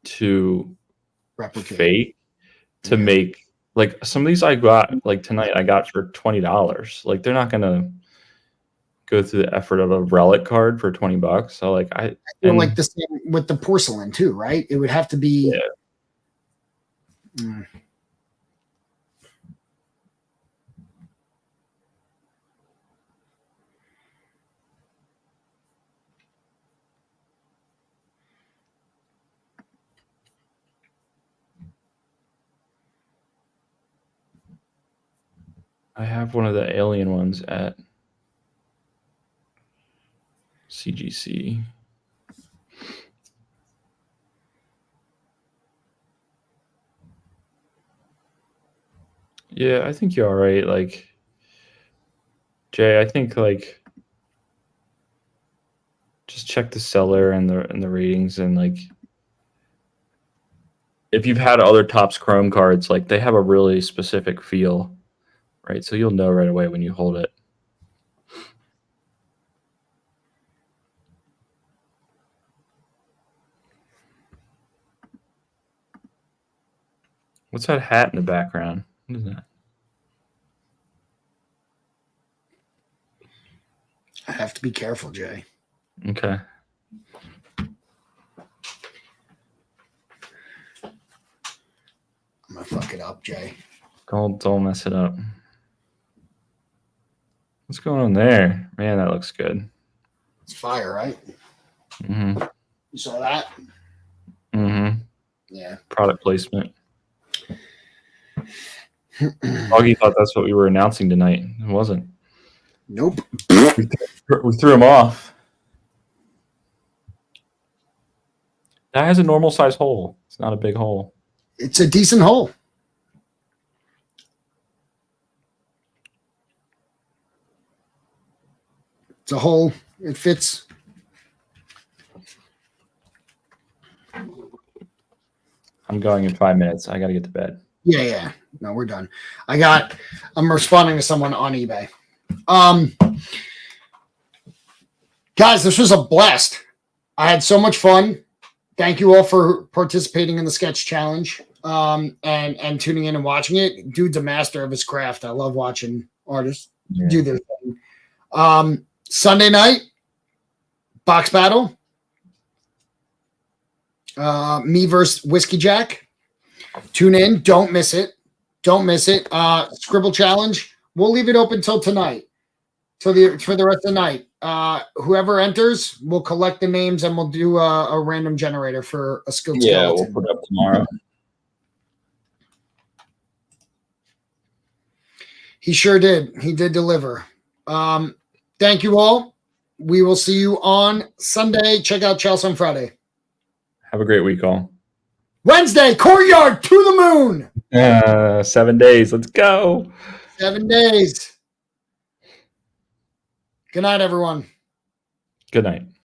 to replicate, fake, to make. Like some of these I got like tonight I got for $20. Like they're not gonna go through the effort of a relic card for $20. So like I feel like the same with the porcelain too, right? It would have to be. Yeah. I have one of the alien ones at CGC. Yeah, I think you're all right. Like, Jay, I think like just check the seller and the ratings, and like if you've had other Topps Chrome cards, like they have a really specific feel, right? So you'll know right away when you hold it. What's that hat in the background? What is that? I have to be careful, Jay. Okay. I'm gonna fuck it up, Jay. Don't mess it up. What's going on there? Man, that looks good. It's fire, right? Mm-hmm. You saw that? Mm-hmm. Yeah. Product placement. Augie thought that's what we were announcing tonight. It wasn't. Nope. We threw him off. That has a normal size hole. It's not a big hole. It's a decent hole. It's a hole. It fits. I'm going in 5 minutes. I got to get to bed. Yeah. No, we're done. I'm responding to someone on eBay. Guys, this was a blast. I had so much fun. Thank you all for participating in the sketch challenge and tuning in and watching it. Dude's a master of his craft. I love watching artists do their thing. Sunday night, box battle. Me versus Whiskey Jack. Tune in. Don't miss it. Don't miss it. Scribble challenge. We'll leave it open till tonight. For the rest of the night. Whoever enters, we'll collect the names and we'll do a random generator for a skilled skeleton. We'll put it up tomorrow. He sure did. He did deliver. Thank you all. We will see you on Sunday. Check out Chelsea on Friday. Have a great week, all. Wednesday, Courtyard to the moon. 7 days. Let's go. 7 days. Good night, everyone. Good night.